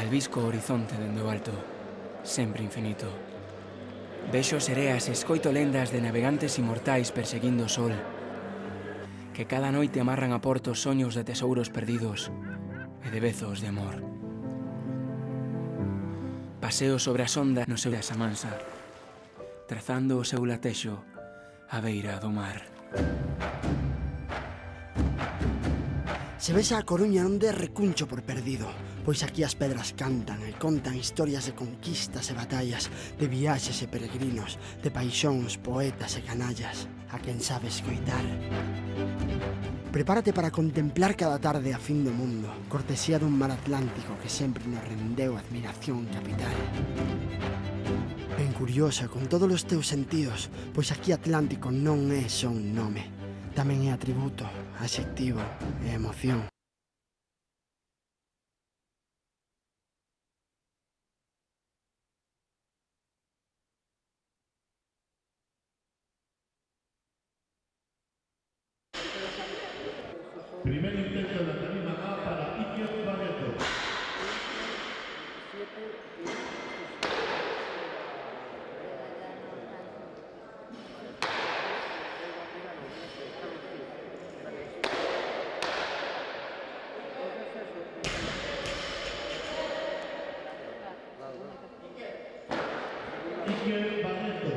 Albisco o horizonte dende o alto, sempre infinito. Vexo sereas e escoito lendas de navegantes inmortais perseguindo o sol, que cada noite amarran a porto soños de tesouros perdidos e de bezos de amor. Paseo sobre as ondas no seu asa mansa, trazando o seu latexo á beira do mar. Se ves a Coruña non de recuncho por perdido, pois aquí as pedras cantan e contan historias de conquistas e batallas, de viaxes e peregrinos, de paixóns, poetas e canallas, a quen sabe escoitar. Prepárate para contemplar cada tarde a fin do mundo, cortesía dun mar Atlántico que sempre nos rendeu admiración capital. Ben curiosa con todos os teus sentidos, pois aquí Atlántico non é só un nome, tamén é atributo, adxectivo e emoción. Primer intento de la tarima A para Iker Barreto. Iker Barreto.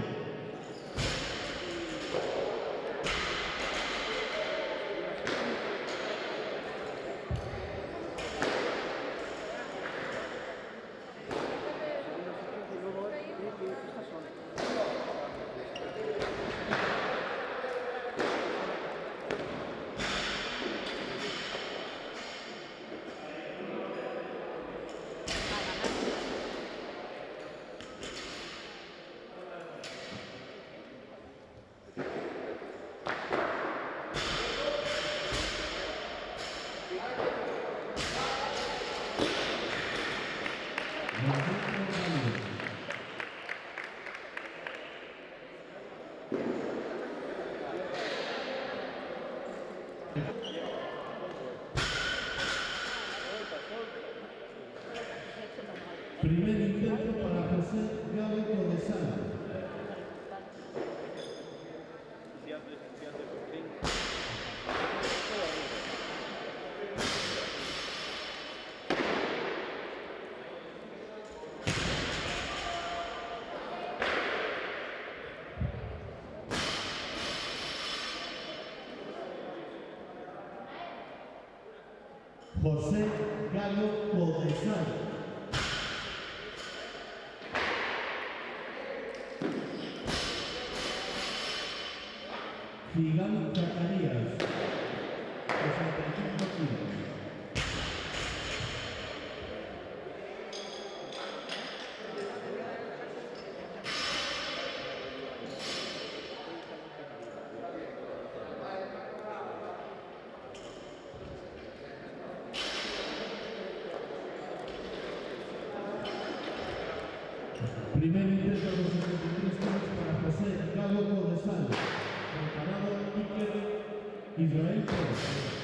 Primer intento para José Galo Codesal. José Galo Codesal. Gigán Zacarías, 65 kilos. Primer intento de los 73 kilos para José Galo Codesal. Preparado Iker Israel Pérez.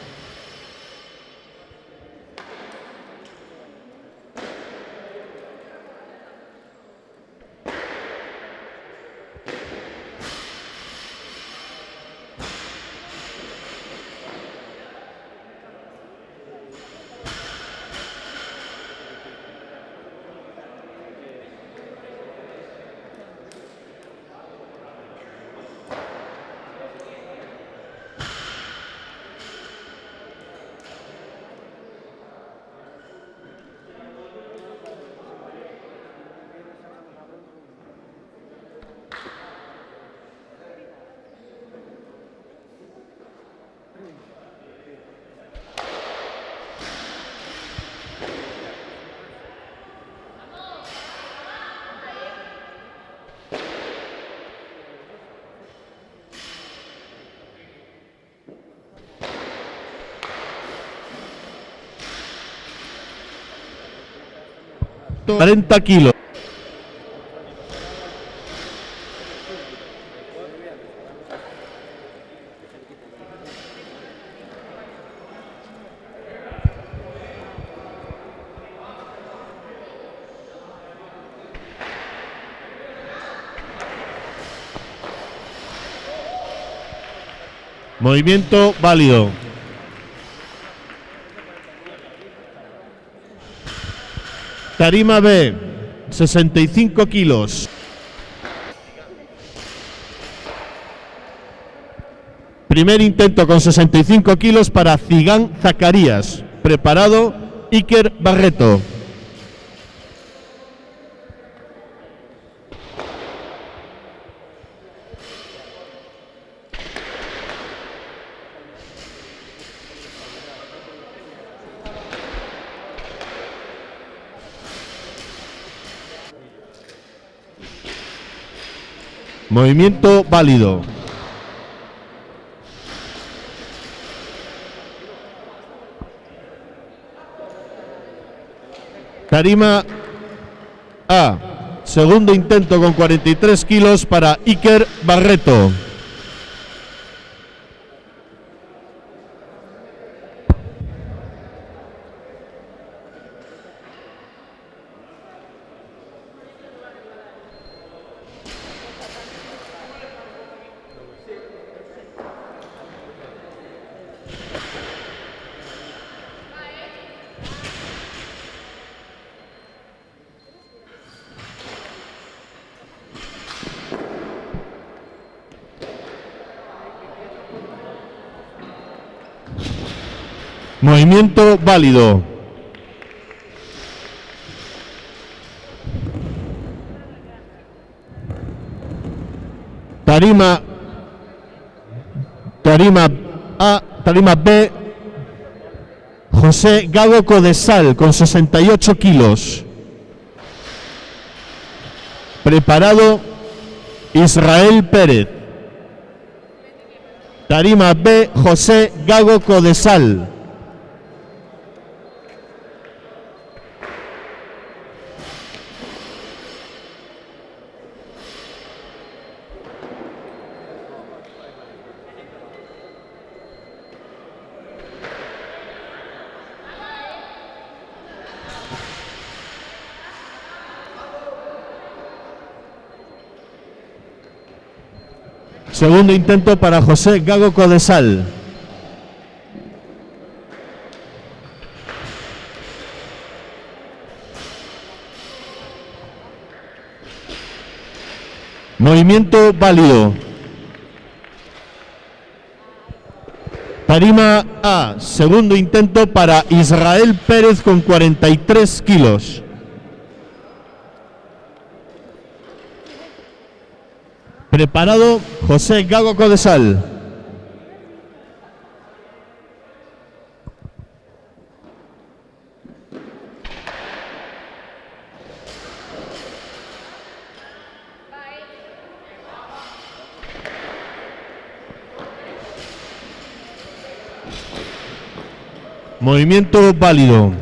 $40 kilos. Movimiento válido. Tarima B, 65 kilos. Primer intento con 65 kilos para Zigán Zacarías. Preparado Iker Barreto. Movimiento válido. Tarima A, segundo intento con 43 kilos para Iker Barreto. Movimiento válido. Tarima A, Tarima B, José Gago Codesal con 68 kilos. Preparado Israel Pérez. Tarima B, José Gago Codesal. Segundo intento para José Gago Codesal. Movimiento válido. Tarima A, segundo intento para Israel Pérez con 43 kilos. Preparado José Gago Codesal. Movimiento válido.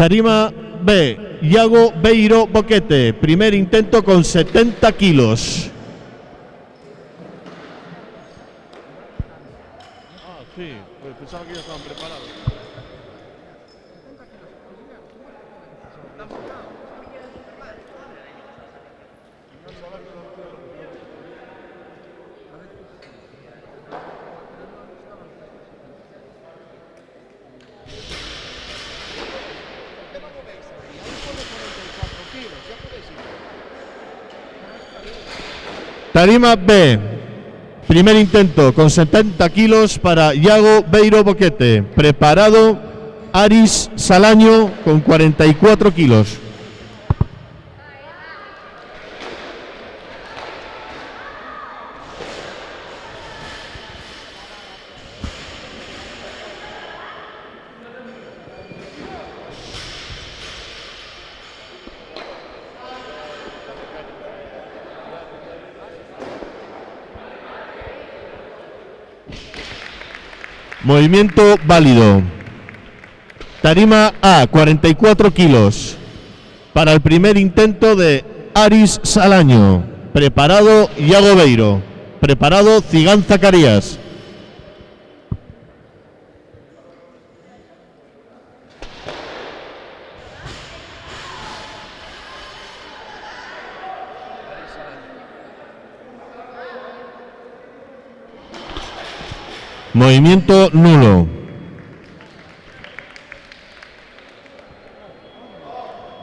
Tarima B, Iago Beiro Boquete, primer intento con 70 kilos. Ah, sí, pues pensaba que ya estaban preparados. Tarima B, primer intento con 70 kilos para Iago Beiro Boquete. Preparado Aris Salaño con 44 kilos. Movimiento válido. Tarima A, 44 kilos. Para el primer intento de Aris Salaño. Preparado Iago Beiro. Preparado Zigán Zacarías. Movimiento nulo.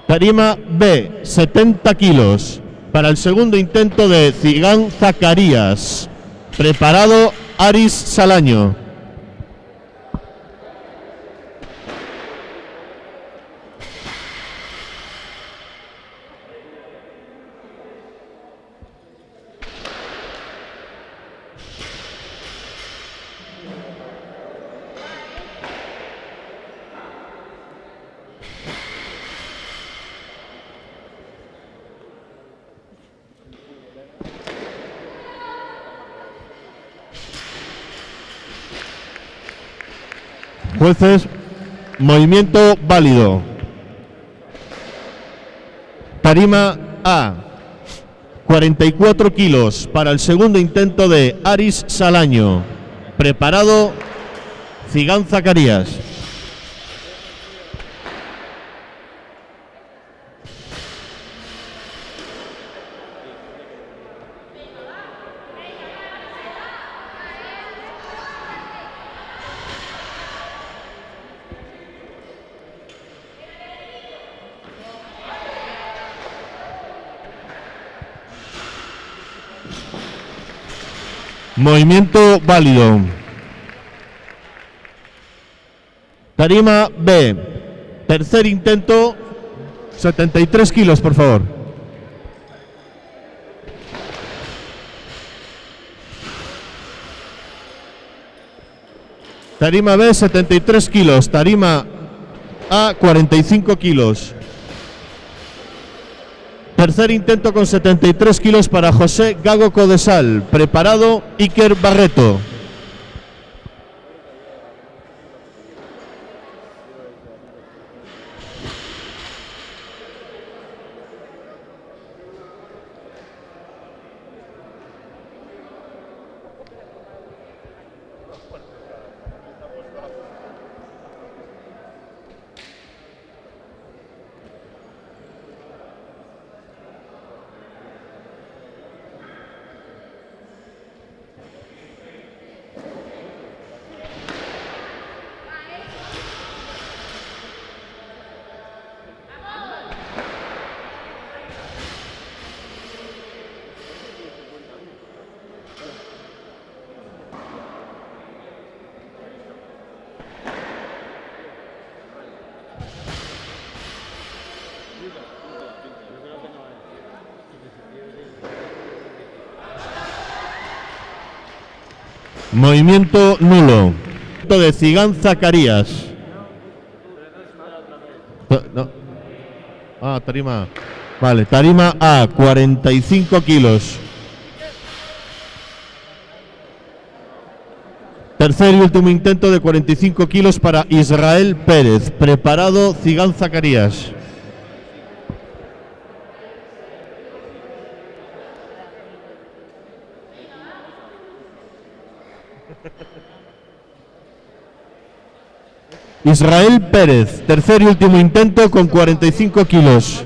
Tarima B, 70 kilos. Para el segundo intento de Zigán Zacarías. Preparado Aris Salaño. Jueces, movimiento válido. Tarima A, 44 kilos para el segundo intento de Aris Salaño. Preparado Zigán Zacarías. Movimiento válido. Tarima B, tercer intento, 73 kilos, por favor. Tarima B, 73 kilos. Tarima A, 45 kilos. Tercer intento con 73 kilos para José Gago Codesal. Preparado Iker Barreto. Movimiento nulo. De Zigán Zacarías. No. Ah, tarima. Vale, tarima A, 45 kilos. Tercer y último intento de 45 kilos para Israel Pérez. Preparado Zigán Zacarías. Israel Pérez, tercer y último intento con 45 kilos.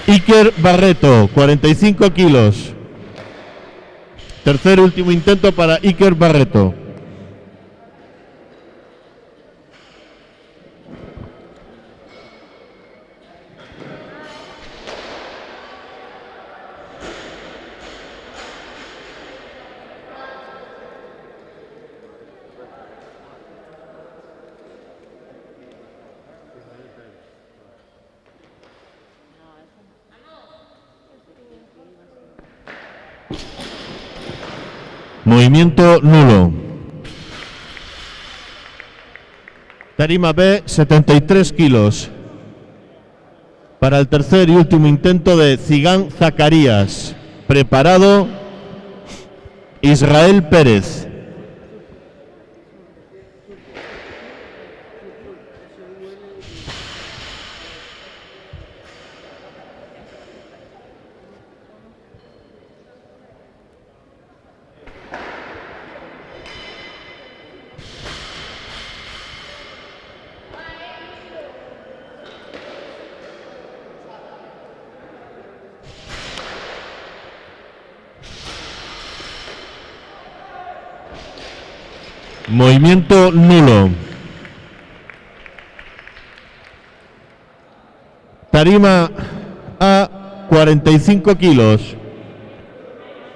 Iker Barreto, 45 kilos. Tercer y último intento para Iker Barreto. Movimiento nulo. Tarima B, 73 kilos. Para el tercer y último intento de Zigán Zacarías. Preparado Israel Pérez. Movimiento nulo. Tarima A, 45 kilos.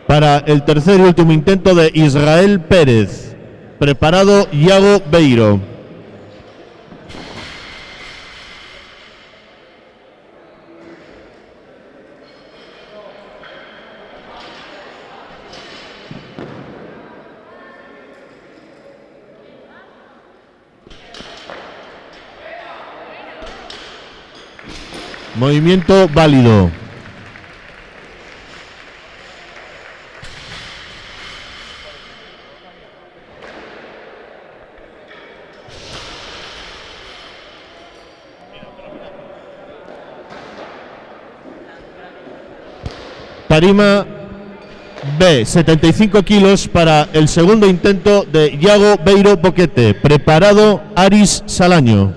Para el tercer y último intento de Israel Pérez. Preparado Iago Beiro. Movimiento válido. Tarima B, 75 kilos para el segundo intento de Iago Beiro Boquete. Preparado Aris Salaño.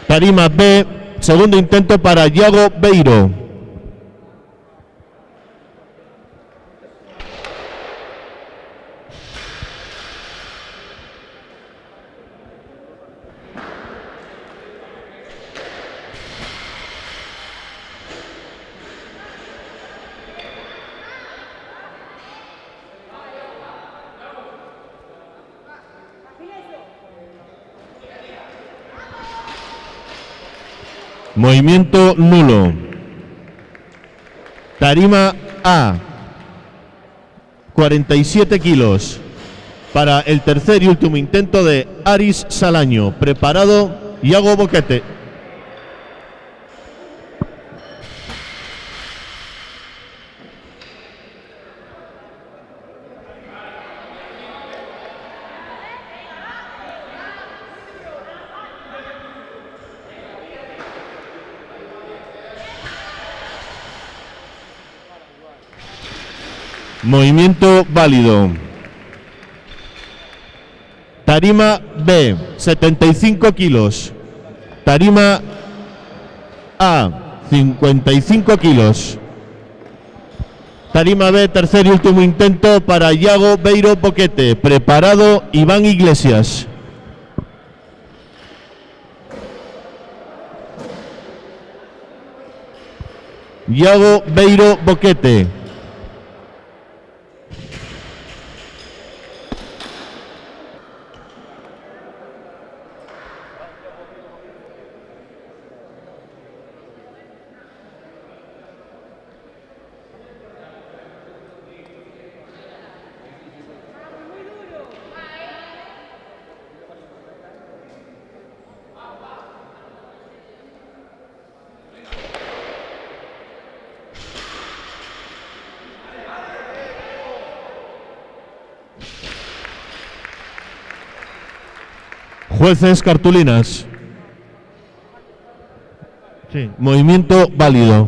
Tarima B, segundo intento para Iago Beiro. Movimiento nulo. Tarima A, 47 kilos. Para el tercer y último intento de Aris Salaño. Preparado Iago Boquete. Movimiento válido. Tarima B, 75 kilos. Tarima A, 55 kilos. Tarima B, tercer y último intento para Iago Beiro Boquete. Preparado Iván Iglesias. Iago Beiro Boquete. Jueces, cartulinas. Sí. Movimiento válido.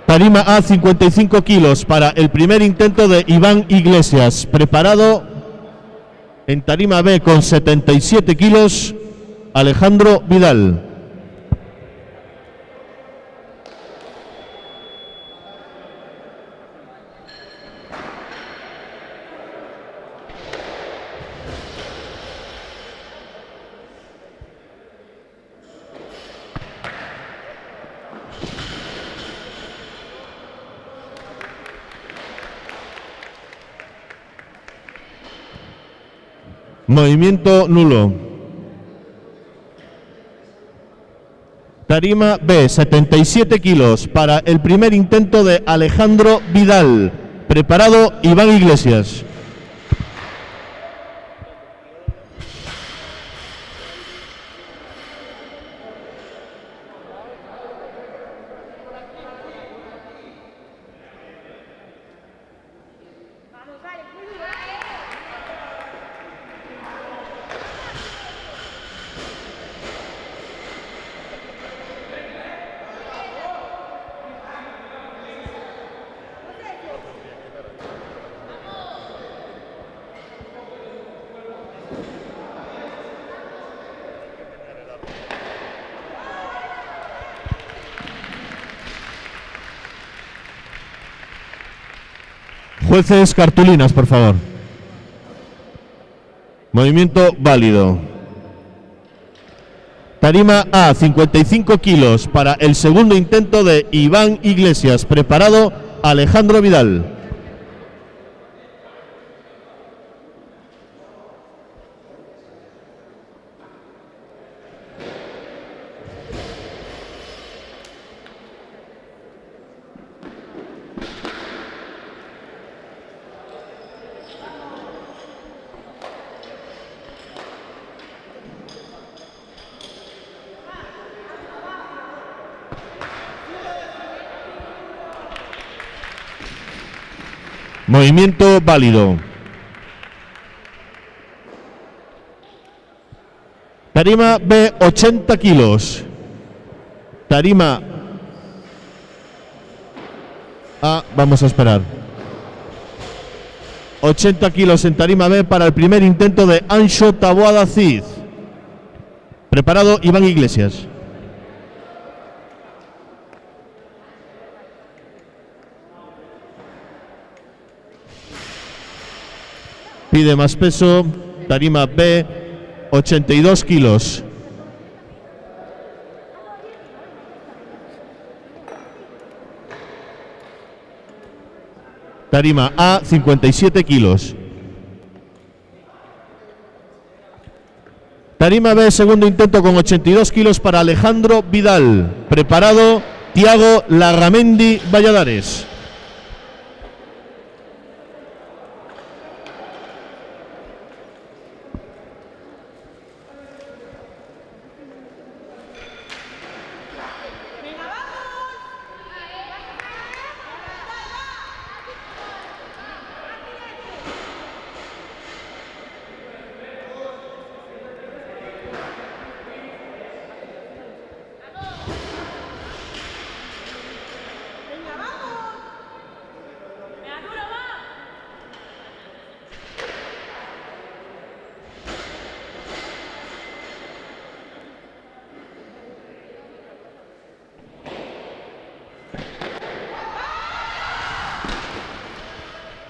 Tarima A, 55 kilos para el primer intento de Iván Iglesias. Preparado en Tarima B con 77 kilos, Alejandro Vidal. Movimiento nulo. Tarima B, 77 kilos para el primer intento de Alejandro Vidal. Preparado Iván Iglesias. Jueces, cartulinas, por favor. Movimiento válido. Tarima A, 55 kilos para el segundo intento de Iván Iglesias. Preparado, Alejandro Vidal. Movimiento válido. Tarima B, 80 kilos. Tarima A, vamos a esperar. 80 kilos en Tarima B para el primer intento de Anxo Taboada Cid. Preparado, Iván Iglesias. Pide más peso. Tarima B, 82 kilos. Tarima A, 57 kilos. Tarima B, segundo intento con 82 kilos para Alejandro Vidal. Preparado, Tiago Larramendi Valladares.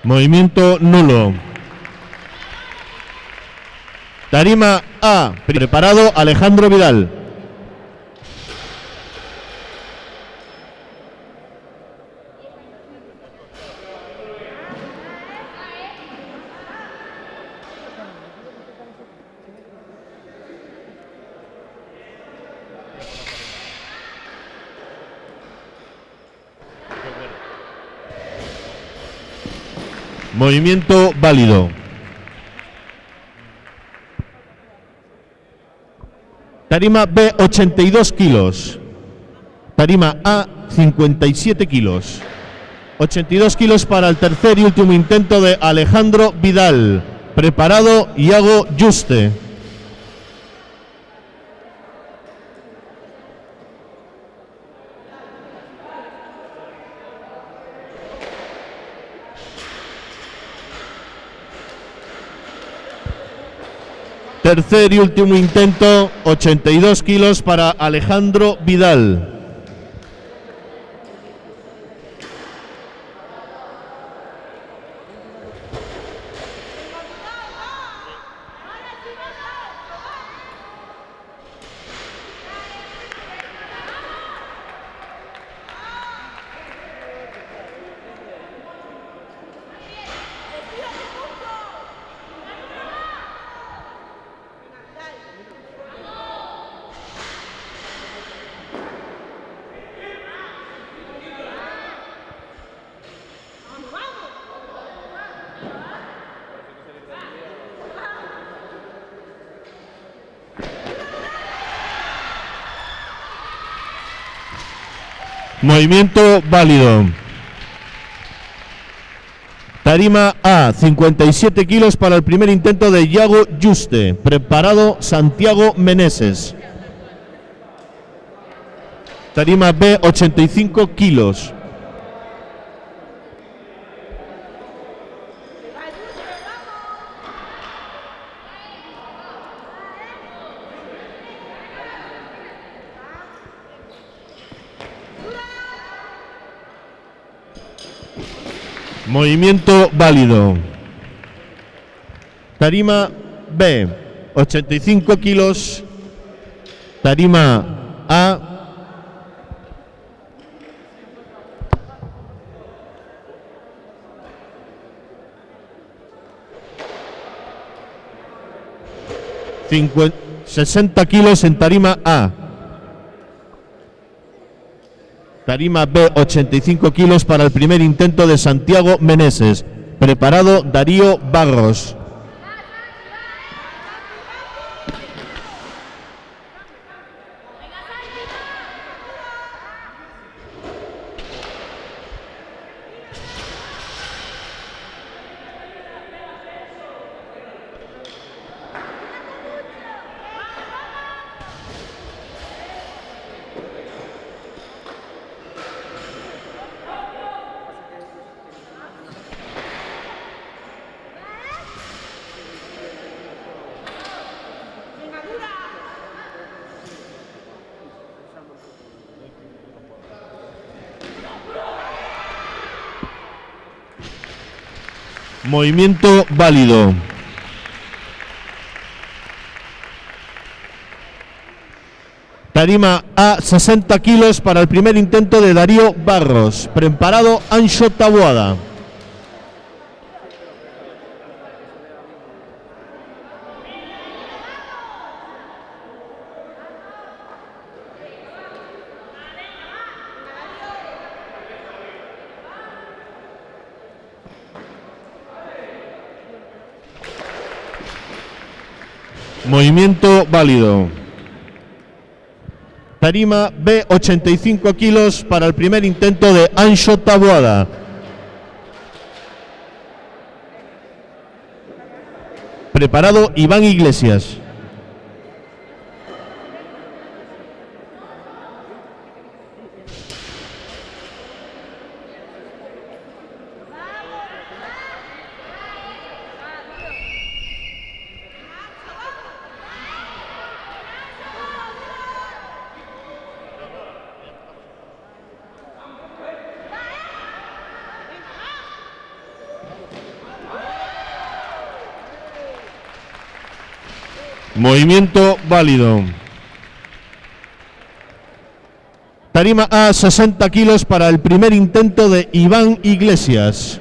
Movimiento nulo. Tarima A, preparado, Alejandro Vidal. Movimiento válido. Tarima B, 82 kilos. Tarima A, 57 kilos. 82 kilos para el tercer y último intento de Alejandro Vidal. Preparado, Iago Juste. Tercer y último intento, 82 kilos para Alejandro Vidal. Movimiento válido. Tarima A, 57 kilos para el primer intento de Iago Juste. Preparado, Santiago Meneses. Tarima B, 85 kilos. Movimiento válido. Tarima B, 85 kilos. Tarima A, 60 kilos en tarima A. Tarima B, 85 kilos para el primer intento de Santiago Meneses. Preparado Darío Barros. Movimiento válido. Tarima A, 60 kilos para el primer intento de Darío Barros. Preparado Anxo Taboada. Movimiento válido. Tarima B, 85 kilos para el primer intento de Anxo Taboada. Preparado Iván Iglesias. Movimiento válido. Tarima A, 60 kilos para el primer intento de Iván Iglesias.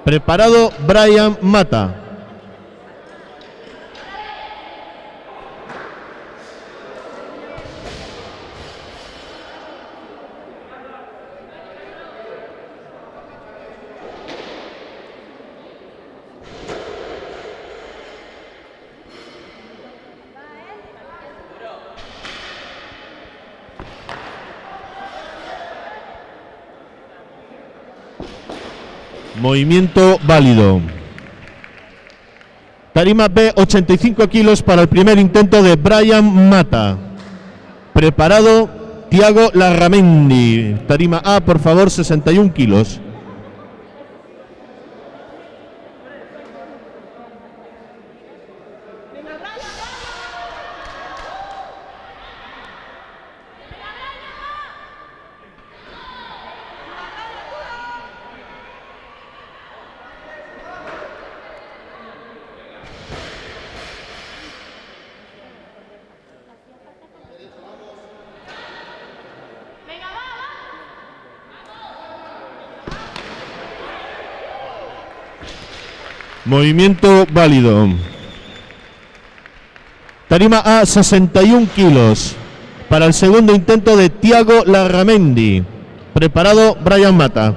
Preparado Brian Mata. Movimiento válido. Tarima B, 85 kilos para el primer intento de Brian Mata. Preparado Tiago Larramendi. Tarima A, por favor, 61 kilos. Movimiento válido. Tarima A, 61 kilos para el segundo intento de Tiago Larramendi. Preparado Brian Mata.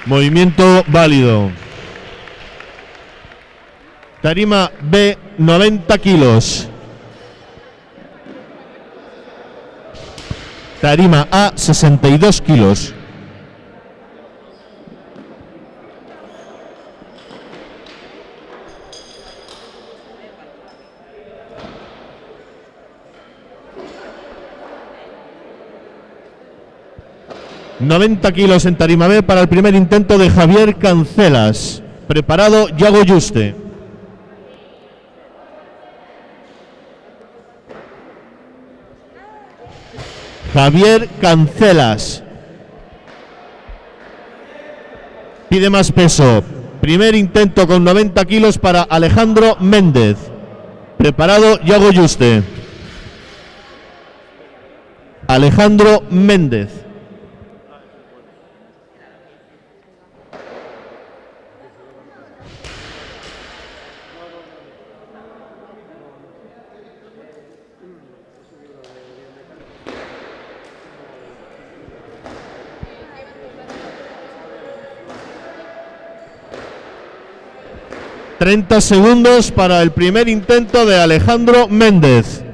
Movimiento válido. Tarima B, 90 kilos. Tarima A, 62 kilos. 90 kilos en tarima B para el primer intento de Javier Cancelas. Preparado, Yago Yuste. Javier Cancelas. Pide más peso. Primer intento con 90 kilos para Alejandro Méndez. Preparado, Yago Yuste. Alejandro Méndez. ...30 segundos para el primer intento de Alejandro Méndez.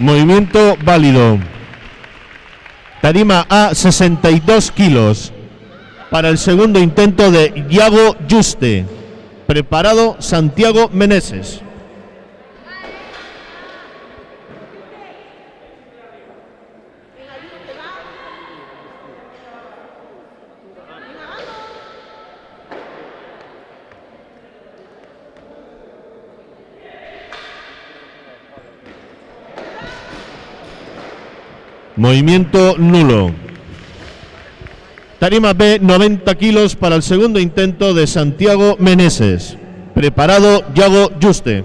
Movimiento válido. Tarima A, 62 kilos. Para el segundo intento de Yago Yuste. Preparado, Santiago Meneses. Movimiento nulo. Tarima B, 90 kilos para el segundo intento de Santiago Meneses. Preparado, Yago Yuste.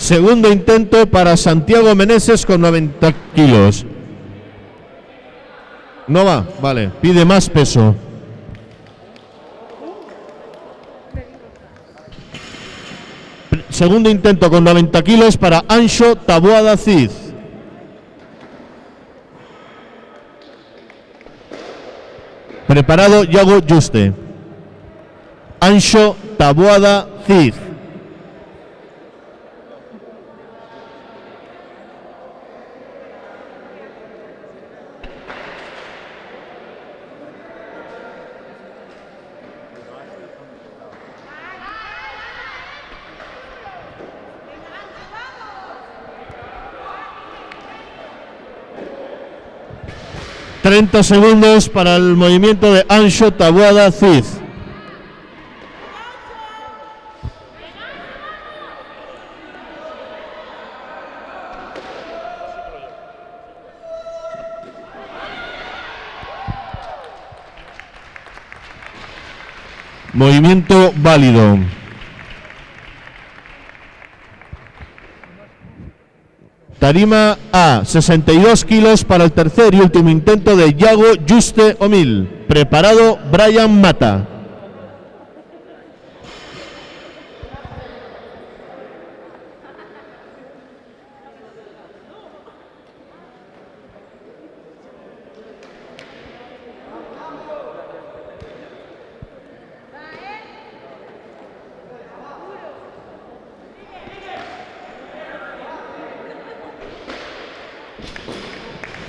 Segundo intento para Santiago Meneses con 90 kilos. No va, vale, pide más peso. Segundo intento con 90 kilos para Anxo Taboada Cid. Preparado, Yago Yuste. Anxo Taboada Cid. ...30 segundos para el movimiento de Anxo Taboada Cid. Movimiento válido. Tarima A, 62 kilos para el tercer y último intento de Yago Yuste Omil. Preparado, Brian Mata.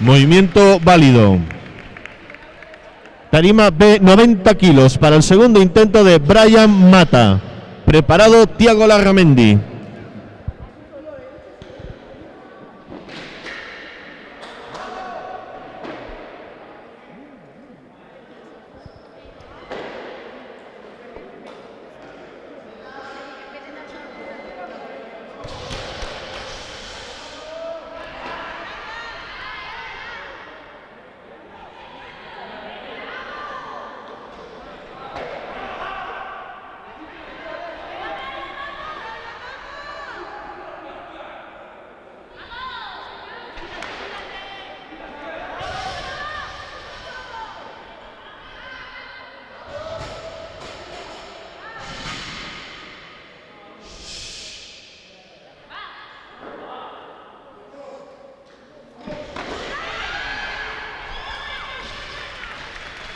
Movimiento válido. Tarima B, 90 kilos para el segundo intento de Brian Mata. Preparado, Tiago Larramendi.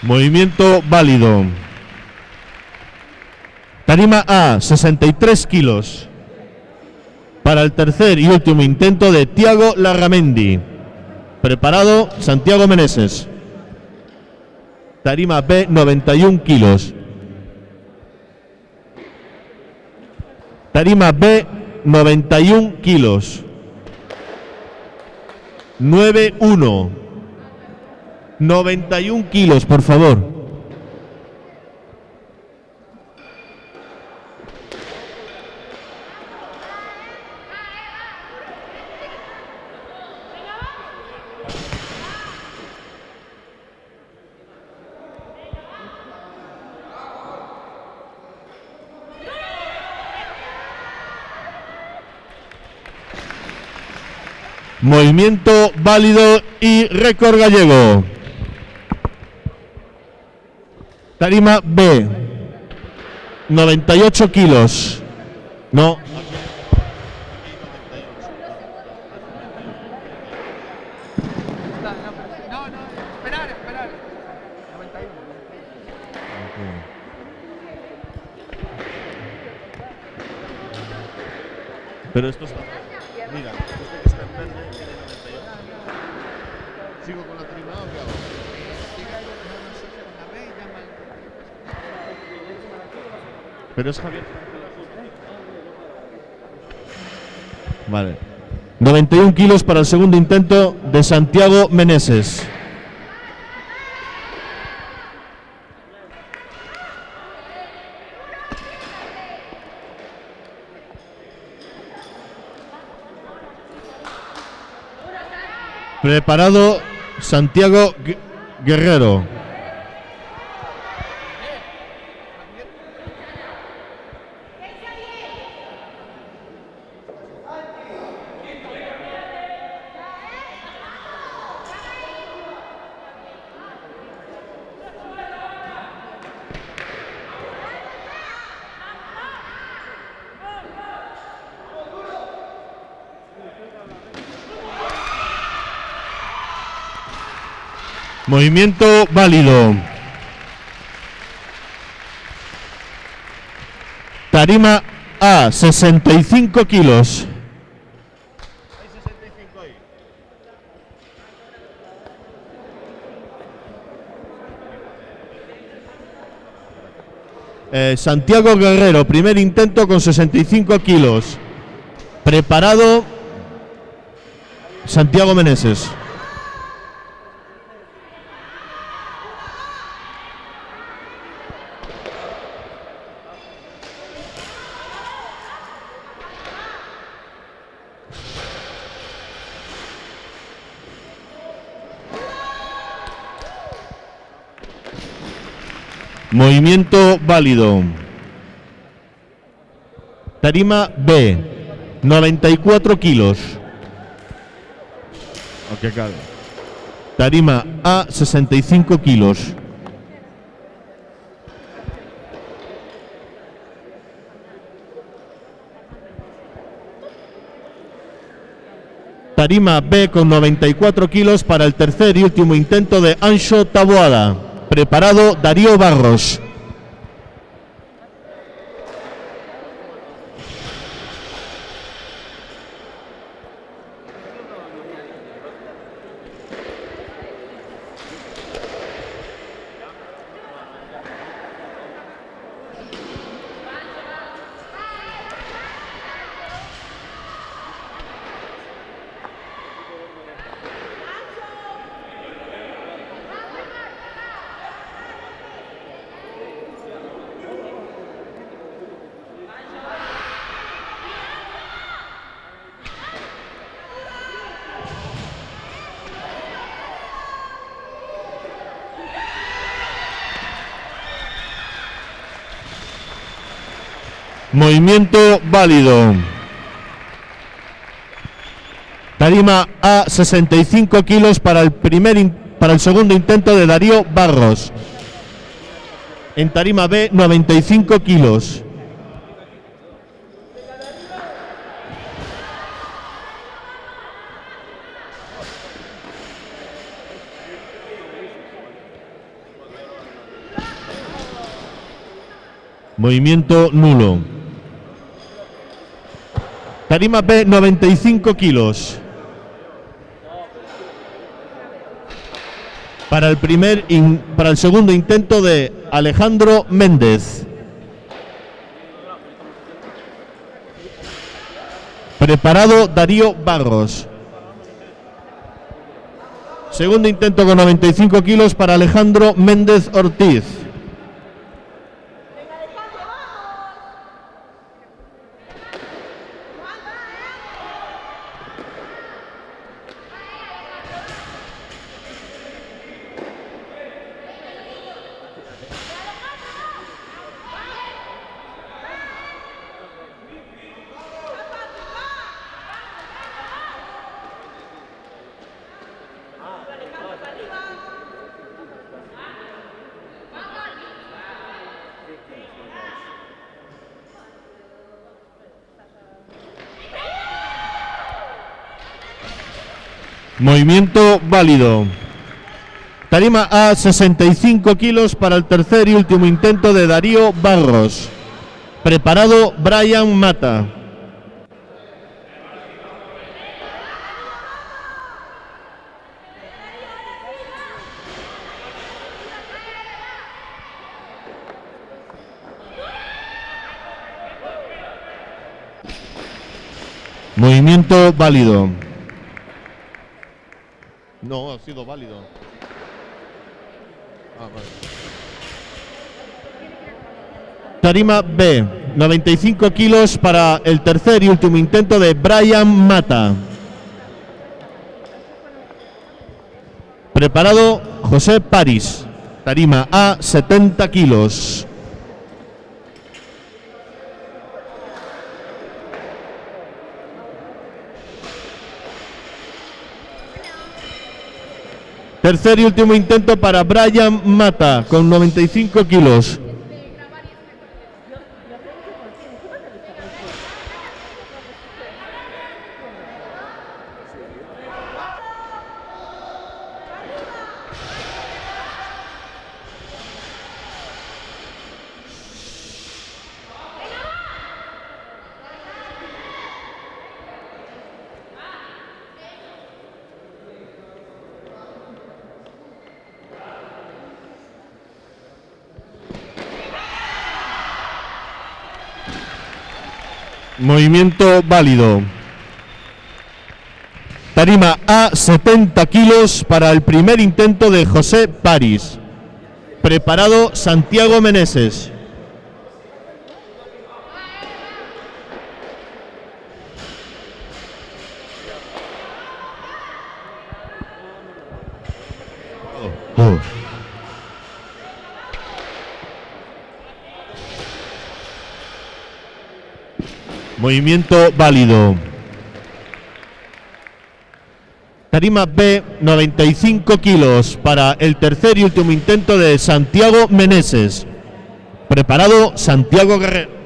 Movimiento válido. Tarima A, 63 kilos. Para el tercer y último intento de Tiago Larramendi. Preparado, Santiago Meneses. Tarima B, 91 kilos. Tarima B, 91 kilos. 9-1. 91 kilos, por favor. Movimiento válido y récord gallego. Tarima B, 98 kilos. No. Esperar. 91. Pero esto está... Mira, este que está en verde tiene 98. ¿Sigo con la tarima A o qué hago? Pero es Javier. Vale. 91 kilos para el segundo intento de Santiago Meneses. Preparado Santiago Guerrero. Movimiento válido. Tarima A, 65 kilos. Santiago Guerrero, primer intento con 65 kilos. Preparado Santiago Meneses. Movimiento válido. Tarima B, 94 kilos. Ok, calma. Tarima A, 65 kilos. Tarima B con 94 kilos para el tercer y último intento de Anxo Taboada. Preparado Darío Barros. Movimiento válido. Tarima A, 65 kilos para el segundo intento de Darío Barros. En Tarima B, 95 kilos. Movimiento nulo. Tarima B, 95 kilos. Para el segundo intento de Alejandro Méndez. Preparado Darío Barros. Segundo intento con 95 kilos para Alejandro Méndez Ortiz. Movimiento válido. Tarima A, 65 kilos para el tercer y último intento de Darío Barros. Preparado Brian Mata. Movimiento válido. No, ha sido válido. Vale. Tarima B, 95 kilos para el tercer y último intento de Brian Mata. Preparado José París. Tarima A, 70 kilos. Tercer y último intento para Brian Mata con 95 kilos. Movimiento válido. Tarima A, 70 kilos para el primer intento de José París. Preparado Santiago Meneses. Movimiento válido. Tarima B, 95 kilos para el tercer y último intento de Santiago Meneses. Preparado Santiago Guerrero.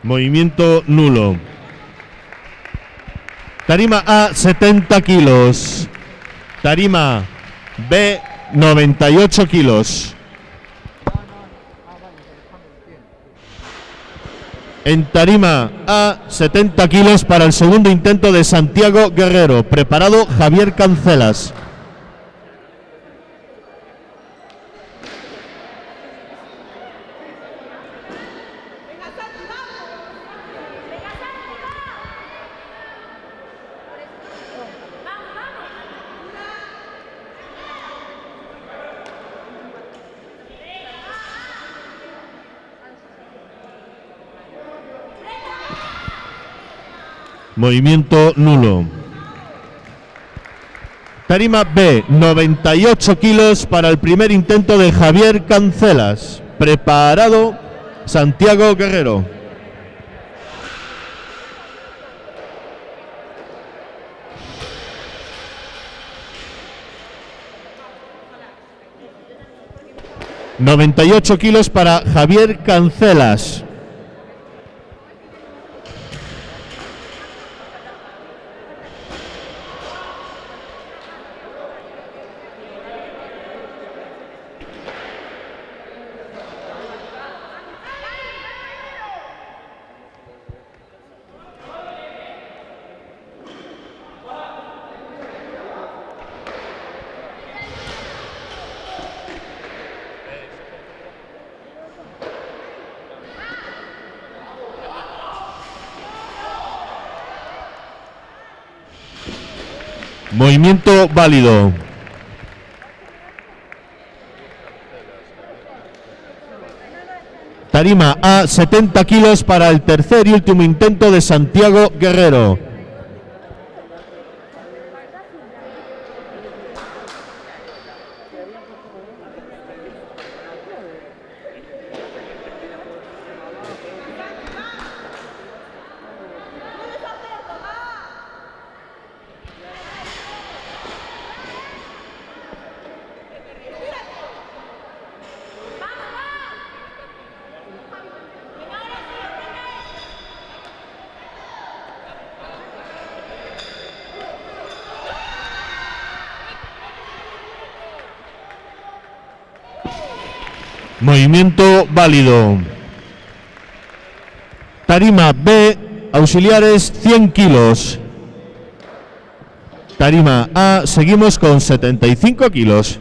Movimiento nulo. Tarima A, 70 kilos. Tarima B, 98 kilos. En tarima A, 70 kilos para el segundo intento de Santiago Guerrero. Preparado Javier Cancelas. Movimiento nulo. Tarima B, 98 kilos para el primer intento de Javier Cancelas. Preparado, Santiago Guerrero. ...98 kilos para Javier Cancelas. Movimiento válido. Tarima A, 70 kilos para el tercer y último intento de Santiago Guerrero. Movimiento válido. Tarima B, auxiliares 100 kilos. Tarima A, seguimos con 75 kilos.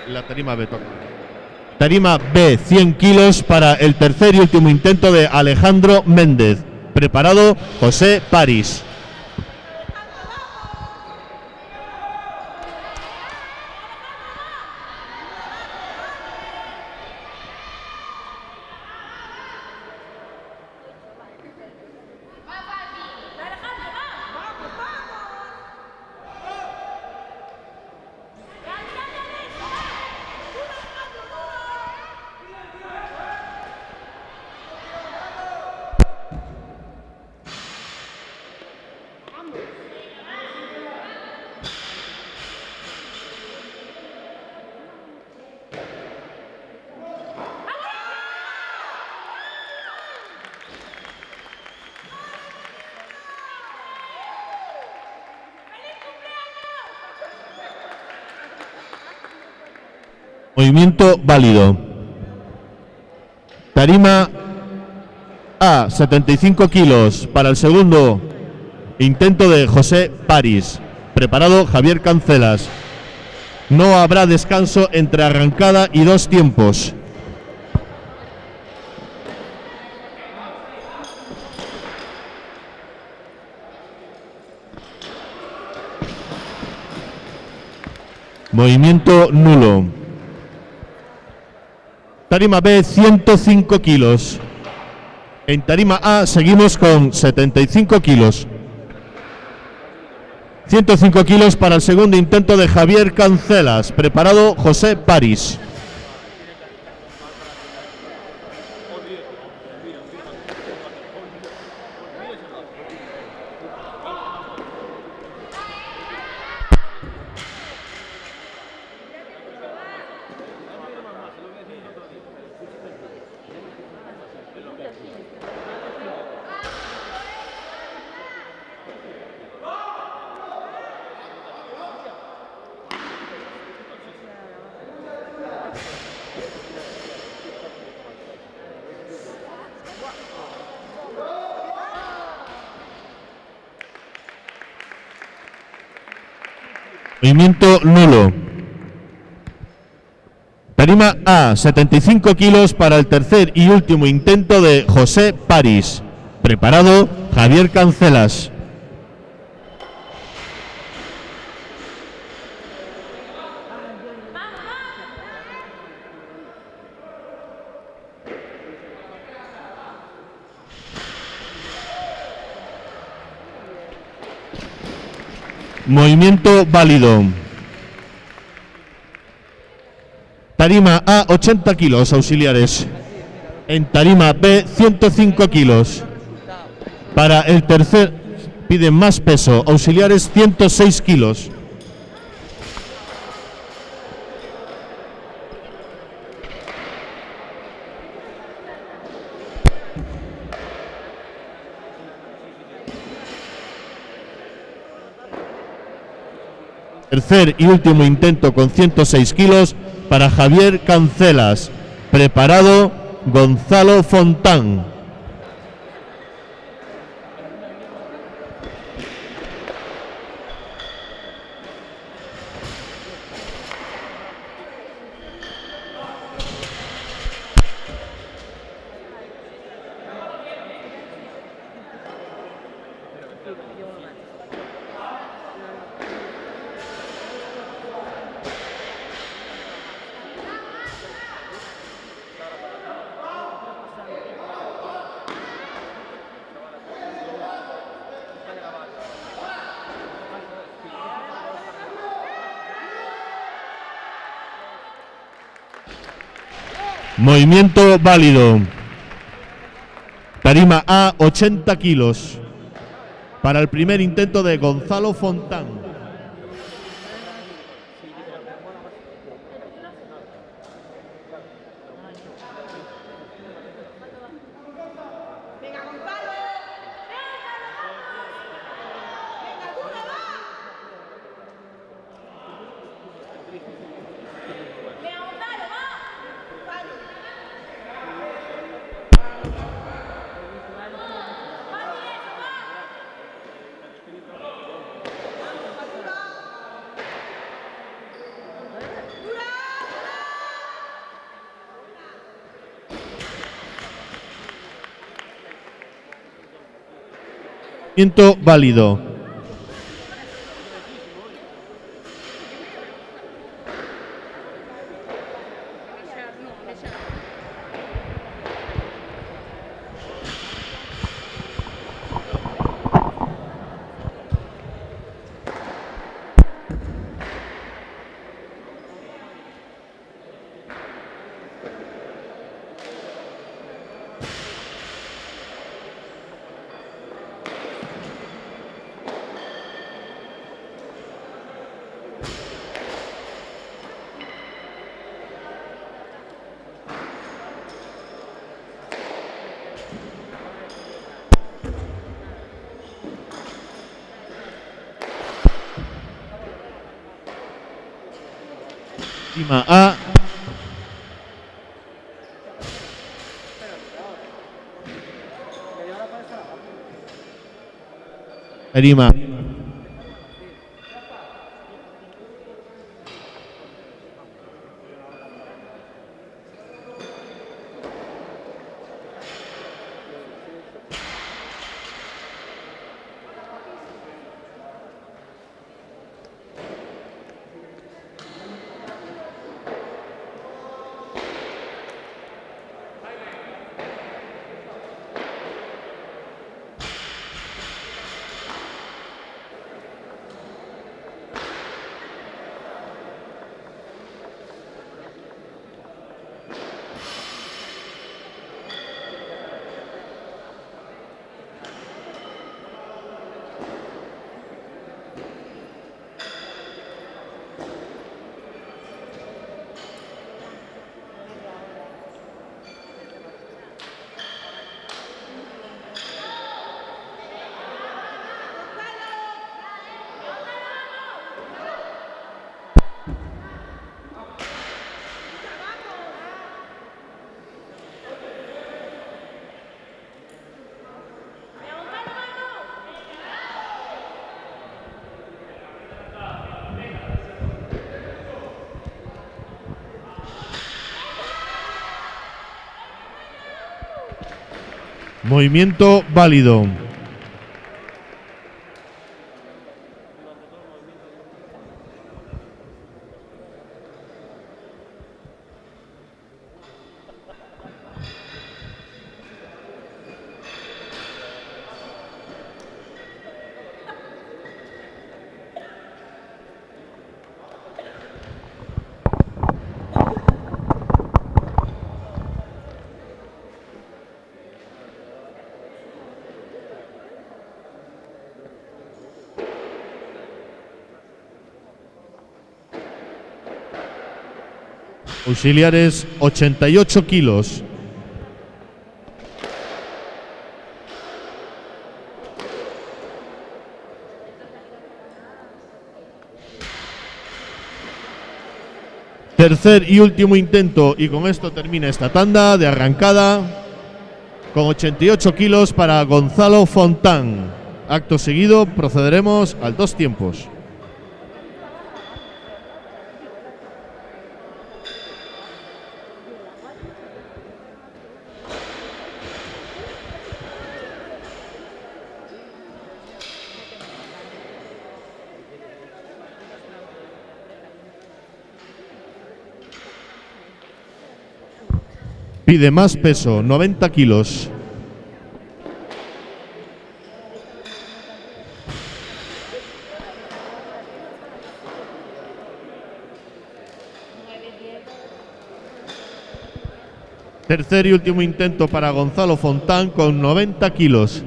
La tarima B toca. Tarima B, 100 kilos para el tercer y último intento de Alejandro Méndez. Preparado, José París. Movimiento válido. Tarima A, 75 kilos para el segundo intento de José París. Preparado, Javier Cancelas. No habrá descanso entre arrancada y dos tiempos. Movimiento nulo. Tarima B, 105 kilos. En Tarima A seguimos con 75 kilos. 105 kilos para el segundo intento de Javier Cancelas. Preparado, José París. Movimiento nulo. Tarima A, 75 kilos para el tercer y último intento de José París. Preparado Javier Cancelas. Movimiento válido. Tarima A, 80 kilos, auxiliares. En tarima B, 105 kilos. Para el tercer, piden más peso, auxiliares, 106 kilos. Tercer y último intento con 106 kilos para Javier Cancelas. Preparado Gonzalo Fontán. Movimiento válido. Tarima A, 80 kilos. Para el primer intento de Gonzalo Fontán. Movimiento válido. Tarima A. Tarima. Movimiento válido. Auxiliares, 88 kilos. Tercer y último intento, y con esto termina esta tanda de arrancada, con 88 kilos para Gonzalo Fontán. Acto seguido procederemos al 2 tiempos. Pide más peso, 90 kilos. Tercer y último intento para Gonzalo Fontán con 90 kilos.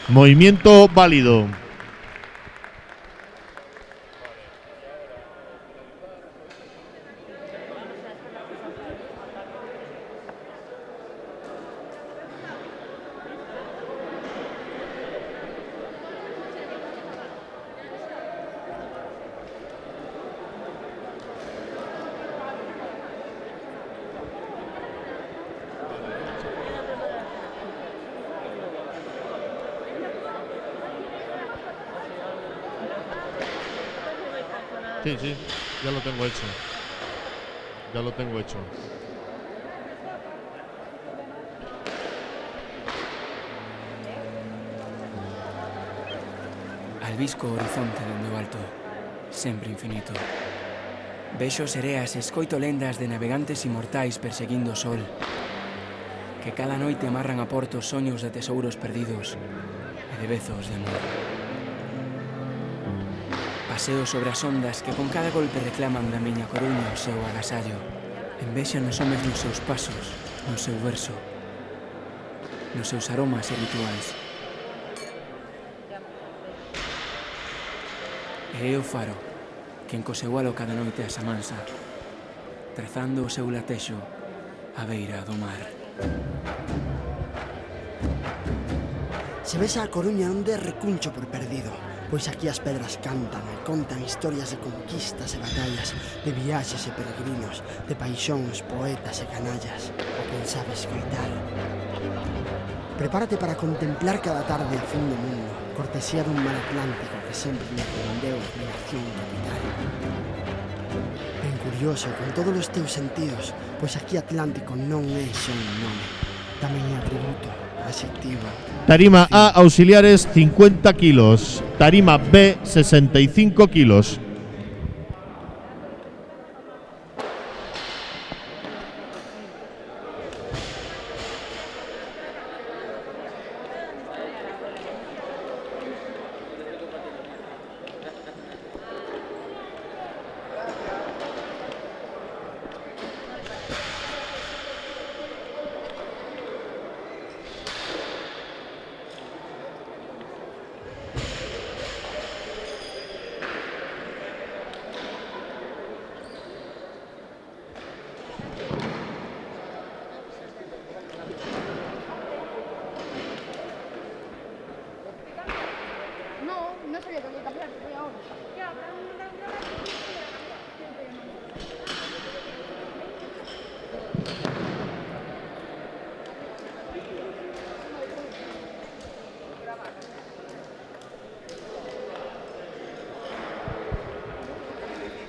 Movimiento válido. Sí, sí, ya lo tengo hecho. Ya lo tengo hecho. Al visco horizonte dende o alto, sempre infinito. Vexo sereas e escoito lendas de navegantes inmortais perseguindo o sol, que cada noite amarran a porto soños de tesouros perdidos e de bezos de amor. Paseo sobre as ondas que con cada golpe reclaman da miña Coruña o seu agasallo. Envexan os homes nos seus pasos, no seu verso, nos seus aromas e rituais. E é o faro quen co seu halo cada noite as amansa, trazando o seu latexo á beira do mar. Se ves a Coruña onde recuncho por perdido, pois aquí as pedras cantan e contan historias de conquistas e batallas, de viaxes e peregrinos, de paixóns, poetas e canallas, o quen sabe escoitar. Prepárate para contemplar cada tarde a fin do mundo, cortesía dun mar Atlántico que sempre me rendeu admiración capital. Ben curioso con todos os teus sentidos, pois aquí Atlántico non é só un nome, tamén é atributo, adxectivo. Tarima A, auxiliares, 50 kilos. Tarima B, 65 kilos.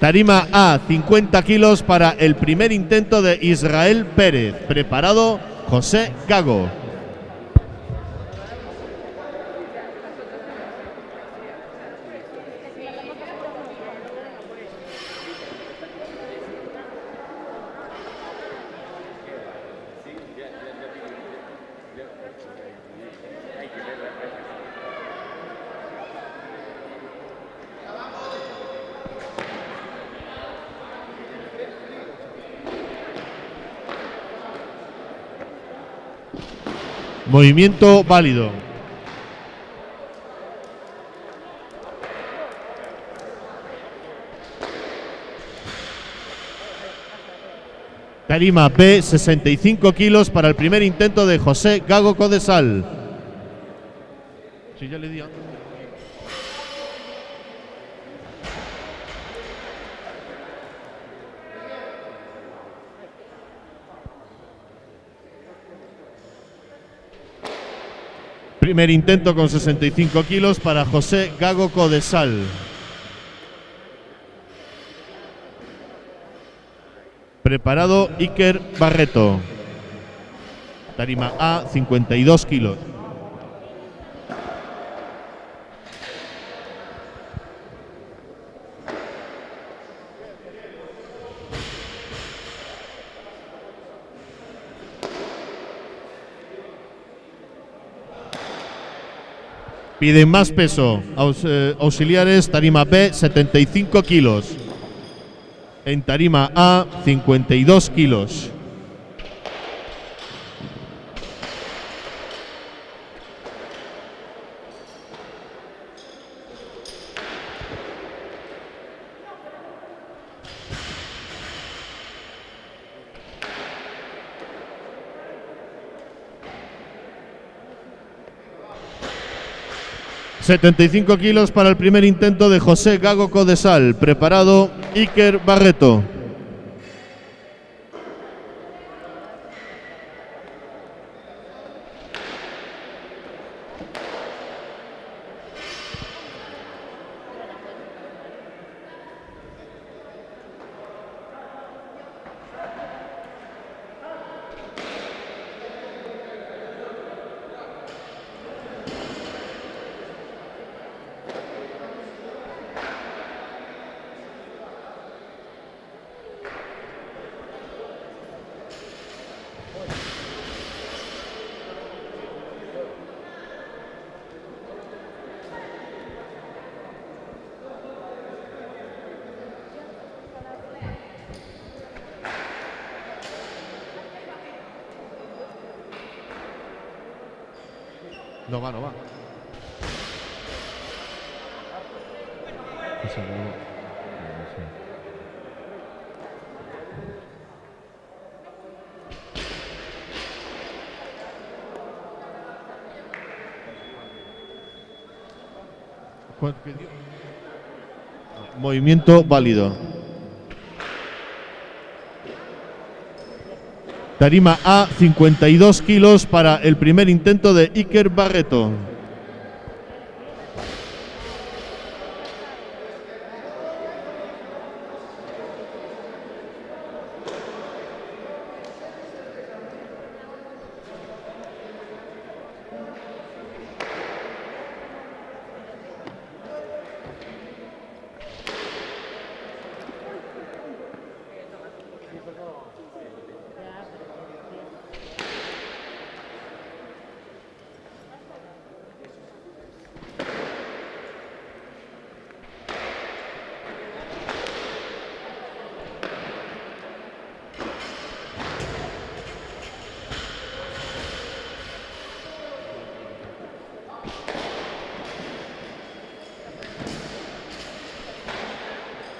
Tarima A, 50 kilos para el primer intento de Israel Pérez. Preparado José Gago. Movimiento válido. Tarima B, 65 kilos para el primer intento de José Gago Codesal. Sí, ya le di antes. Primer intento con 65 kilos para José Gago Codesal. Preparado Iker Barreto. Tarima A, 52 kilos. Piden más peso. Auxiliares, Tarima B, 75 kilos. En Tarima A, 52 kilos. ...75 kilos para el primer intento de José Gago Codesal. Preparado Iker Barreto. No va, no va. Movimiento válido. Tarima A, 52 kilos para el primer intento de Iker Barreto.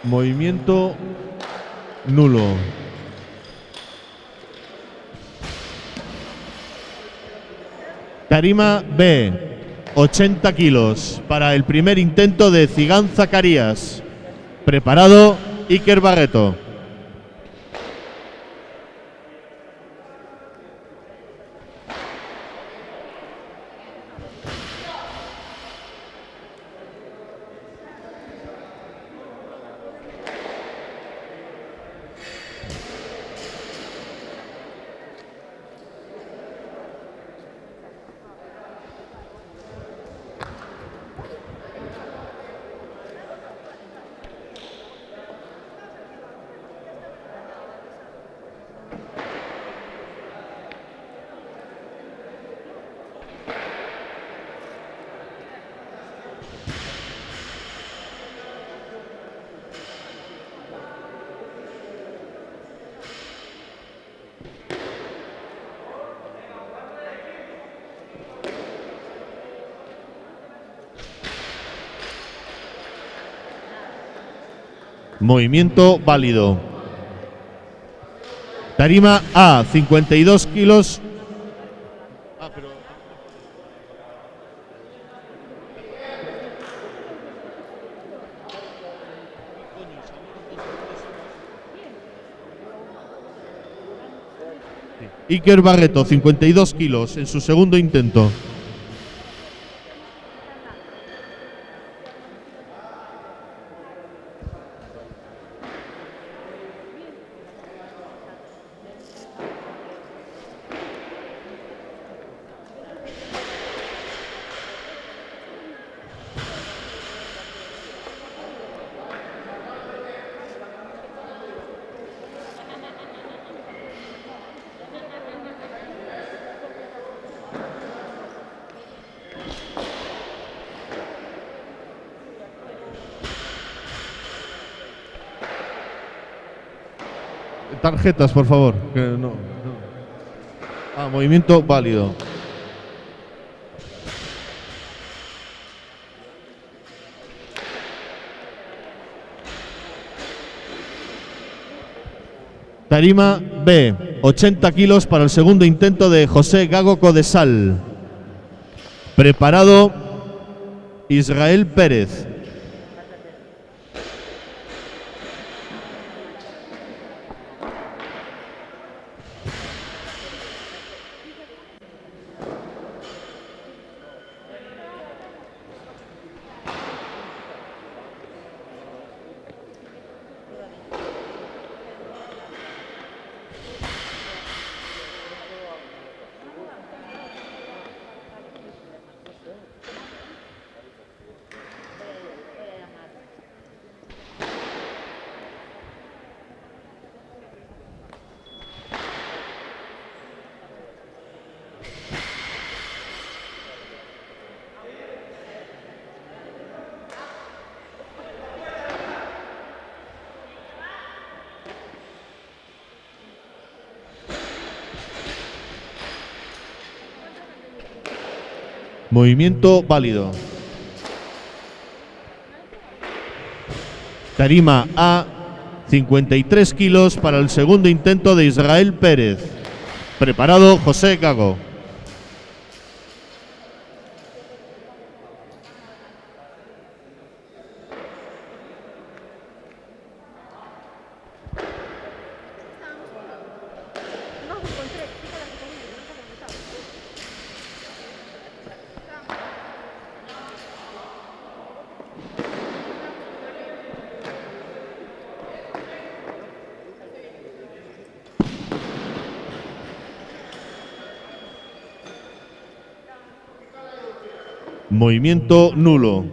Movimiento nulo. Tarima B, 80 kilos para el primer intento de Zigán Zacarías. Preparado Iker Barreto. Movimiento válido. Tarima A, 52 kilos. Iker Barreto, 52 kilos en su segundo intento. Tarjetas, por favor. Que no. Movimiento válido. Tarima B, 80 kilos para el segundo intento de José Gago Codesal. Preparado Israel Pérez. Movimiento válido. Tarima A, 53 kilos para el segundo intento de Israel Pérez. Preparado José Gago. Movimiento nulo.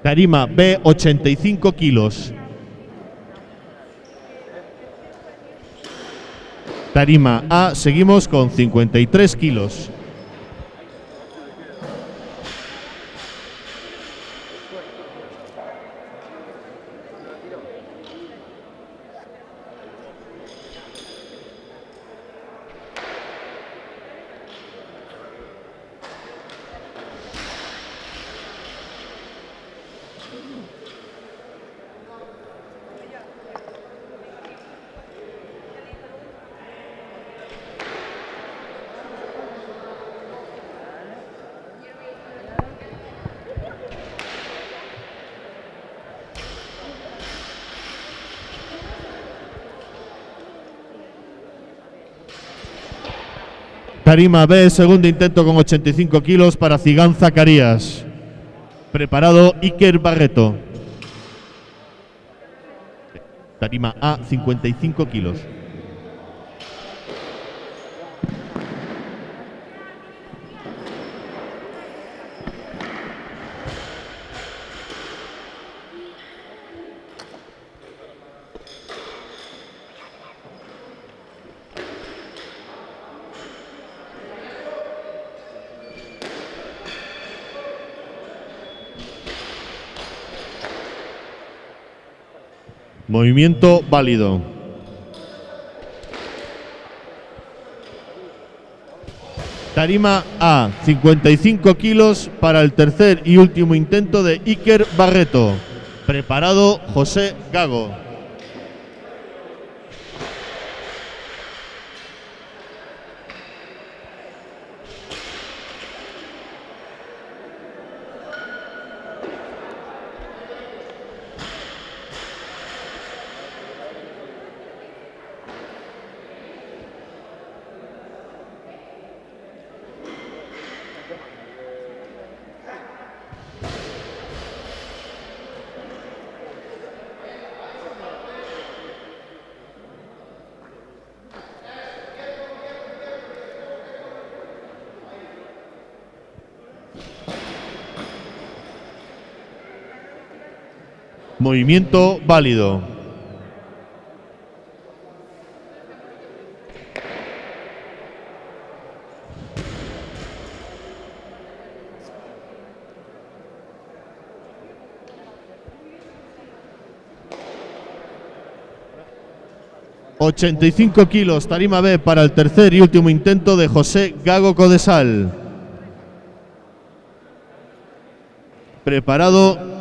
Tarima B, 85 kilos. Tarima A, seguimos con 53 kilos. Tarima B, segundo intento con 85 kilos para Cigán Zacarías. Preparado Iker Barreto. Tarima A, 55 kilos. Movimiento válido. Tarima A, 55 kilos para el tercer y último intento de Iker Barreto. Preparado José Gago. Movimiento válido. ...85 kilos, tarima B para el tercer y último intento de José Gago Codesal. Preparado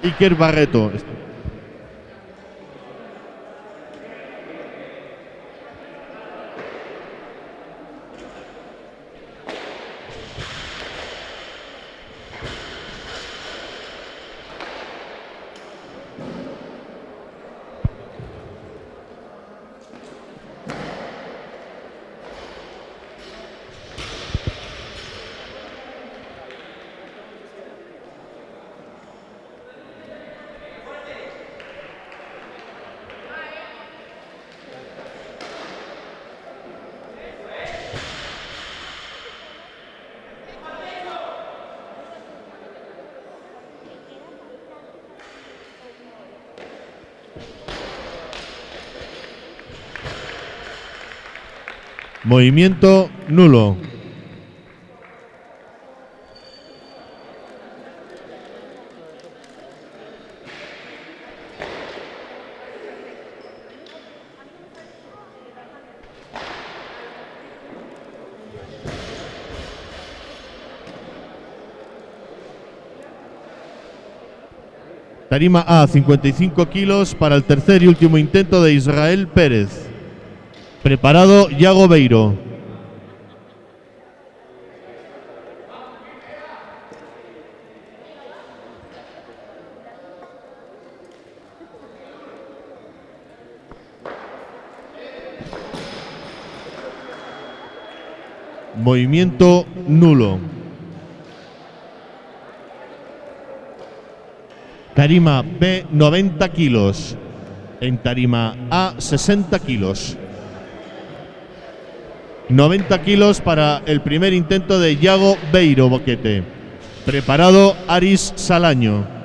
Iker Barreto. Movimiento nulo. Tarima A, 55 kilos para el tercer y último intento de Israel Pérez. Preparado Yago Beiro. Movimiento nulo. Tarima B, 90 kilos. En tarima A, 60 kilos. 90 kilos para el primer intento de Yago Beiro Boquete. Preparado Aris Salaño.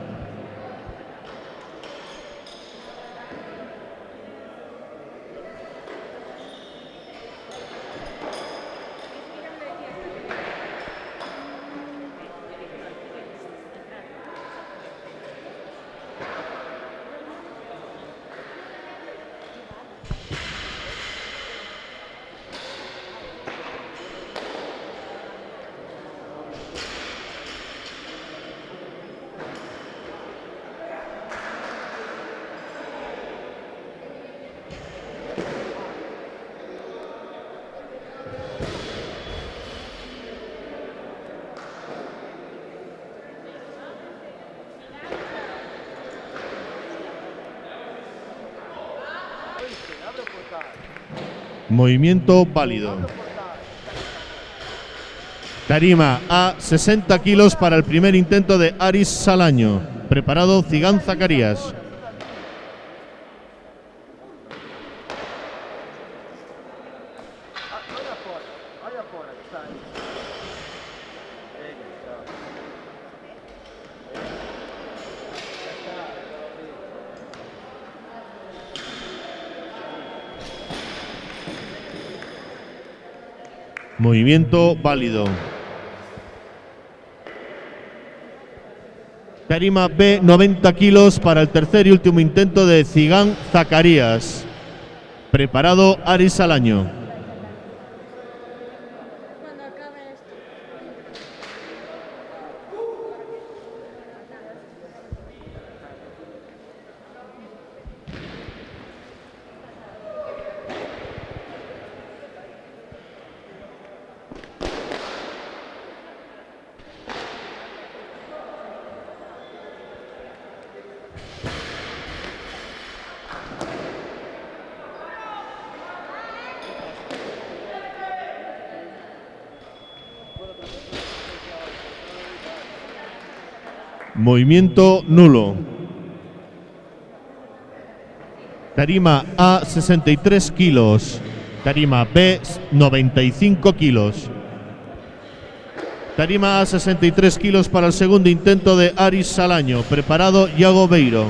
Movimiento válido. Tarima a 60 kilos para el primer intento de Aris Salaño. Preparado Cigán Zacarías. Movimiento válido. Tarima B, 90 kilos para el tercer y último intento de Cigán Zacarías. Preparado Aris Salaño. Movimiento nulo. Tarima A, 63 kilos. Tarima B, 95 kilos. Tarima A, 63 kilos para el segundo intento de Aris Salaño. Preparado Iago Beiro.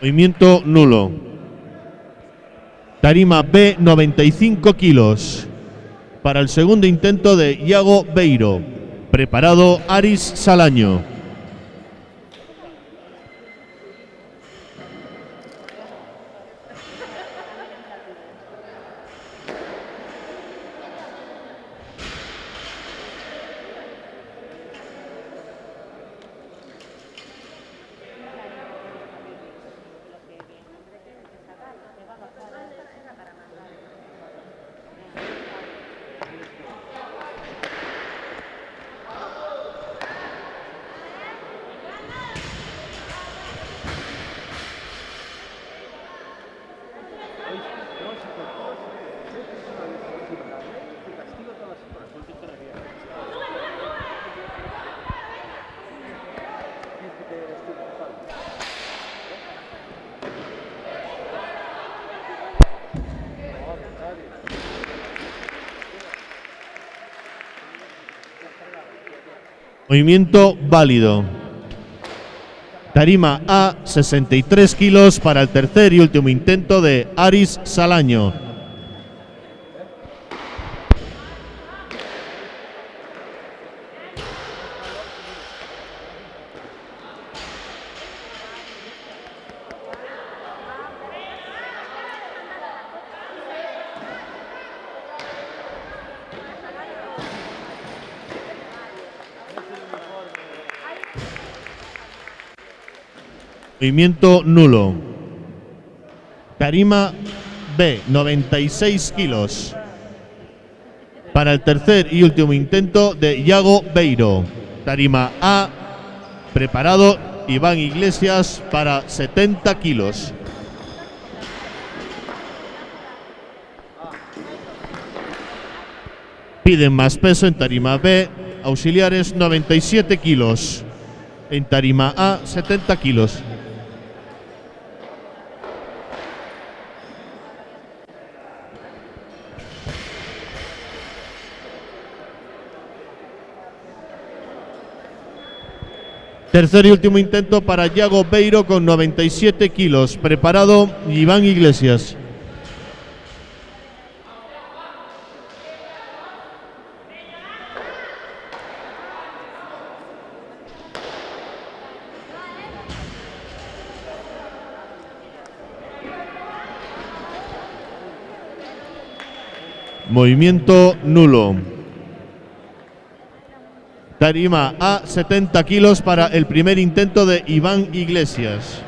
Movimiento nulo. Tarima B, 95 kilos. Para el segundo intento de Iago Beiro. Preparado Aris Salaño. Movimiento válido. Tarima A, 63 kilos para el tercer y último intento de Aris Salaño. Movimiento nulo. Tarima B, 96 kilos. Para el tercer y último intento de Iago Beiro. Tarima A, preparado Iván Iglesias para 70 kilos. Piden más peso en Tarima B, auxiliares 97 kilos. En Tarima A, 70 kilos. Tercer y último intento para Iago Beiro con 97 kilos. Preparado Iván Iglesias. Movimiento nulo. Tarima a 70 kilos para el primer intento de Iván Iglesias.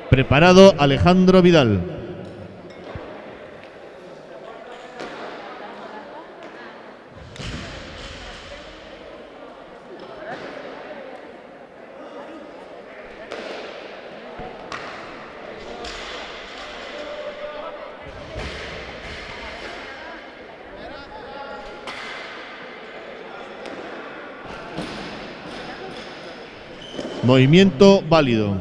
Preparado Alejandro Vidal. Movimiento válido.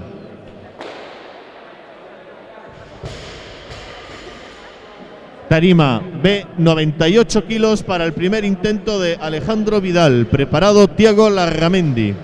Tarima B, 98 kilos para el primer intento de Alejandro Vidal. Preparado Tiago Larramendi.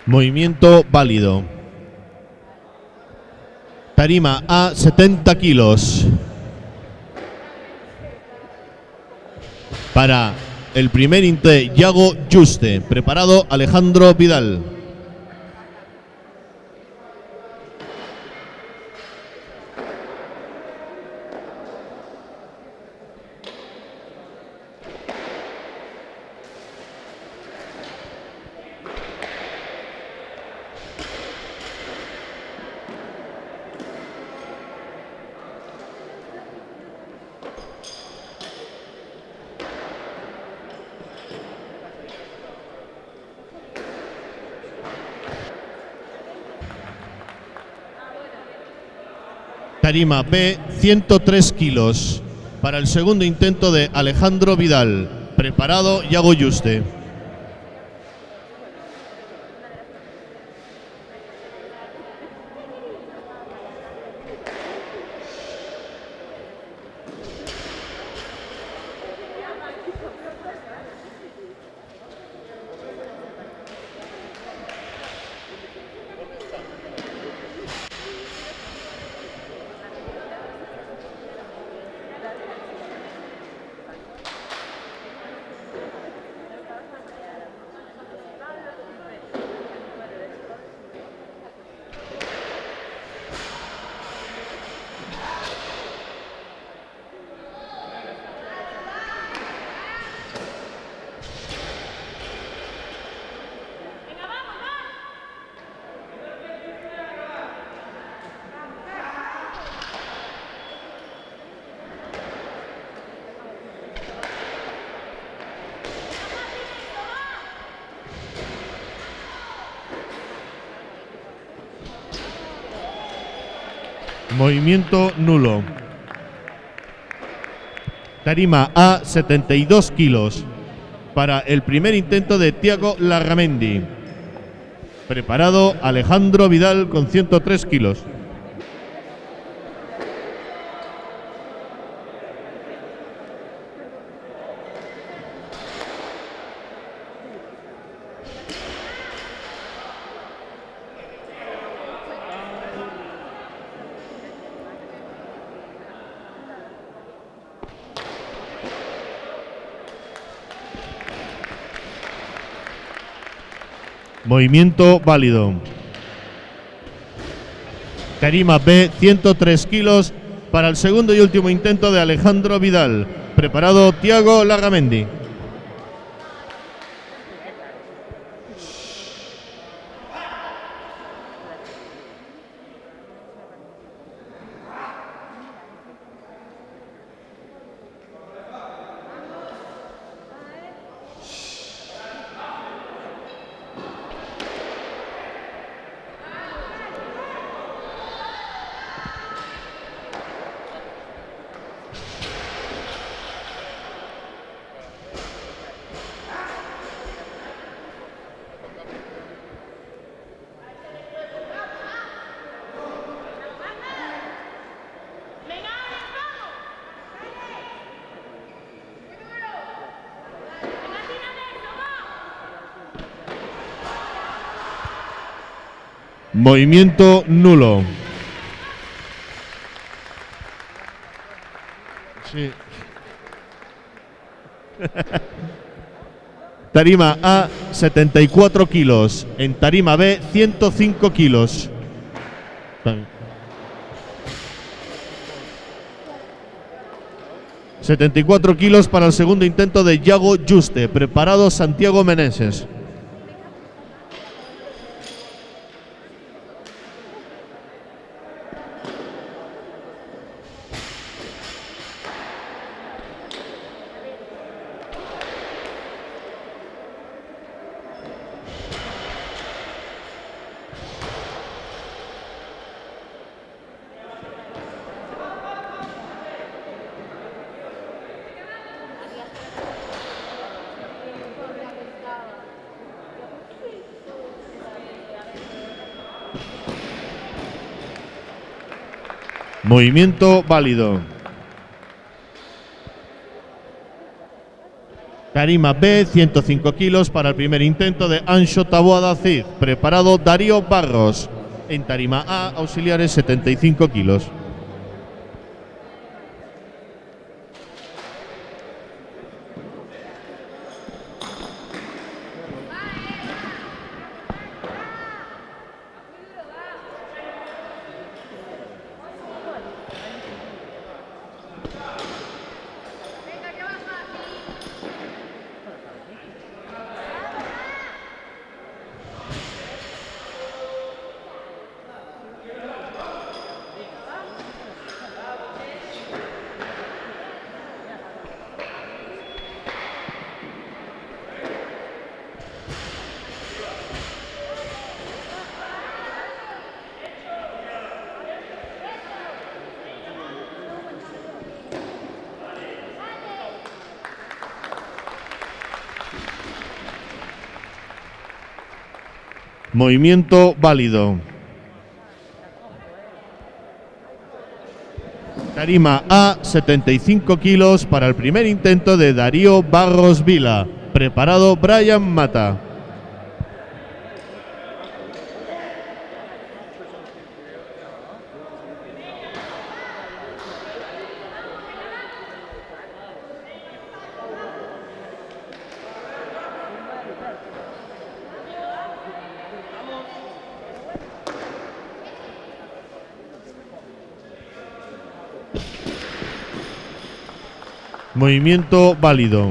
Movimiento válido. Tarima a 70 kilos. Para el primer intento, Yago Juste. Preparado Alejandro Vidal. Tarima B, 103 kilos. Para el segundo intento de Alejandro Vidal. Preparado Yago Juste. Movimiento nulo. Tarima A, 72 kilos. Para el primer intento de Tiago Larramendi. Preparado Alejandro Vidal con 103 kilos. Movimiento válido. Tarima B, 103 kilos para el segundo y último intento de Alejandro Vidal. Preparado Tiago Larramendi. Movimiento nulo. Sí. Tarima A, 74 kilos. En tarima B, 105 kilos. 74 kilos para el segundo intento de Yago Juste. Preparado Santiago Meneses. Movimiento válido. Tarima B, 105 kilos para el primer intento de Anxo Taboada Cid. Preparado Darío Barros. En tarima A, auxiliares 75 kilos. Movimiento válido. Tarima A, 75 kilos para el primer intento de Darío Barros Vila. Preparado Brian Mata. Movimiento válido.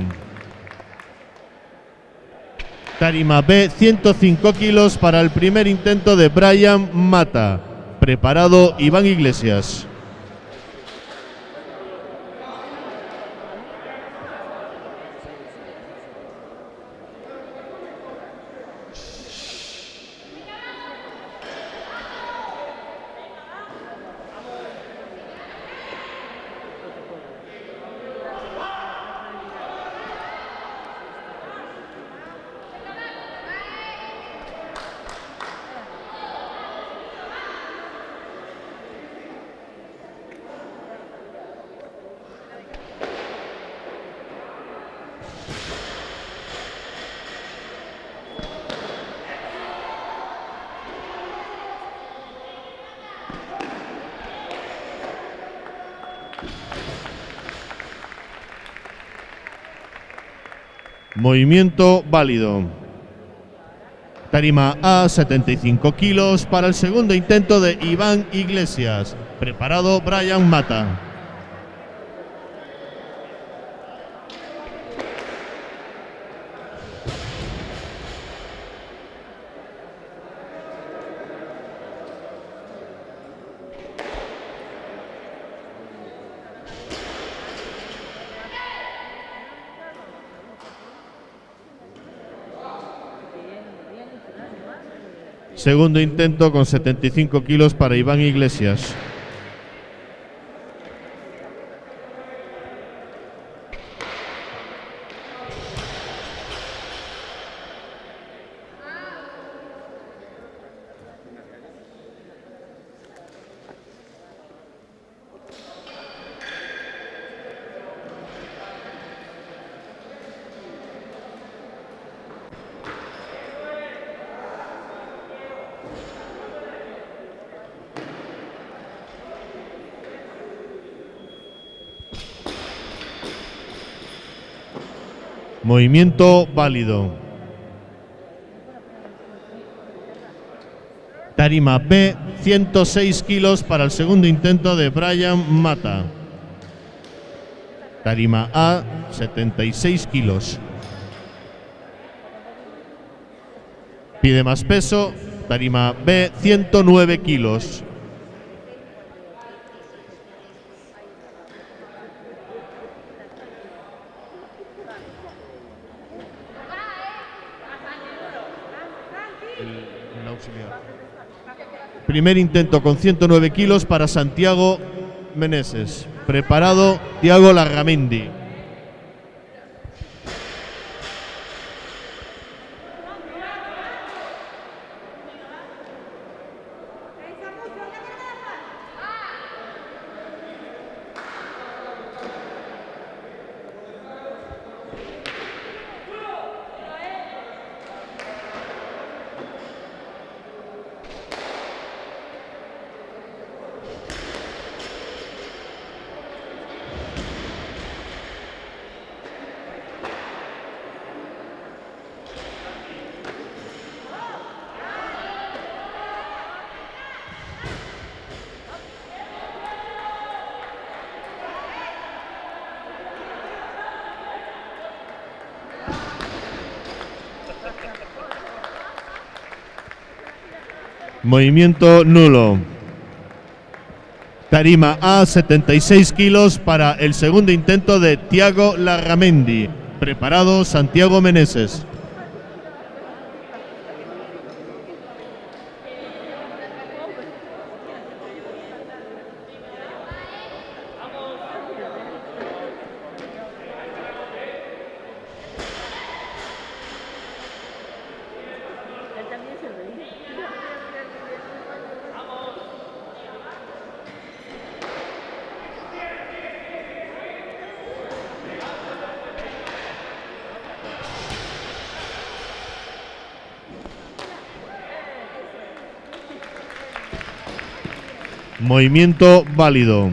Tarima B, 105 kilos para el primer intento de Brian Mata. Preparado Iván Iglesias. Movimiento válido. Tarima A, 75 kilos para el segundo intento de Iván Iglesias. Preparado Brian Mata. Segundo intento con 75 kilos para Iván Iglesias. Movimiento válido. Tarima B, 106 kilos para el segundo intento de Brian Mata. Tarima A, 76 kilos. Pide más peso. Tarima B, 109 kilos. El auxiliar. Primer intento con 109 kilos para Santiago Meneses. Preparado Tiago Larramendi. Movimiento nulo. Tarima A, 76 kilos para el segundo intento de Tiago Larramendi. Preparado Santiago Meneses. Movimiento válido.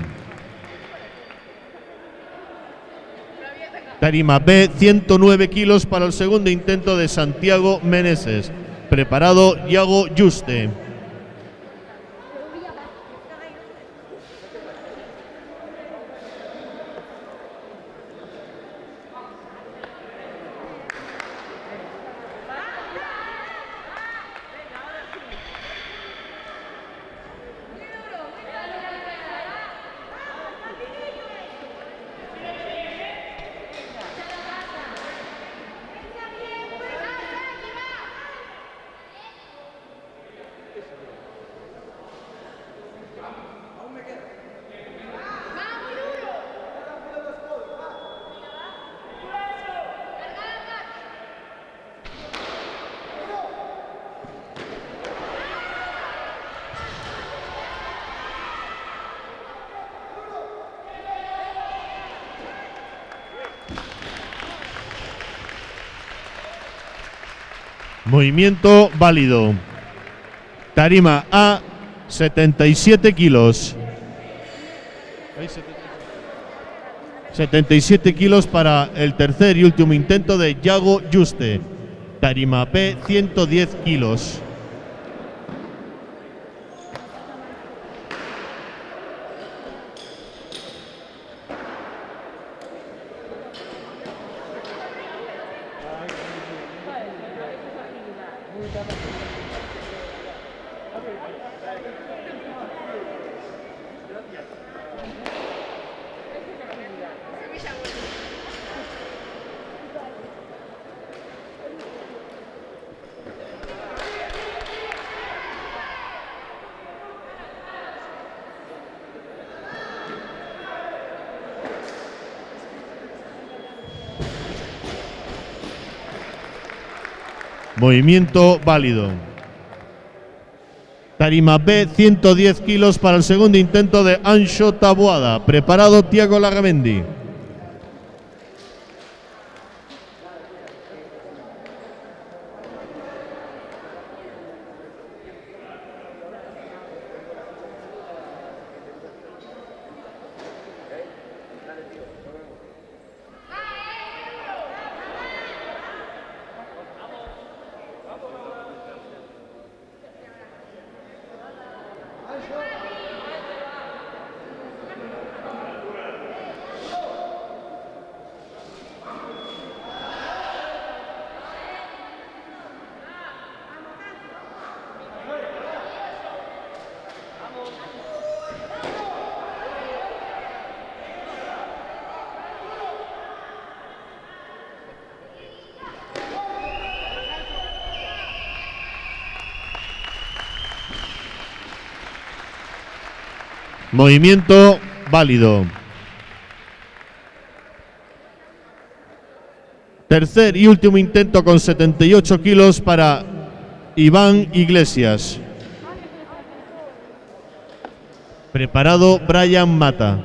Tarima B, 109 kilos para el segundo intento de Santiago Meneses. Preparado Iago Juste. Movimiento válido. Tarima A, 77 kilos. 77 kilos para el tercer y último intento de Iago Juste. Tarima B, 110 kilos. Movimiento válido. Tarima B, 110 kilos para el segundo intento de Anxo Taboada. Preparado Tiago Larramendi. Movimiento válido. Tercer y último intento con 78 kilos para Iván Iglesias. Preparado Brian Mata.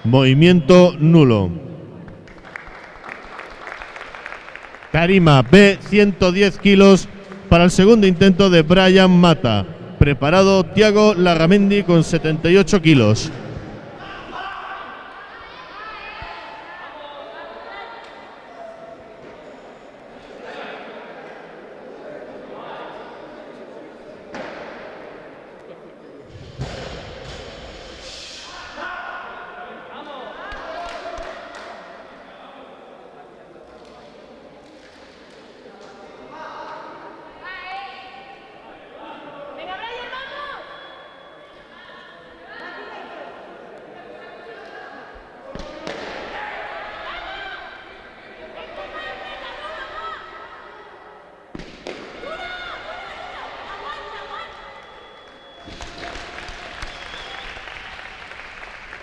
Movimiento nulo. Tarima B, 110 kilos para el segundo intento de Brian Mata. Preparado Tiago Larramendi con 78 kilos.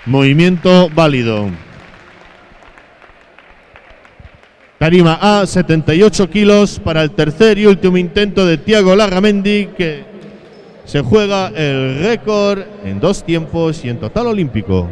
Movimiento válido. Tarima A, 78 kilos para el tercer y último intento de Tiago Larramendi, que se juega el récord en 2 tiempos y en total olímpico.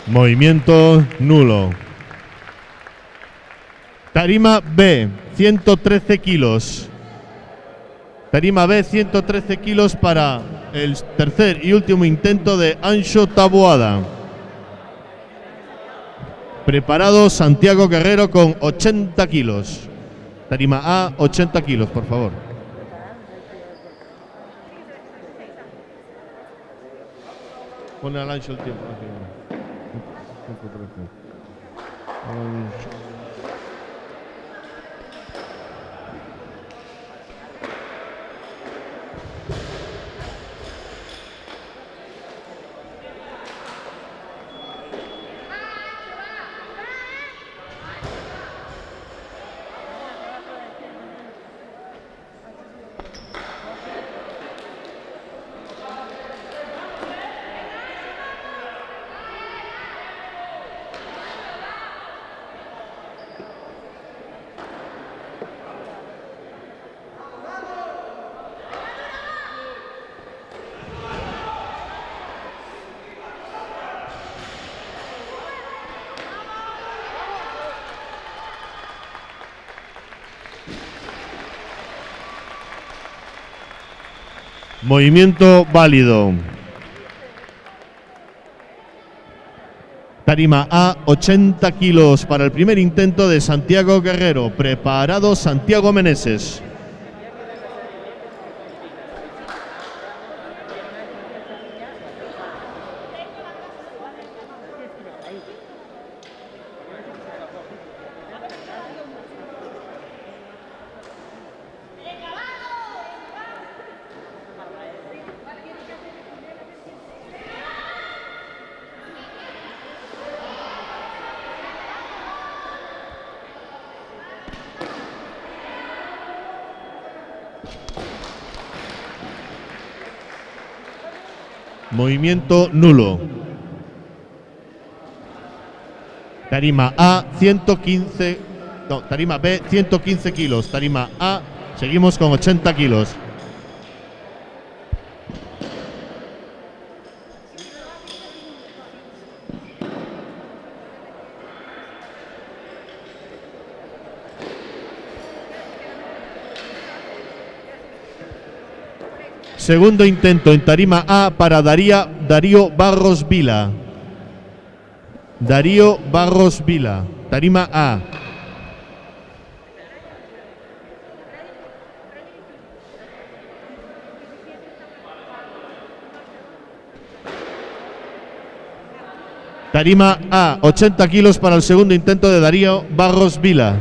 Movimiento nulo. Tarima B, 113 kilos. Tarima B, 113 kilos para el tercer y último intento de Anxo Taboada. Preparado Santiago Guerrero con 80 kilos. Tarima A, 80 kilos, por favor. Pone al Anxo el tiempo. Movimiento válido. Tarima A, 80 kilos para el primer intento de Santiago Guerrero. Preparado Santiago Meneses. Movimiento nulo. Tarima A, 115 tarima B, 115 kilos. Tarima A, seguimos con 80 kilos. Segundo intento en tarima A para Darío Barros Vila. Darío Barros Vila, tarima A. Tarima A, 80 kilos para el segundo intento de Darío Barros Vila.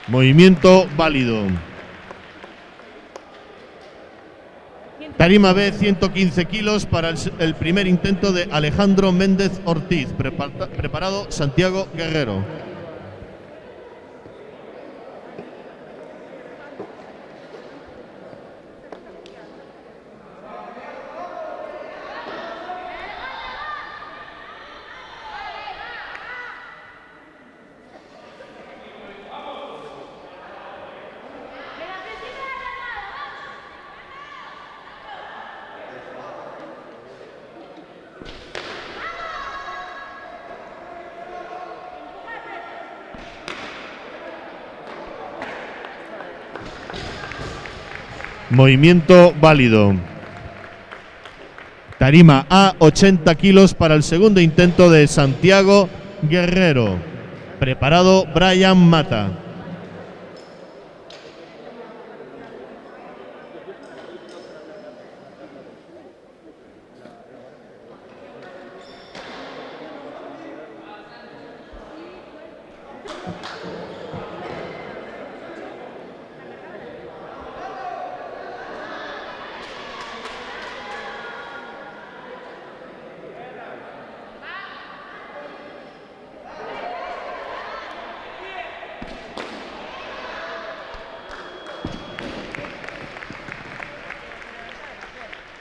Movimiento válido. Tarima B, 115 kilos para el primer intento de Alejandro Méndez Ortiz. Preparado Santiago Guerrero. Movimiento válido. Tarima A, 80 kilos para el segundo intento de Santiago Guerrero. Preparado Brian Mata.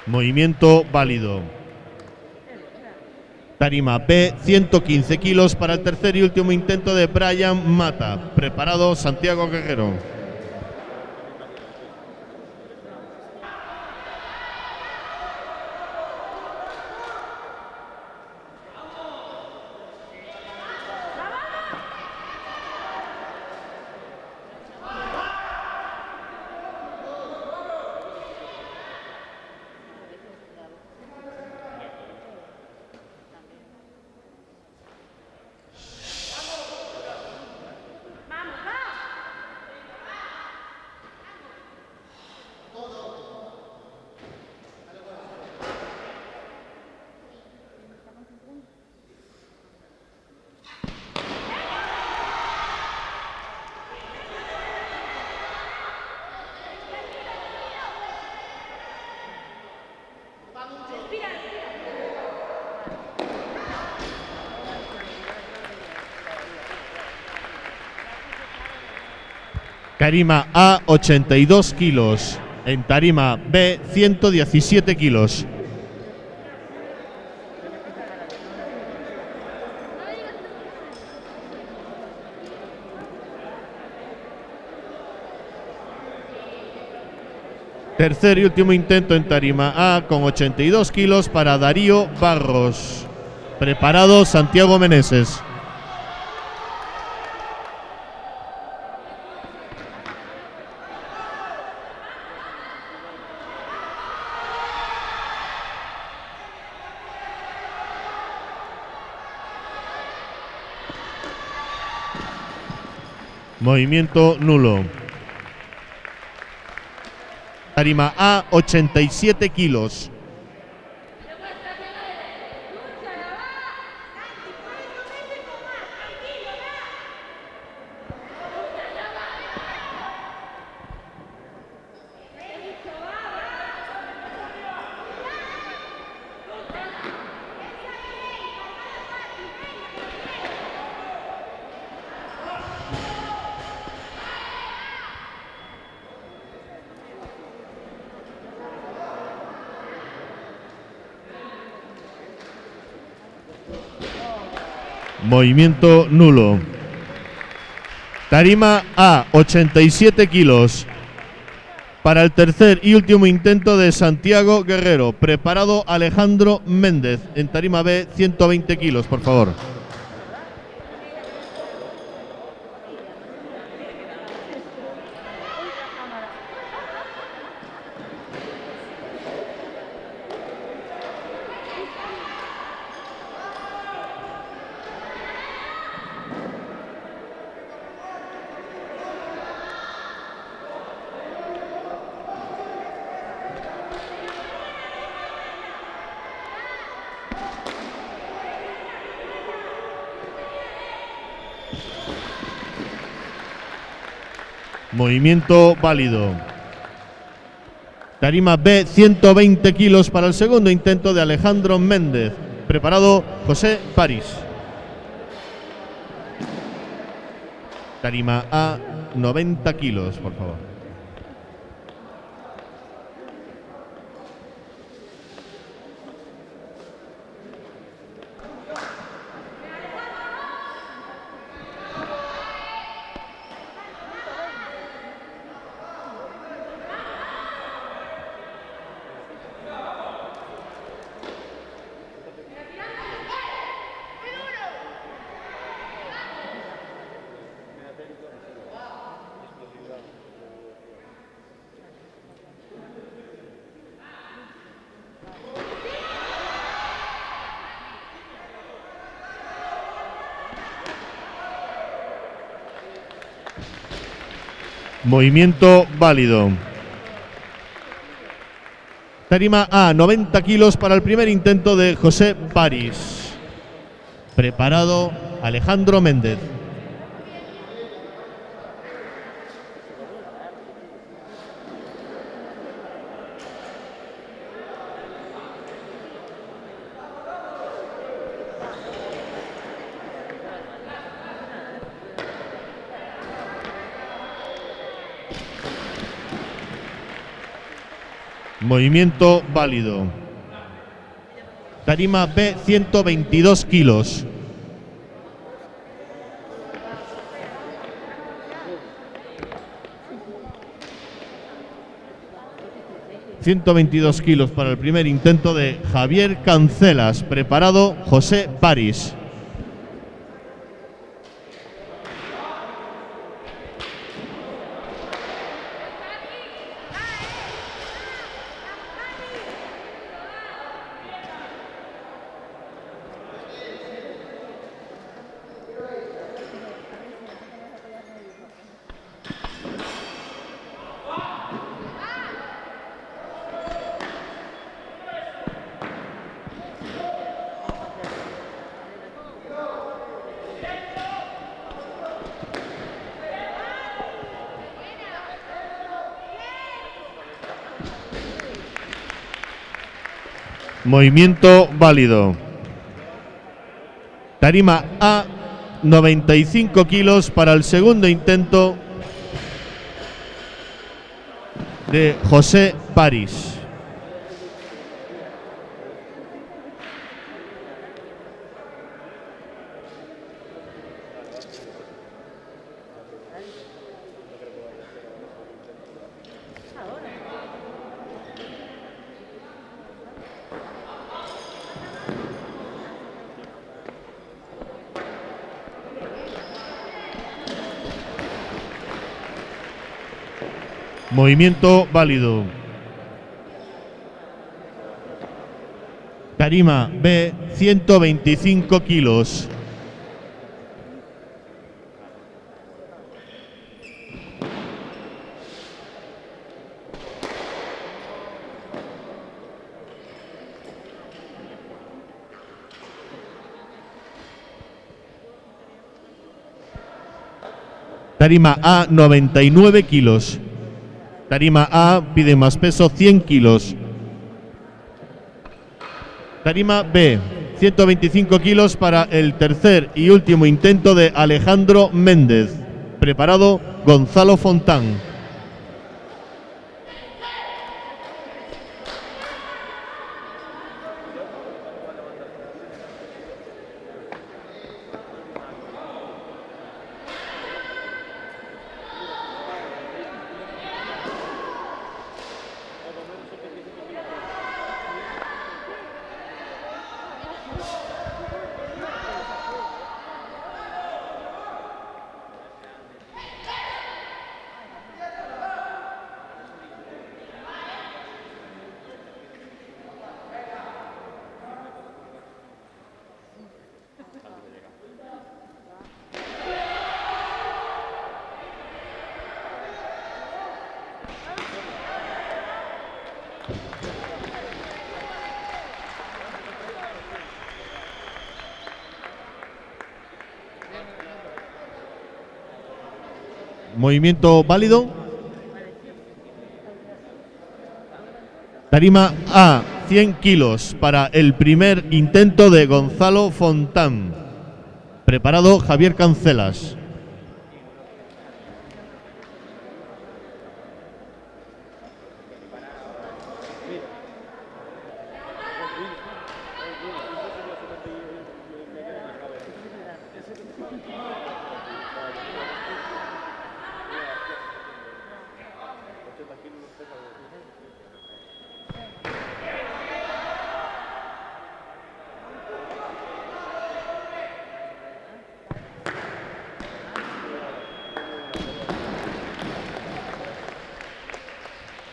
Movimiento válido. Tarima B, 115 kilos para el tercer y último intento de Brian Mata. Preparado Santiago Guerrero. Tarima A, 82 kilos. En tarima B, 117 kilos. Tercer y último intento en tarima A con 82 kilos para Darío Barros. Preparado Santiago Meneses. Movimiento nulo. Tarima A, 87 kilos. Movimiento nulo. Tarima A, 87 kilos. Para el tercer y último intento de Santiago Guerrero. Preparado Alejandro Méndez. En tarima B, 120 kilos, por favor. Movimiento válido. Tarima B, 120 kilos para el segundo intento de Alejandro Méndez. Preparado José París. Tarima A, 90 kilos, por favor. Movimiento válido. Tarima A, 90 kilos para el primer intento de José París. Preparado Alejandro Méndez. Movimiento válido. Tarima B, 122 kilos. ...122 kilos para el primer intento de Javier Cancelas. Preparado José París. Movimiento válido. Tarima A, 95 kilos para el segundo intento de José París. Movimiento válido. Tarima B, 125 kilos. Tarima A, 99 kilos. Tarima A pide más peso, 100 kilos. Tarima B, 125 kilos para el tercer y último intento de Alejandro Méndez. Preparado Gonzalo Fontán. Movimiento válido. Tarima A, 100 kilos para el primer intento de Gonzalo Fontán. Preparado Javier Cancelas.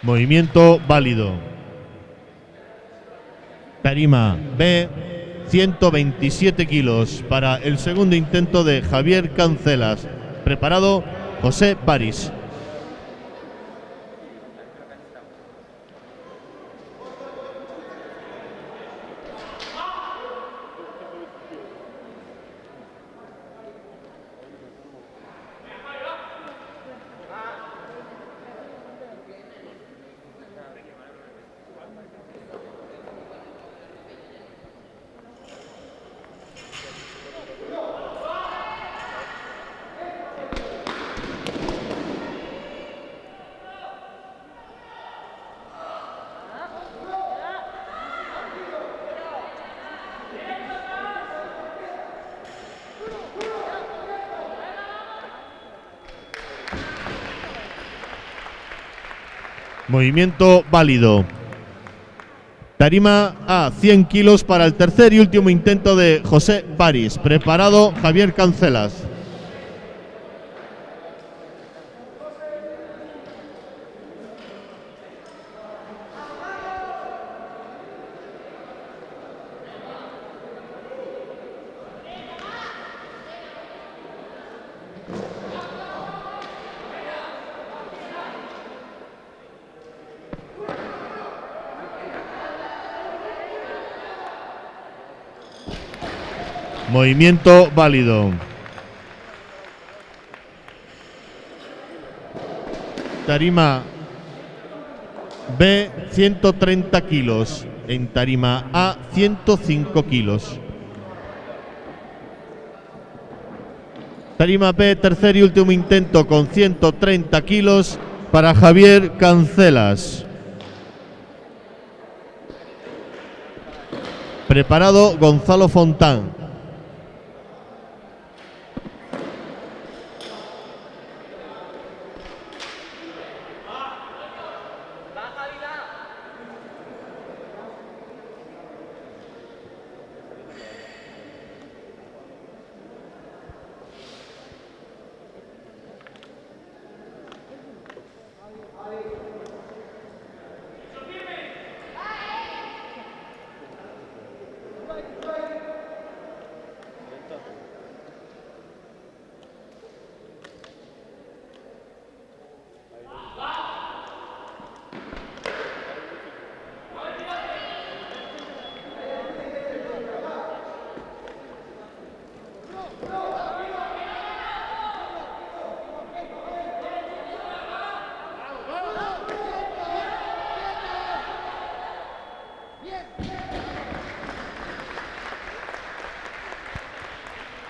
Movimiento válido. Tarima B, 127 kilos para el segundo intento de Javier Cancelas. Preparado José París. Movimiento válido. Tarima A, 100 kilos para el tercer y último intento de José París. Preparado Javier Cancelas. Movimiento válido. Tarima B, 130 kilos. En tarima A, 105 kilos. Tarima B, tercer y último intento con 130 kilos para Javier Cancelas. Preparado Gonzalo Fontán.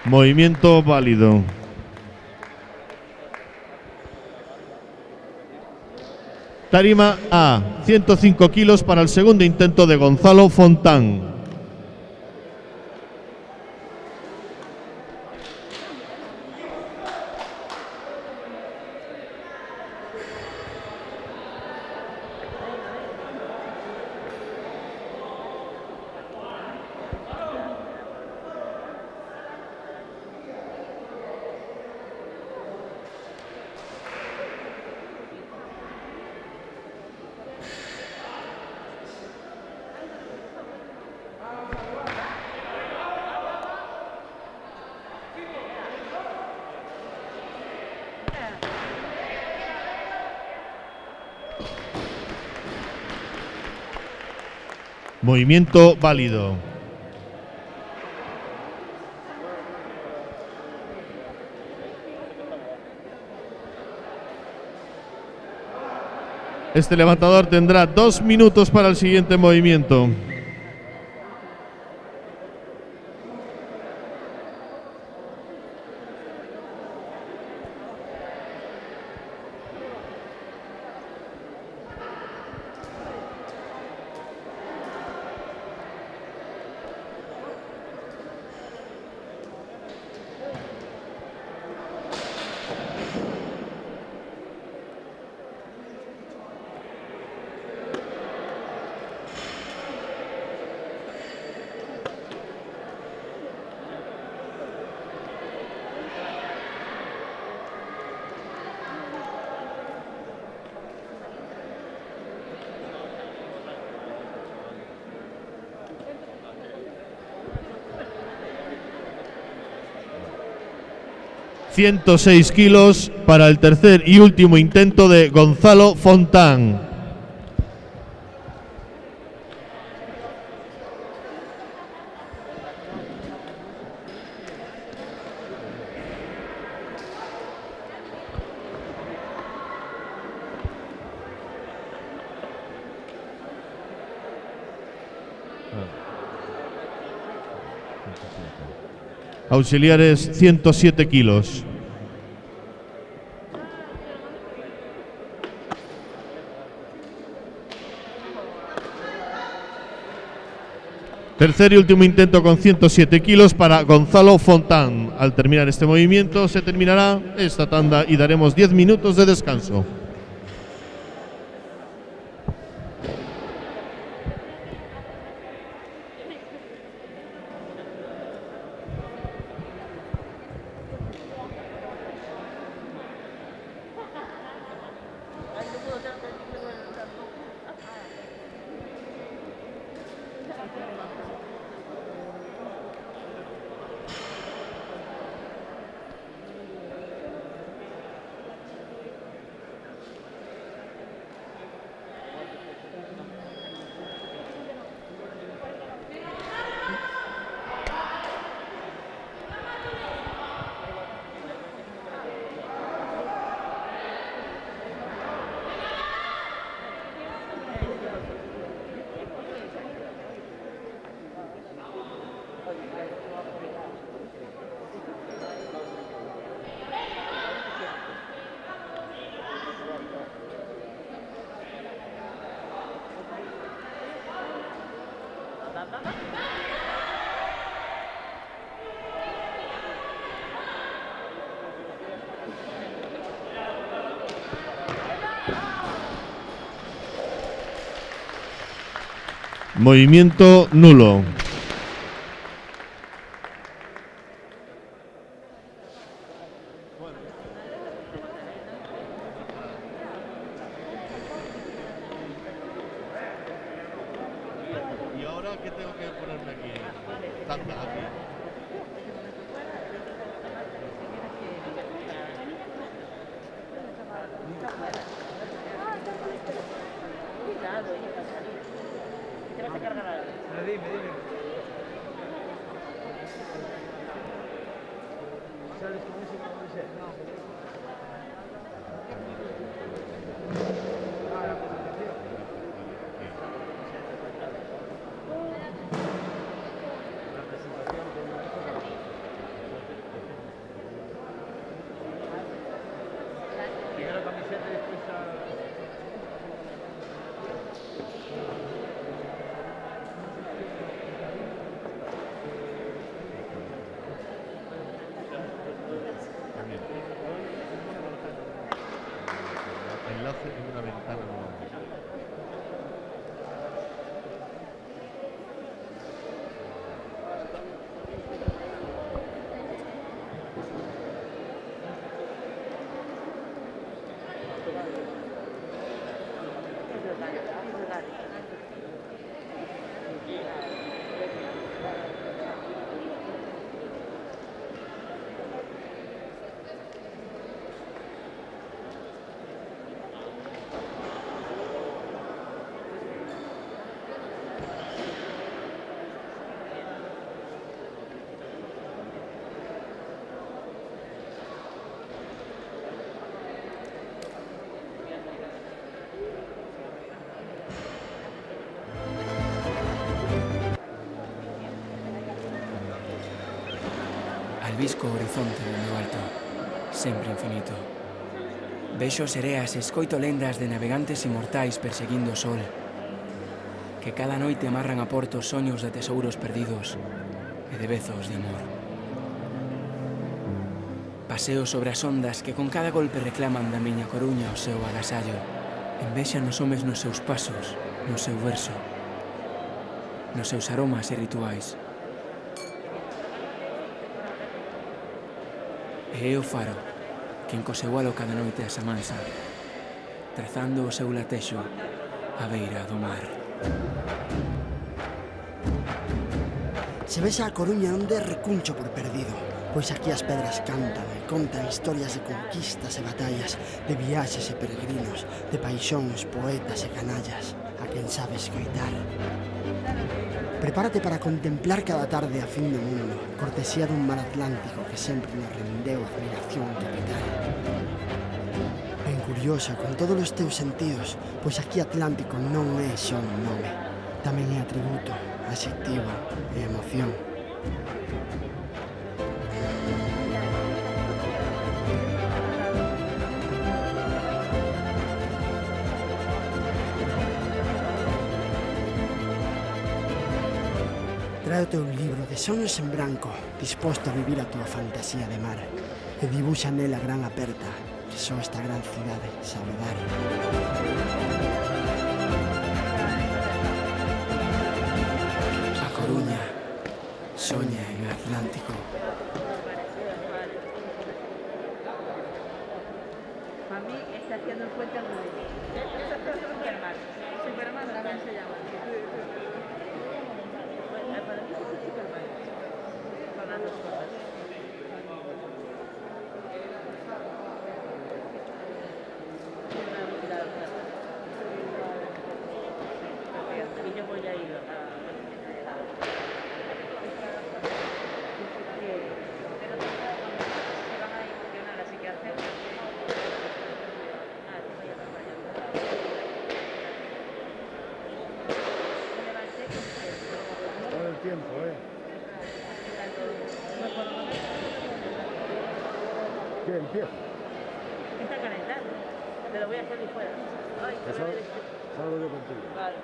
Movimiento válido. Tarima A, 105 kilos para el segundo intento de Gonzalo Fontán. Movimiento válido. Este levantador tendrá 2 minutos para el siguiente movimiento. ...106 kilos para el tercer y último intento de Gonzalo Fontán. Auxiliares 107 kilos. Tercer y último intento con 107 kilos para Gonzalo Fontán. Al terminar este movimiento se terminará esta tanda y daremos 10 minutos de descanso. Movimiento nulo. ¿Y ahora qué tengo que ponerme aquí? Tanda aquí. Enlace en una ventana nueva. Visco o horizonte dende o alto, sempre infinito. Vexo sereas e escoito lendas de navegantes inmortais perseguindo o sol, que cada noite amarran a porto soños de tesouros perdidos e de bezos de amor. Paseo sobre as ondas que con cada golpe reclaman da miña Coruña o seu agasallo. Envexan os homes nos seus pasos, no seu verso, nos seus aromas e rituais. E é o faro quen co seu halo cada noite as amansa, trazando o seu latexo á beira do mar. Se ves a Coruña non des recuncho por perdido, pois aquí as pedras cantan e contan historias de conquistas e batallas, de viaxes e peregrinos, de paixóns, poetas e canallas, a quen sabe escoitar. Prepárate para contemplar cada tarde a fin do mundo, cortesía dun mar Atlántico que sempre nos rendeu admiración capital. Ben curiosa con todos os teus sentidos, pois aquí Atlántico non é só un nome, tamén é atributo, adxectivo e emoción. Trae-te un libro de soños en branco, disposto a vivir a túa fantasía de mar, e dibuxa nela gran aperta, que só esta gran cidade sabe dar. A Coruña soña en Atlántico. Para mí está haciendo el puente al revés. Superman. Superman también se llama. Para mí es Superman. Para las dos cosas. Y yo voy a ir a... Todo el tiempo, ¿Qué empieza? Está calentando, te lo voy a hacer de fuera. Ay, Salgo yo contigo. Vale.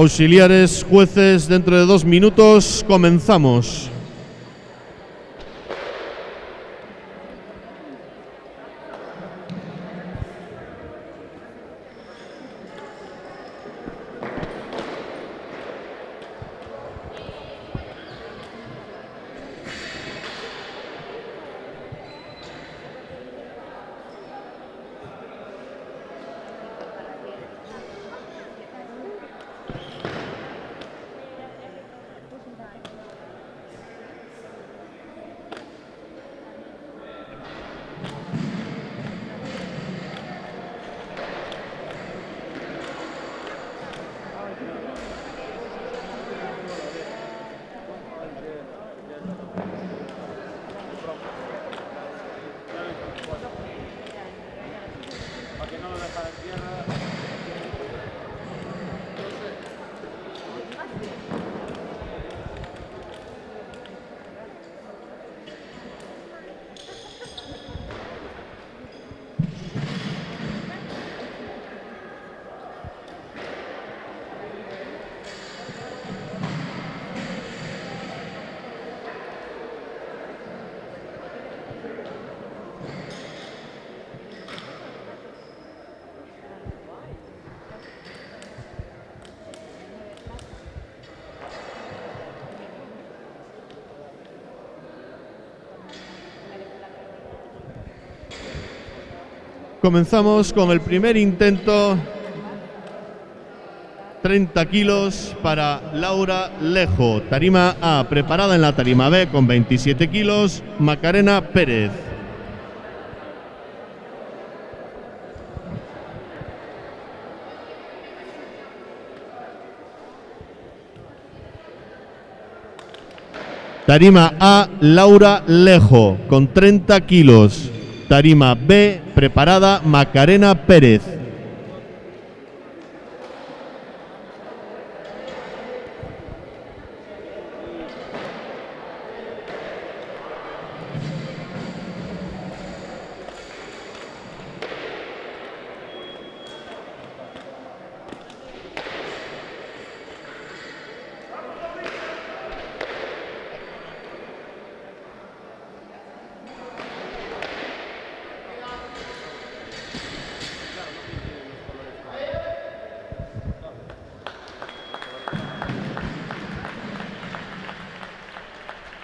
Auxiliares, jueces, dentro de 2 minutos comenzamos. Comenzamos con el primer intento. 30 kilos para Laura Lejo. Tarima A, preparada en la tarima B con 27 kilos, Macarena Pérez. Tarima A, Laura Lejo, con 30 kilos. Tarima B, preparada Macarena Pérez.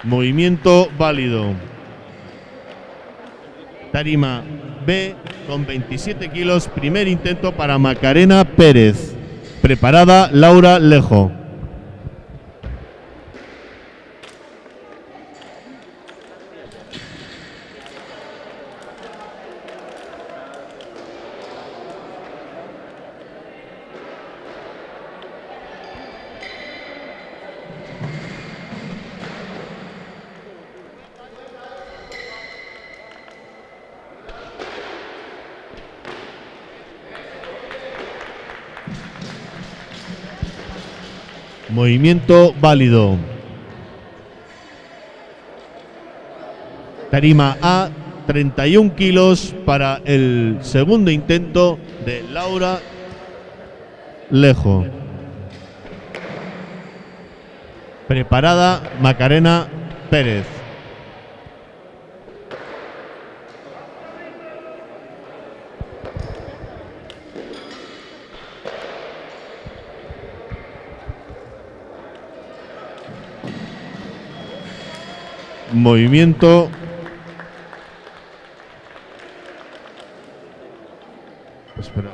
Movimiento válido. Tarima B con 27 kilos, primer intento para Macarena Pérez. Preparada Laura Lejo. Movimiento válido. Tarima A, 31 kilos para el segundo intento de Laura Lejo. Preparada Macarena Pérez. Movimiento espera.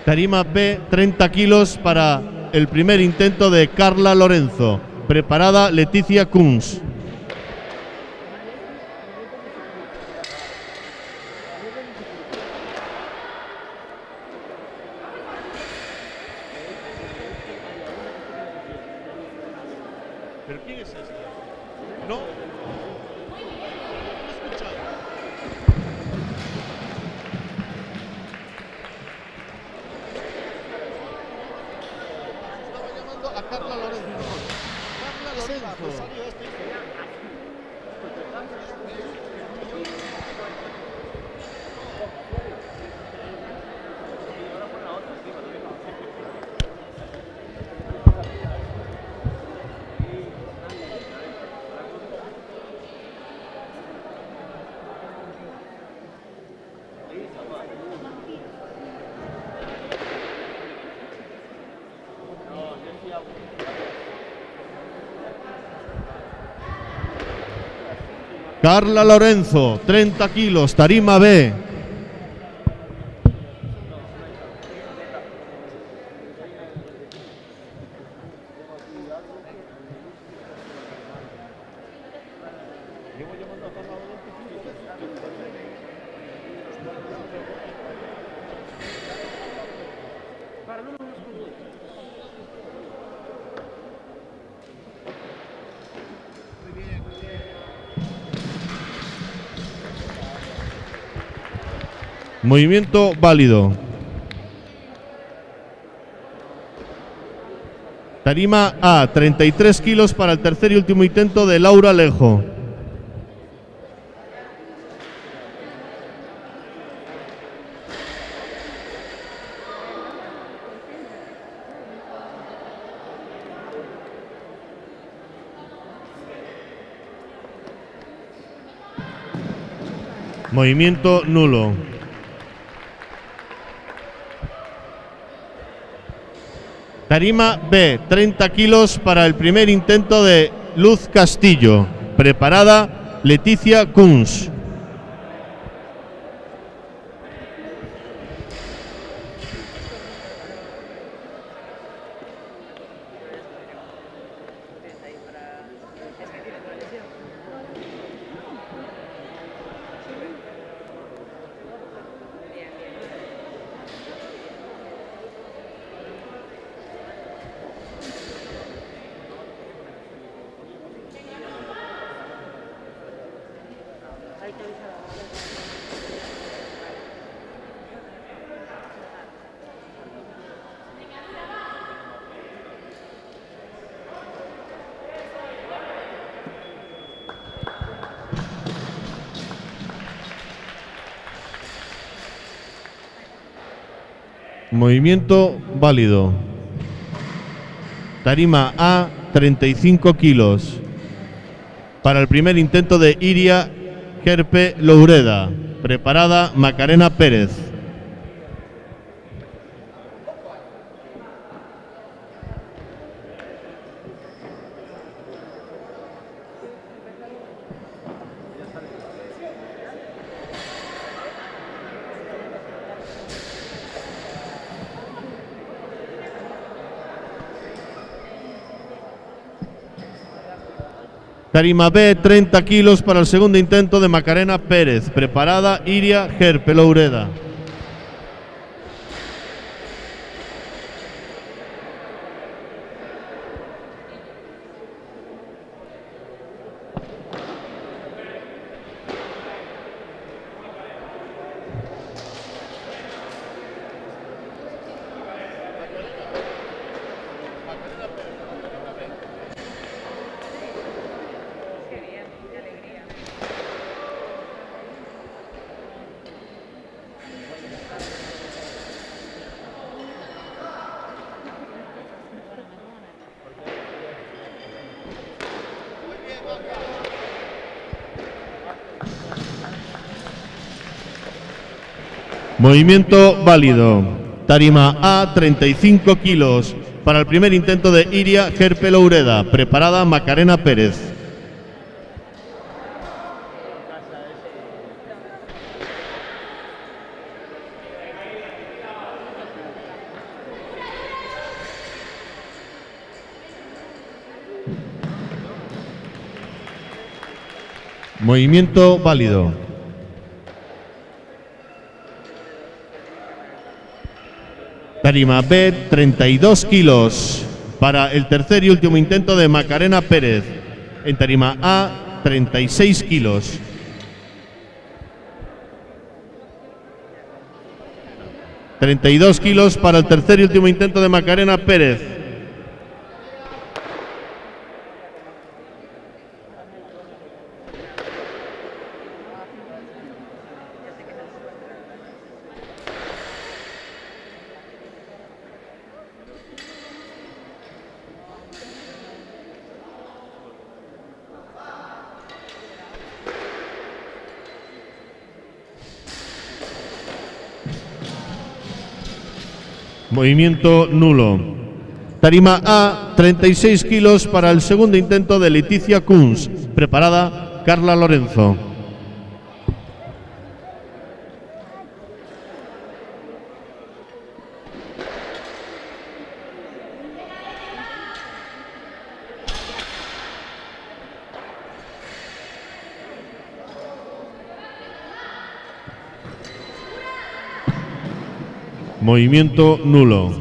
Tarima B, 30 kilos para el primer intento de Carla Lorenzo. Preparada Leticia Kunz. ¿Pero quién es este? ¿No? ¿No he escuchado? Estaba llamando a Carla Lorenzo. Carla Lorenzo. Carla Lorenzo, 30 kilos, tarima B. Movimiento válido. Tarima A, 33 kilos para el tercer y último intento de Laura Alejo. Movimiento nulo. Tarima B, 30 kilos para el primer intento de Luz Castillo. Preparada Leticia Kunz. Movimiento válido. Tarima A, 35 kilos. Para el primer intento de Iria Gerpe Loureda. Preparada Macarena Pérez. Tarima B, 30 kilos para el segundo intento de Macarena Pérez. Preparada Iria Gerpe Loureda. Movimiento válido. Tarima A, 35 kilos. Para el primer intento de Iria Gerpe Loureda. Preparada Macarena Pérez. Movimiento válido. Tarima B, 32 kilos. para el tercer y último intento de Macarena Pérez. En tarima A, 36 kilos. ...32 kilos para el tercer y último intento de Macarena Pérez. Movimiento nulo. Tarima A, 36 kilos para el segundo intento de Leticia Kunz. Preparada Carla Lorenzo. Movimiento nulo.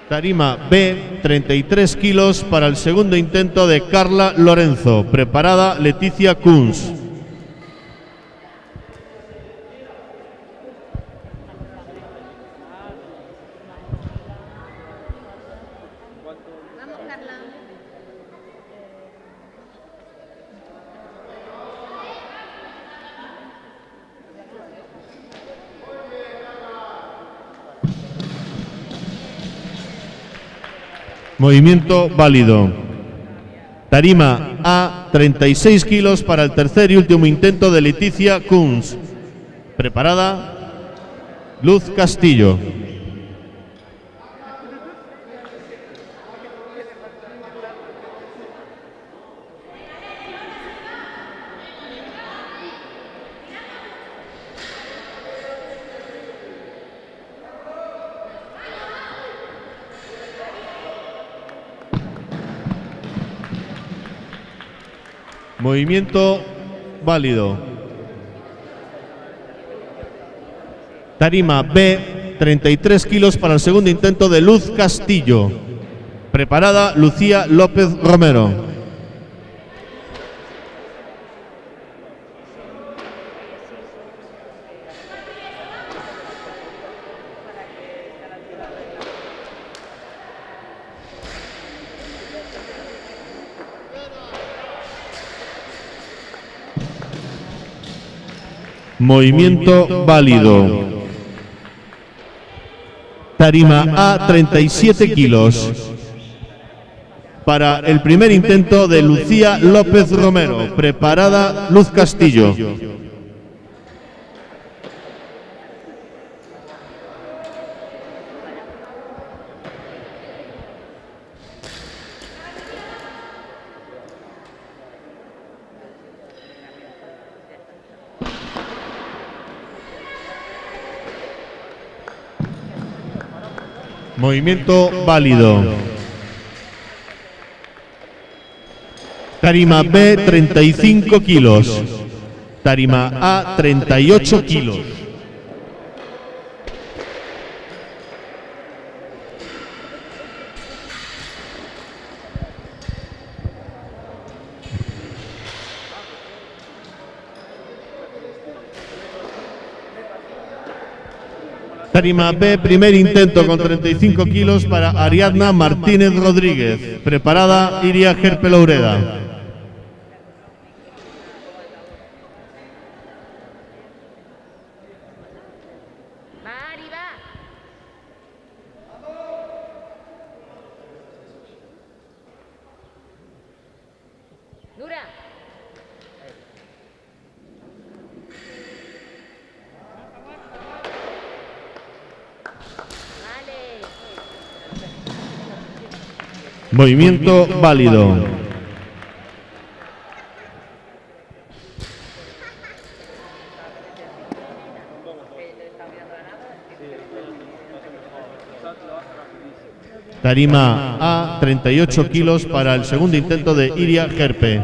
Tarima B, 33 kilos para el segundo intento de Carla Lorenzo. Preparada Leticia Kunz. Movimiento válido. Tarima A, 36 kilos para el tercer y último intento de Leticia Kunz. Preparada Luz Castillo. Movimiento válido. Tarima B, 33 kilos para el segundo intento de Luz Castillo. Preparada Lucía López Romero. Movimiento válido. Tarima A, 37 kilos para el primer intento de Lucía López Romero. Preparada Luz Castillo. Movimiento válido. Tarima B, 35 kilos. Tarima A, 38 kilos. Tarima B, primer intento con 35 kilos para Ariadna Martínez Rodríguez. Preparada Iria Gerpe Loureda. Mari, va. Nura. Movimiento válido. Tarima A, 38 kilos para el segundo intento de Iria Gerpe.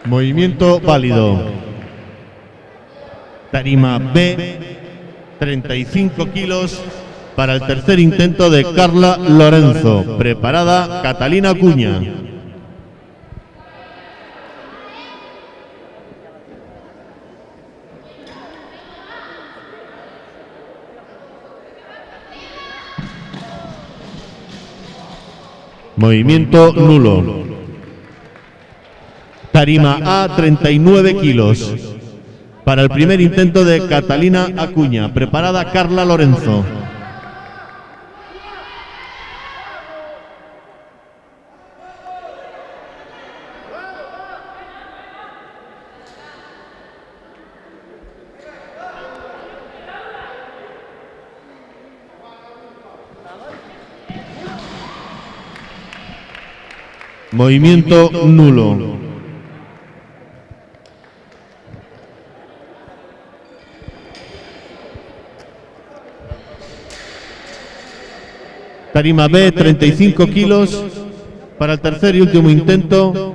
Movimiento válido. Tarima B, 35 kilos para el tercer intento de Carla Lorenzo. Preparada Catalina Acuña. Movimiento nulo. Tarima A, 39 kilos. Para el primer intento de Catalina Acuña. Preparada Carla Lorenzo. Movimiento nulo. Tarima B, 35 kilos para el tercer y último intento.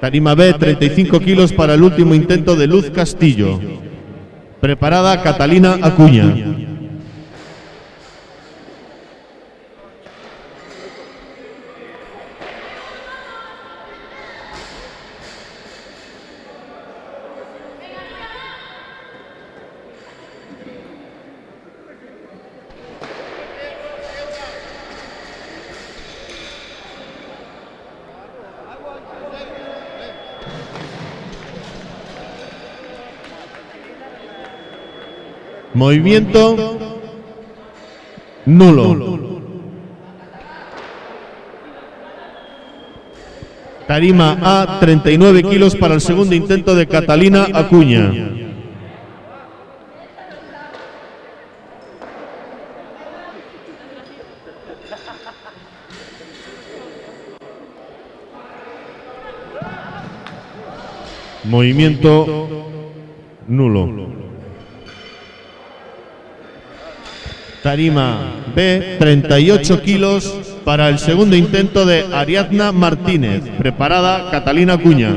Tarima B, 35 kilos para el último intento de Luz Castillo. Preparada Catalina Acuña. Movimiento nulo. Tarima A, 39 kilos para el segundo intento de Catalina Acuña. Movimiento nulo. Tarima B, 38 kilos para el segundo intento de Ariadna Martínez. Preparada Catalina Acuña.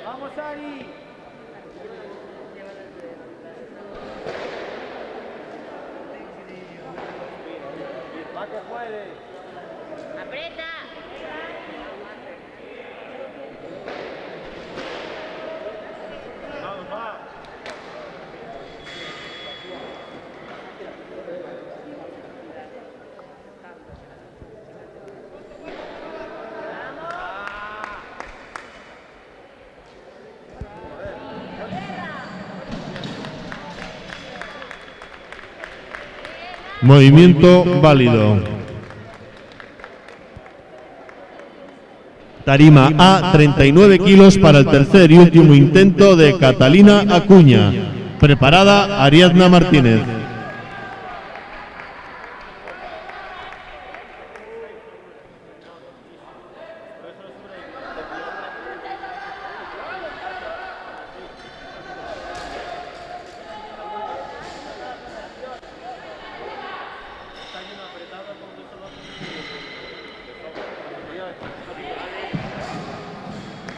¡Vamos, Ari! ¡Va que puede! ¡Aprieta! ¡Vamos, va! Movimiento válido. Tarima A, 39 kilos para el tercer y último intento de Catalina Acuña. Preparada Ariadna Martínez.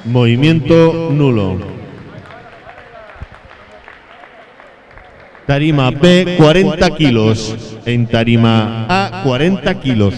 Movimiento nulo. Tarima B, 40 kilos. En tarima A, 40 kilos.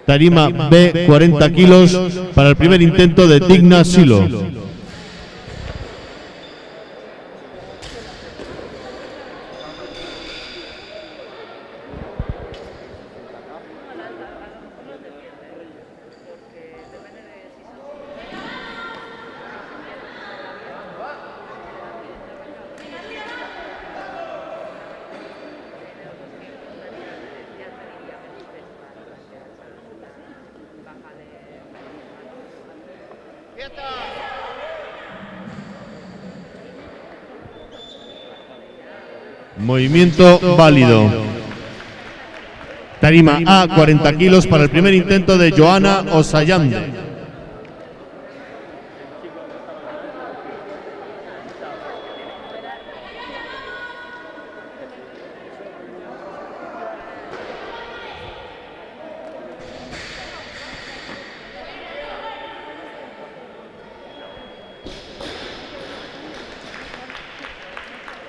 Tarima B, 40 kilos para el primer intento de Digna Silo. Movimiento válido. Tarima A, 40 kilos para el primer intento de Joana Osayande.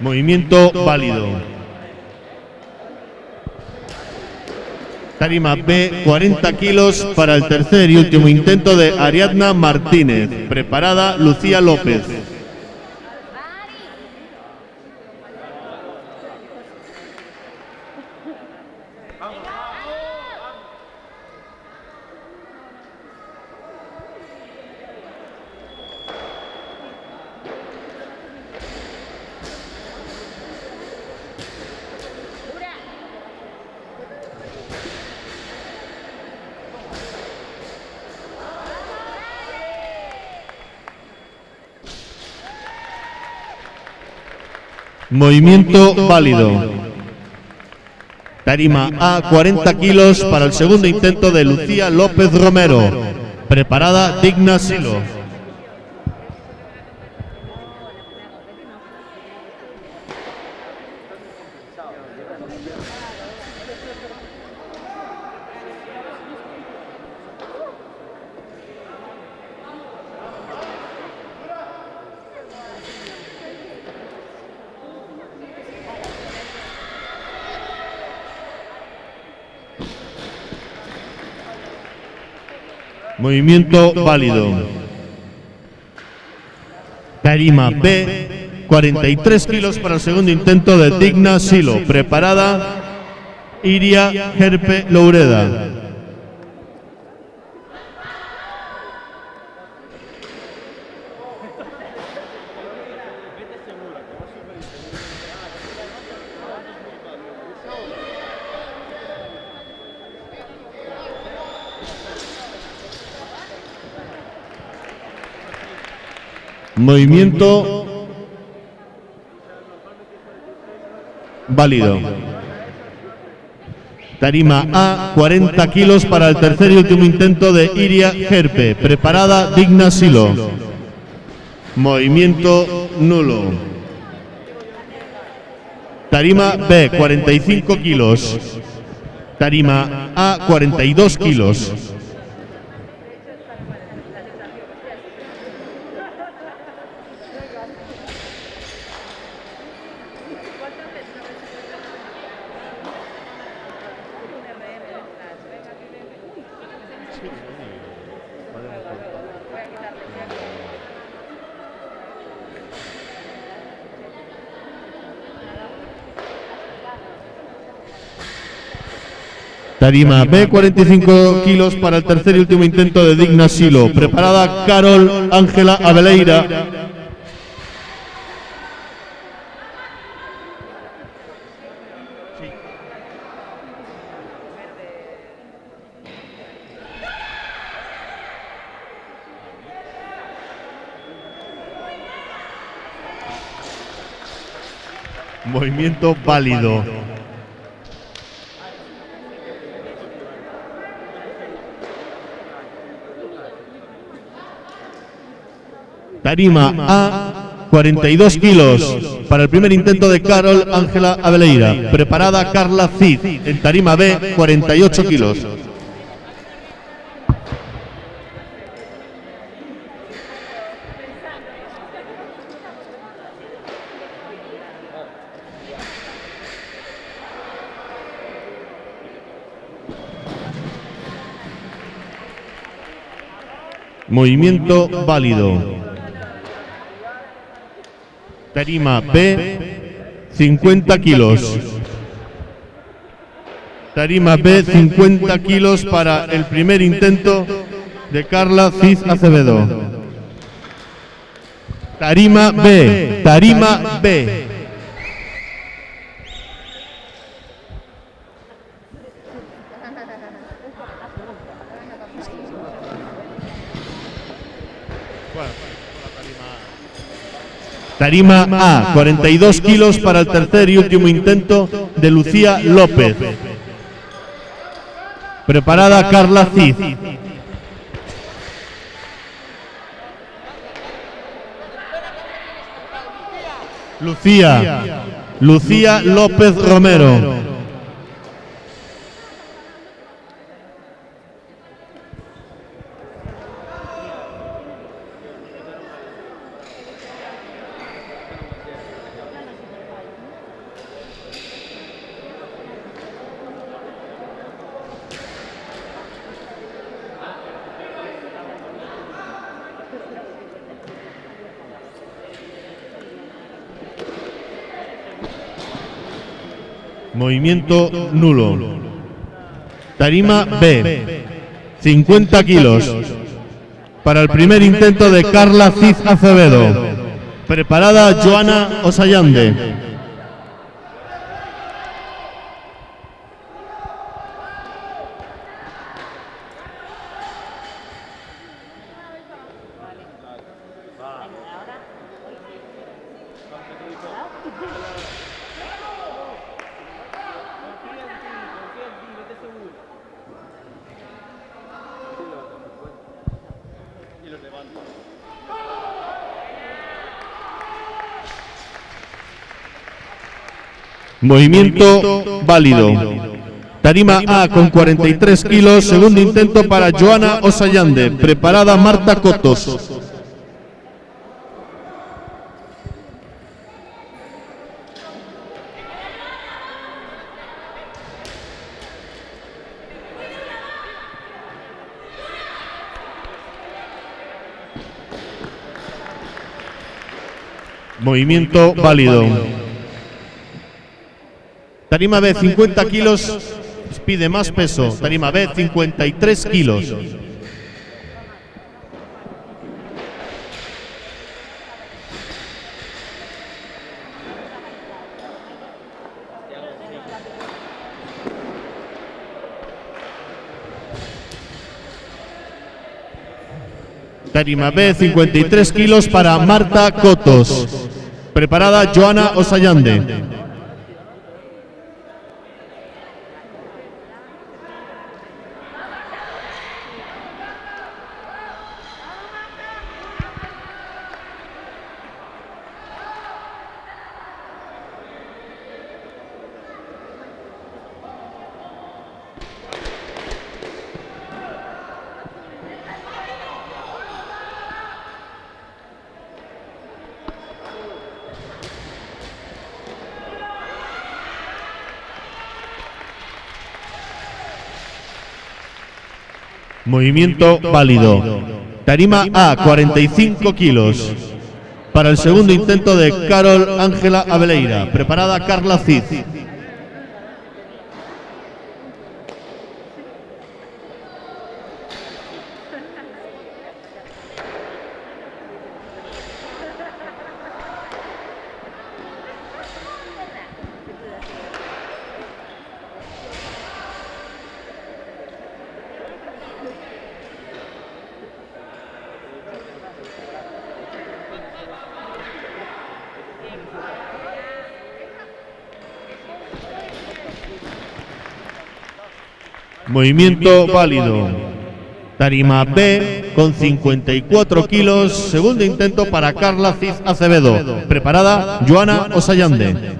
Movimiento válido. Tarima B, 40 kilos para el tercer y último intento de Ariadna Martínez. Preparada Lucía López. Movimiento válido. Tarima A, 40 kilos para el segundo intento de Lucía López Romero. Preparada Digna Silo. Movimiento válido. Tarima B, 43 kilos para el segundo intento de Digna Silo. Preparada Iria Gerpe Loureda. Movimiento válido. Tarima A, 40 kilos para el tercer y último intento de Iria Gerpe. Preparada Digna Silo. Movimiento nulo. Tarima B, 45 kilos. Tarima A, 42 kilos. Tarima B, 45 kilos para el tercer y último intento de Digna Silo. Preparada Carol Ángela Abeleira. Movimiento válido. Tarima A, 42 kilos para el primer intento de Carol Ángela Abeleira. Preparada Carla Cid. En Tarima B, 48 kilos. Movimiento válido. Tarima B, 50 kilos. Tarima B, 50 kilos para el primer intento de Carla Cid Acevedo. Tarima B, Tarima B. Tarima A, 42 kilos para el tercer y último intento de Lucía López. Preparada Carla Cid. Lucía López Romero. Movimiento nulo. Tarima B, 50 kilos. Para el primer intento de Carla Cid Acevedo. Preparada Joana Osallande. Movimiento válido. Tarima A con 43 kilos, segundo intento para Joana Osallande. Preparada Marta Cotos. Movimiento válido. Tarima B, 50 kilos, pide más peso. Tarima B, 53 kilos. Tarima B, 53 kilos para Marta Cotos. Preparada Joana Osallande. Movimiento válido. Tarima A, 45 kilos. Para el segundo intento de Carol Ángela Abeleira. Preparada Carla Cid. Movimiento válido. Tarima B con 54 kilos. Segundo intento para Carla Cid Acevedo. Preparada Joana Osallande.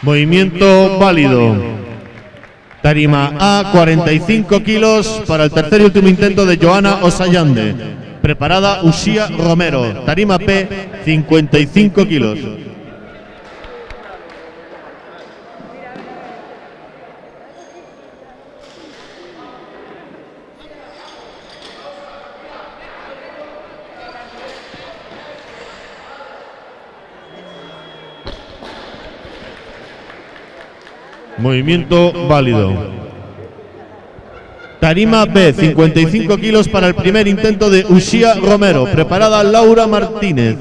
Movimiento válido. Tarima A, 45 kilos para el tercer y último intento de Joana Osayande. Preparada Uxía Romero. Tarima P, 55 kilos. Movimiento válido. Tarima B, 55 kilos para el primer intento de Uxía Romero. Preparada Laura Martínez.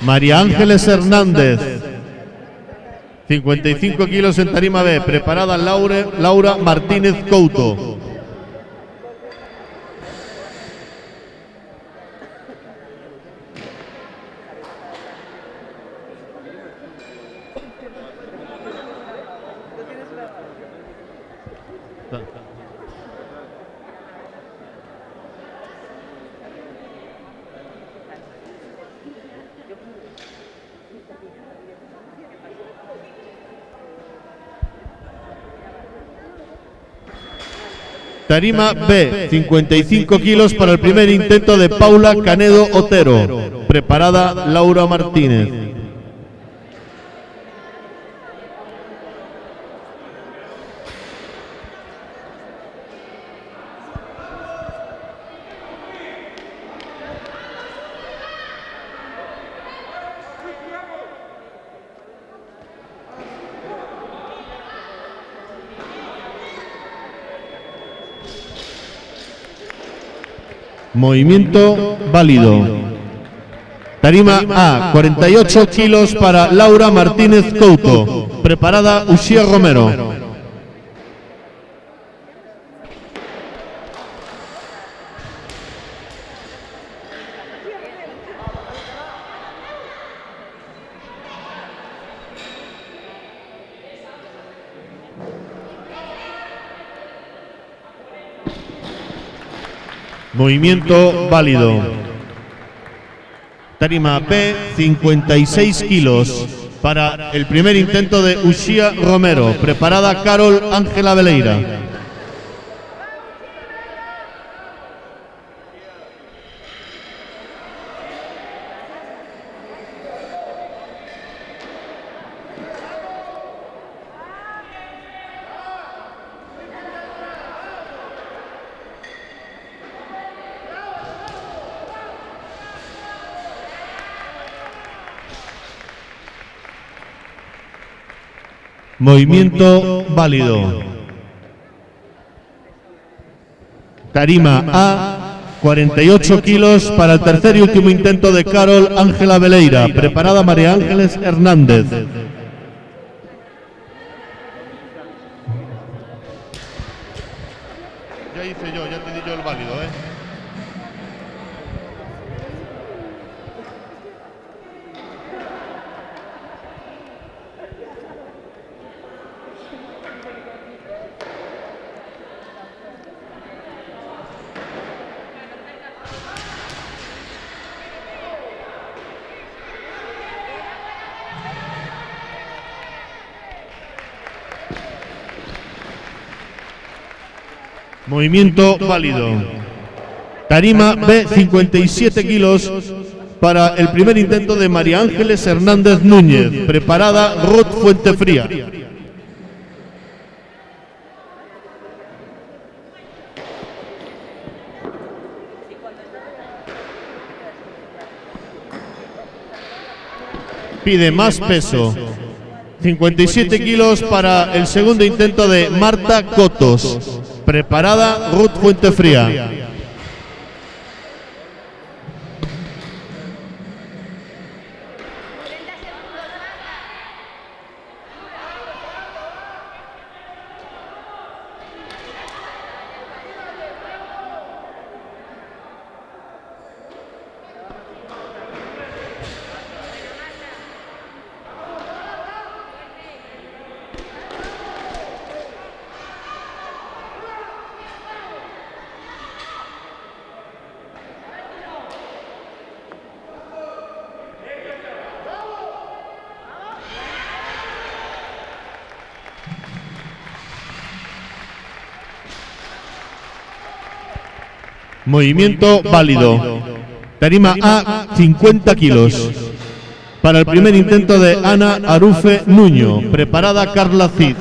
María Ángeles Hernández, 55 kilos en tarima B, preparada Laura Martínez Couto. Tarima B, 55 kilos para el primer intento de Paula Canedo Otero. Preparada Laura Martínez. Movimiento válido. Tarima A, 48 kilos para Laura Martínez Couto. Preparada Uxía Romero. Movimiento válido. Tarima B, 56 kilos para el primer intento de Uxía Romero. Preparada Carol Ángela Veleira. Movimiento válido. Tarima A, 48 kilos para el tercer y último intento de Carol Ángela Veleira. Preparada María Ángeles Hernández. Ya hice yo, ya te di yo el válido, ¿eh? Movimiento válido. Tarima B, 57 kilos para el primer intento de María Ángeles Hernández Núñez. Preparada Ruth Fuentefría. Pide más peso. 57 kilos para el segundo intento de Marta Cotos. Preparada Ruth Fuentefría. Movimiento válido. Tarima A, 50 kilos. Para el primer intento de Ana Arufe Nuño. Preparada Carla Cid.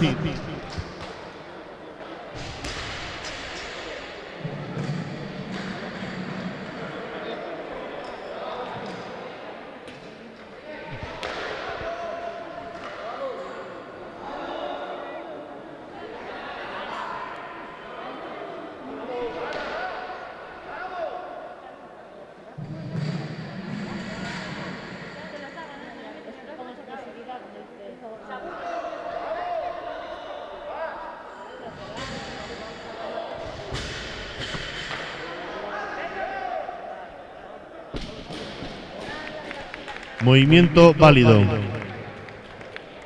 Movimiento válido.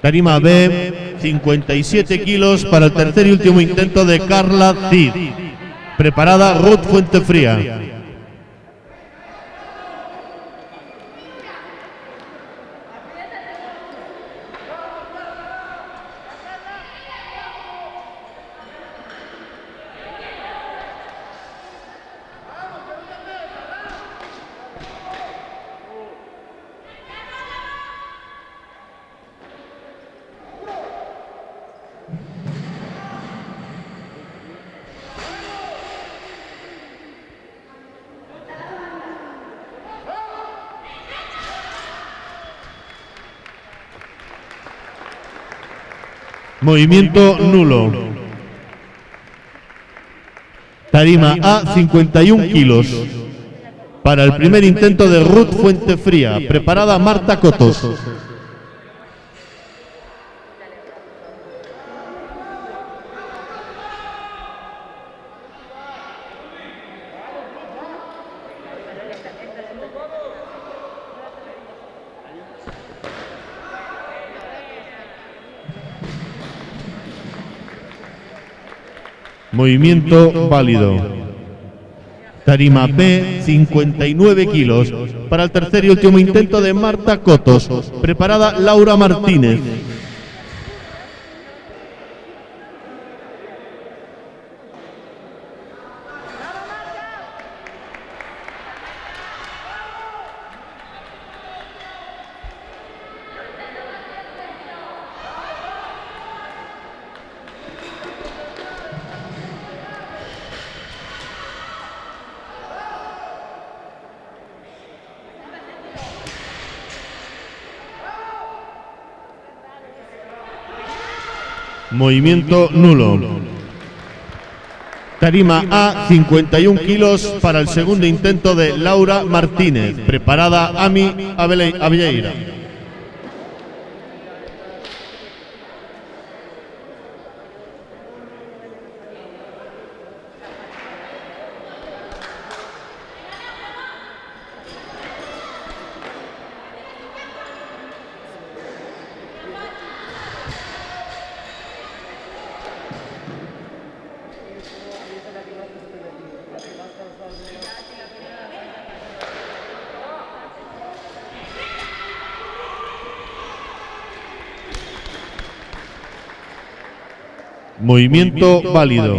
Tarima B, 57 kilos para el tercer y último intento de Carla Cid. Preparada Ruth Fuentefría. Movimiento nulo. Tarima A, 51 kilos. Para el primer intento de Ruth Fuentefría. Preparada Marta Cotos. Movimiento válido. Tarima B, 59 kilos. Para el tercer y último intento de Marta Cotos. Preparada Laura Martínez. Movimiento nulo. Tarima A, 51 kilos para el segundo intento de Laura Martínez. Preparada Ami Abelleira. Movimiento válido.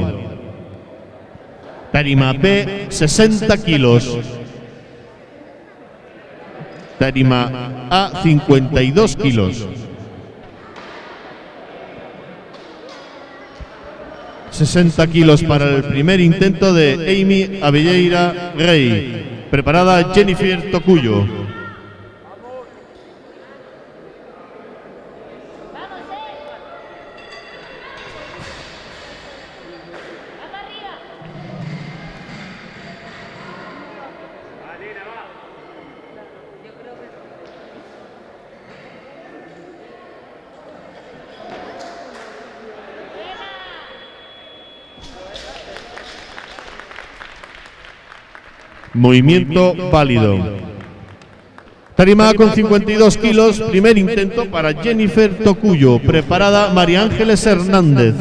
Tarima B, 60 kilos. Tarima A, 52 kilos. 60 kilos para el primer intento de Amy Abelleira Rey. Preparada Jennifer Tocuyo. Movimiento válido. Tarima con 52 kilos, primer intento para Jennifer Tocuyo. Preparada María Ángeles Hernández.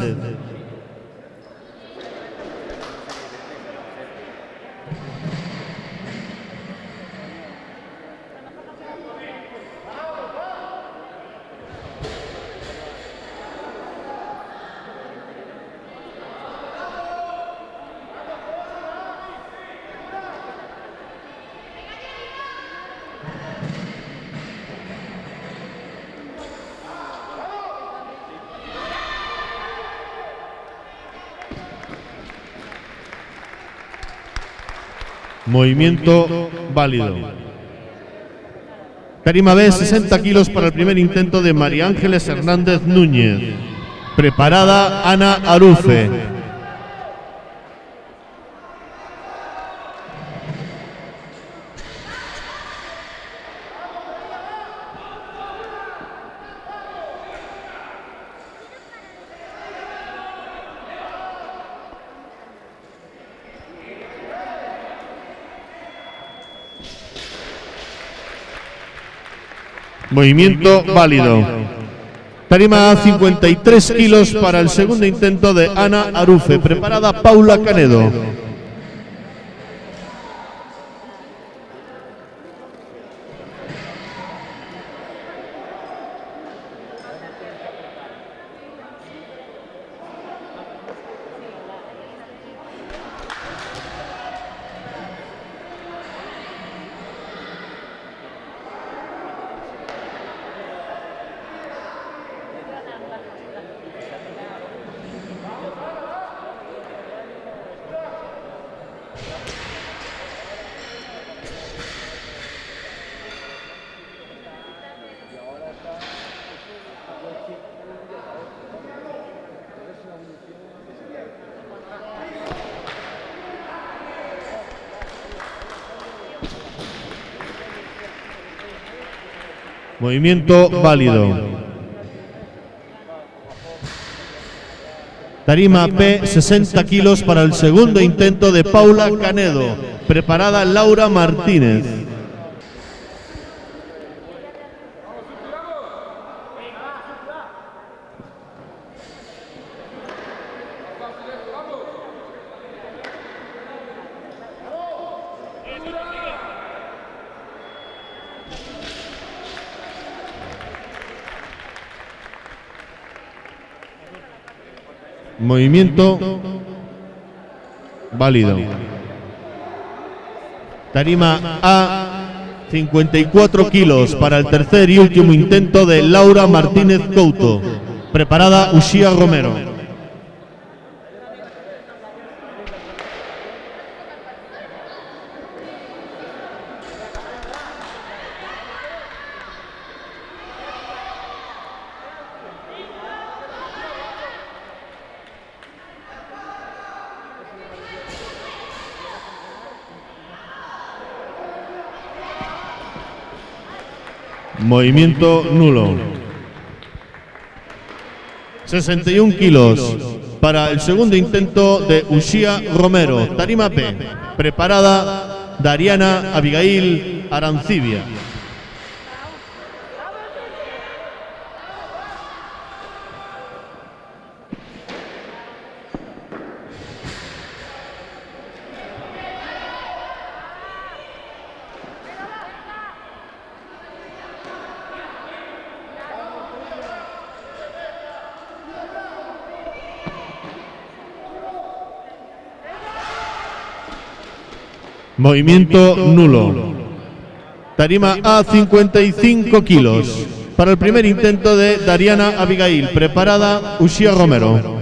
Movimiento válido. Tarima B, 60 kilos para el primer intento de María Ángeles Hernández Núñez. Preparada Ana Arufe. Movimiento válido. Tarima A, 53 kilos para el segundo intento de Ana Arufe. Preparada Paula Canedo. Movimiento válido. Tarima P, 60 kilos para el segundo intento de Paula Canedo. Preparada Laura Martínez. Movimiento válido. Tarima A, 54 kilos para el tercer y último intento de Laura Martínez Couto. Preparada Uxía Romero. Movimiento nulo. 61 kilos para el segundo intento de Uxía Romero. Tarima P. Preparada Dariana Abigail Arancibia. Movimiento nulo. Tarima A, 55 kilos para el primer intento de Dariana Abigail. Preparada Uxía Romero.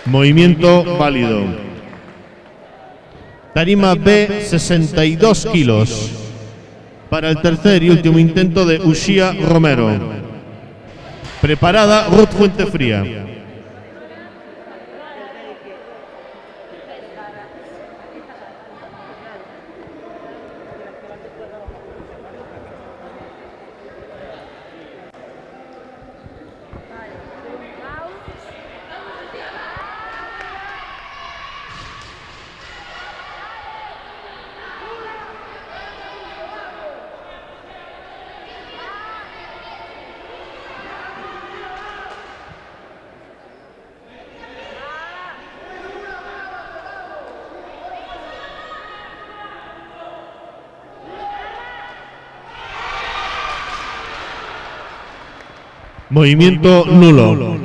Movimiento válido. Tarima B, 62 kilos para el tercer y último intento de Uxía Romero. Preparada Ruth Fuentefría. Movimiento nulo.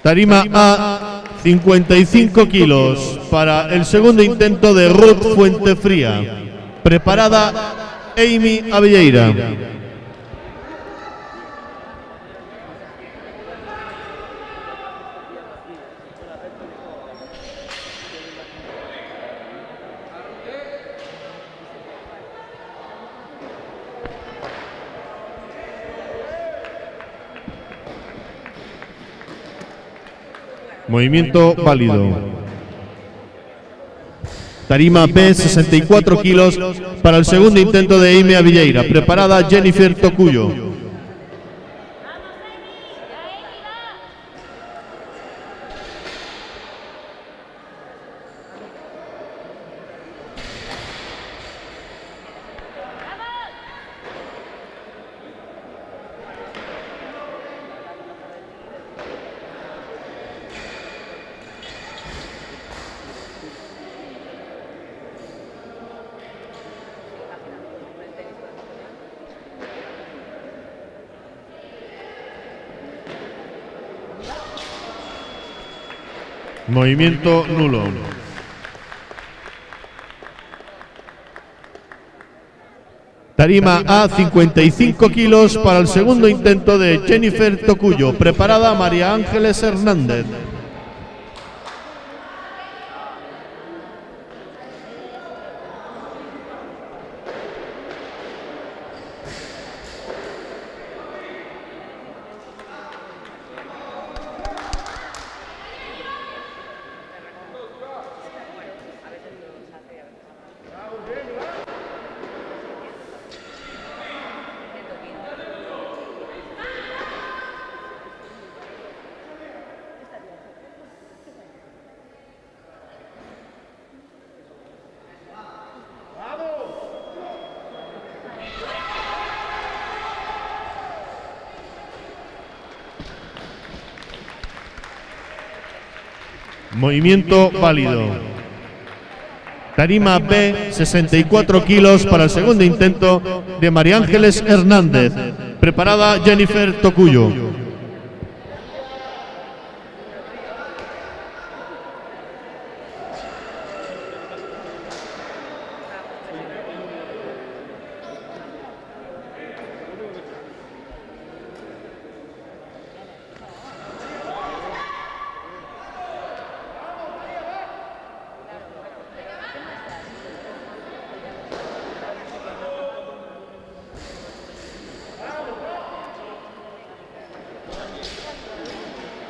Tarima A, 55 kilos para el segundo intento de Ruth Fuentefría. Preparada Amy Abelleira. Movimiento válido. Tarima B, 64 kilos para el segundo intento de Amy Abelleira. Preparada Jennifer Tocuyo. Movimiento nulo. Tarima A, 55 kilos para el segundo intento de Jennifer Tocuyo. Preparada María Ángeles Hernández. Movimiento válido. Tarima B, 64 kilos para el segundo intento de María Ángeles Hernández. Preparada Jennifer Tocuyo.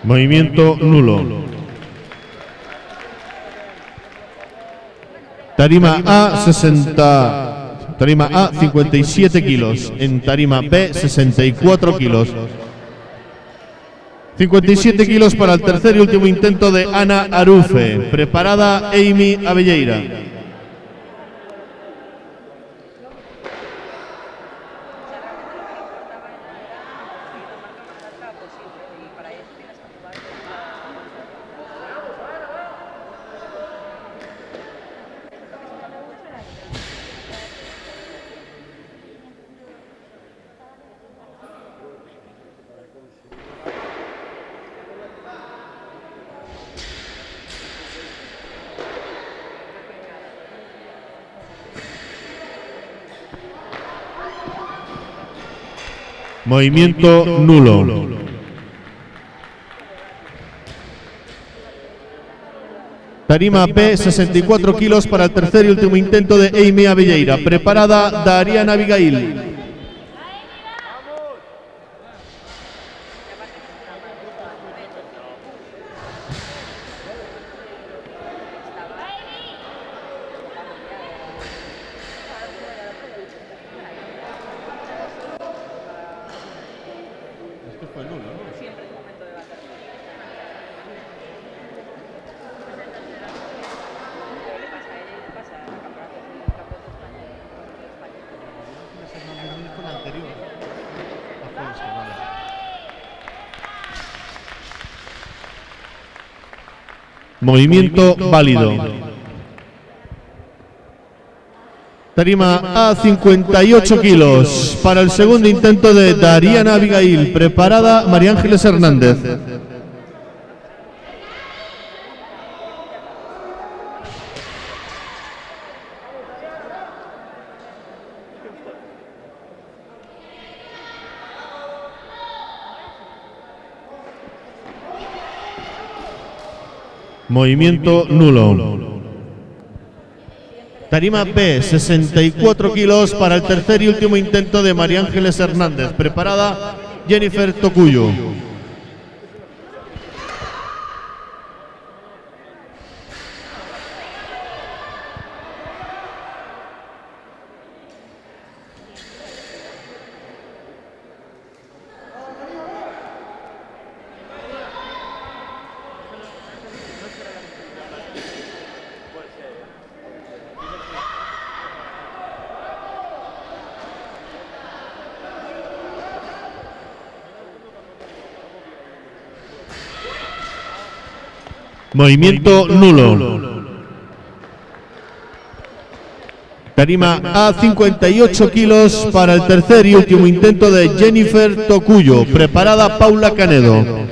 Movimiento nulo. Tarima A, 57 kilos. En tarima B, 64 kilos. 57 kilos para el tercer y último intento de Ana Arufe. Preparada Amy Abelleira. Movimiento nulo. Tarima B, 64 kilos para el tercer y último intento de Amy Abelleira. Preparada Dariana Abigail. Movimiento válido. Tarima a 58 kilos para el segundo intento de Dariana Abigail. Preparada María Ángeles Hernández. Movimiento nulo. Tarima B, 64 kilos para el tercer y último intento de María Ángeles Hernández. Preparada Jennifer Tocuyo. Movimiento nulo. Tarima a 58 kilos para el tercer y último intento de Jennifer Tocuyo. Preparada Paula Canedo.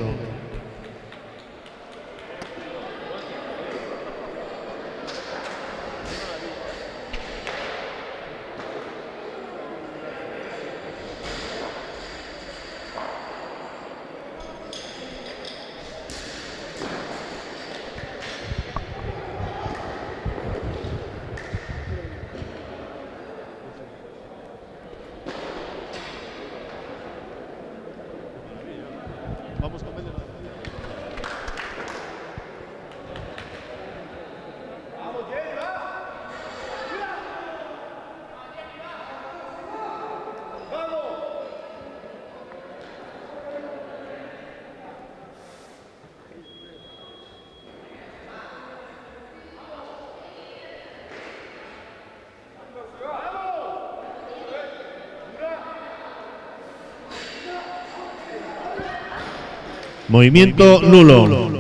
Movimiento nulo.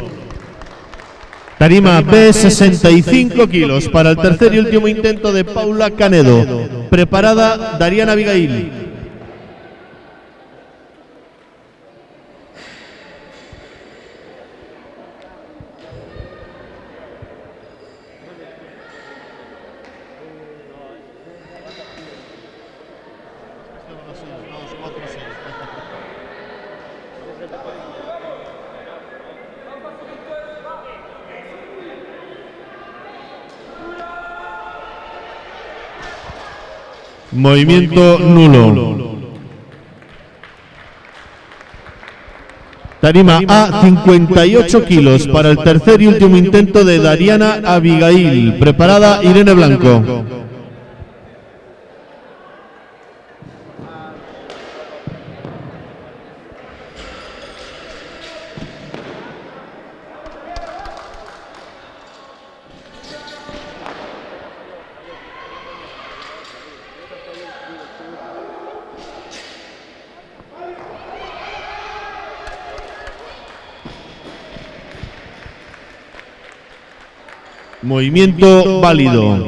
Tarima B, 65 kilos para el tercer y último intento de Paula Canedo. Preparada Dariana Abigail. Movimiento nulo. Tarima A, 58 kilos para el tercer y último intento de Dariana Abigail. Preparada Irene Blanco. Movimiento válido.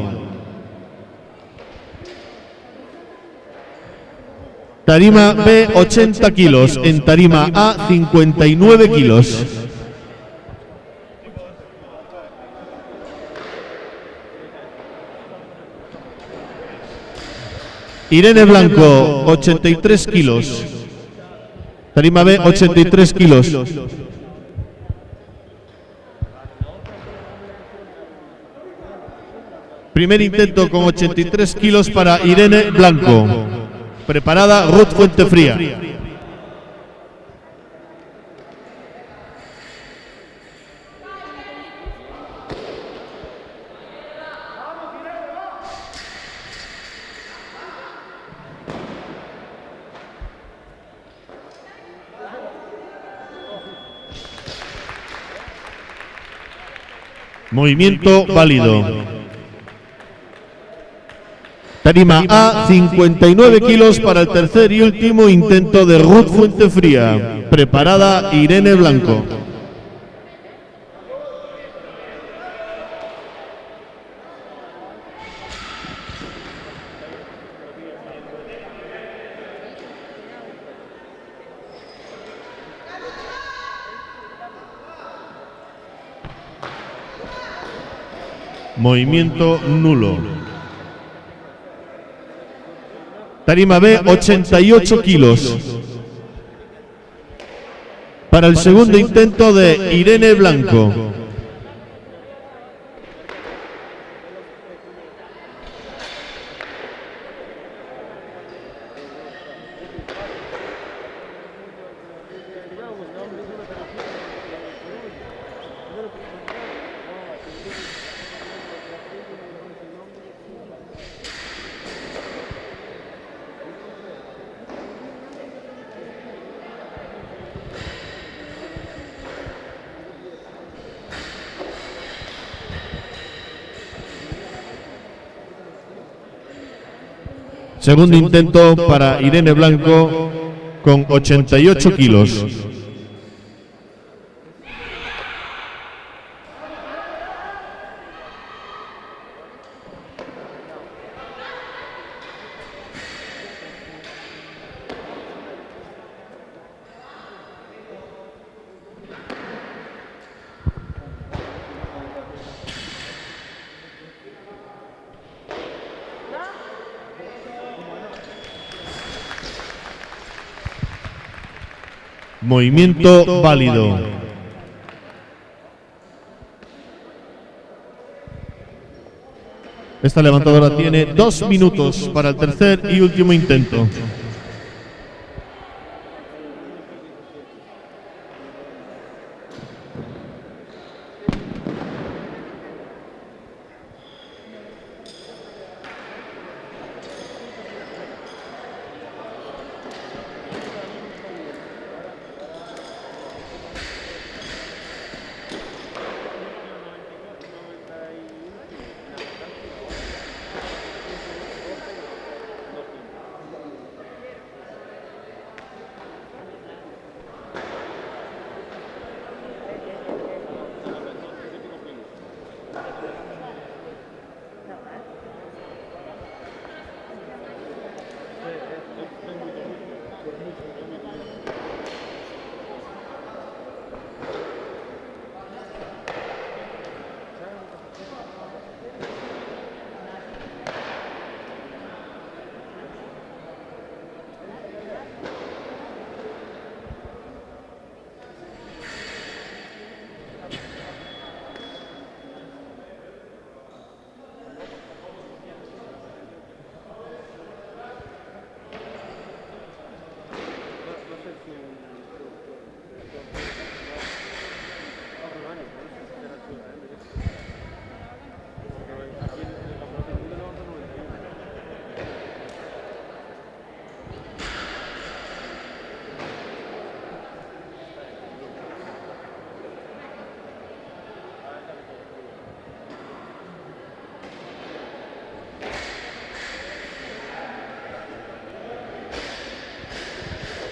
Tarima B, 80 kilos. En tarima A, 59 kilos. Irene Blanco, 83 kilos. Tarima B, 83 kilos. Primer intento con 83 kilos para Irene Blanco. Preparada Ruth Fuentefría. Movimiento válido. Tarima A, 59 kilos para el tercer y último intento de Ruth Fuentefría. Preparada Irene Blanco. Movimiento nulo. Tarima B, 88 kilos. Para el segundo intento de Irene Blanco. Segundo intento para Irene Blanco con 88 kilos. Movimiento válido. Esta levantadora tiene 2 minutos para el tercer y último intento.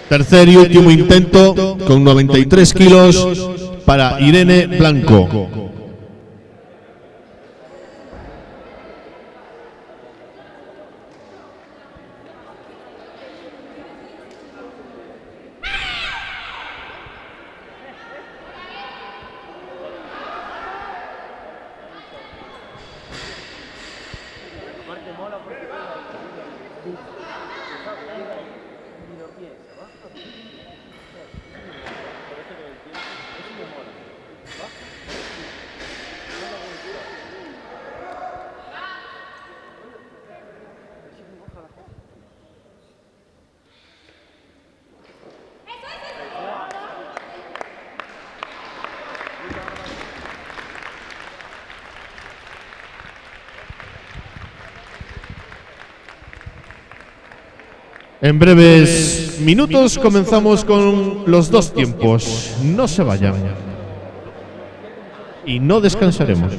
Tercer y último intento con 93 kilos para Irene Blanco. En breves minutos comenzamos con los dos tiempos. No se vayan. Y no descansaremos.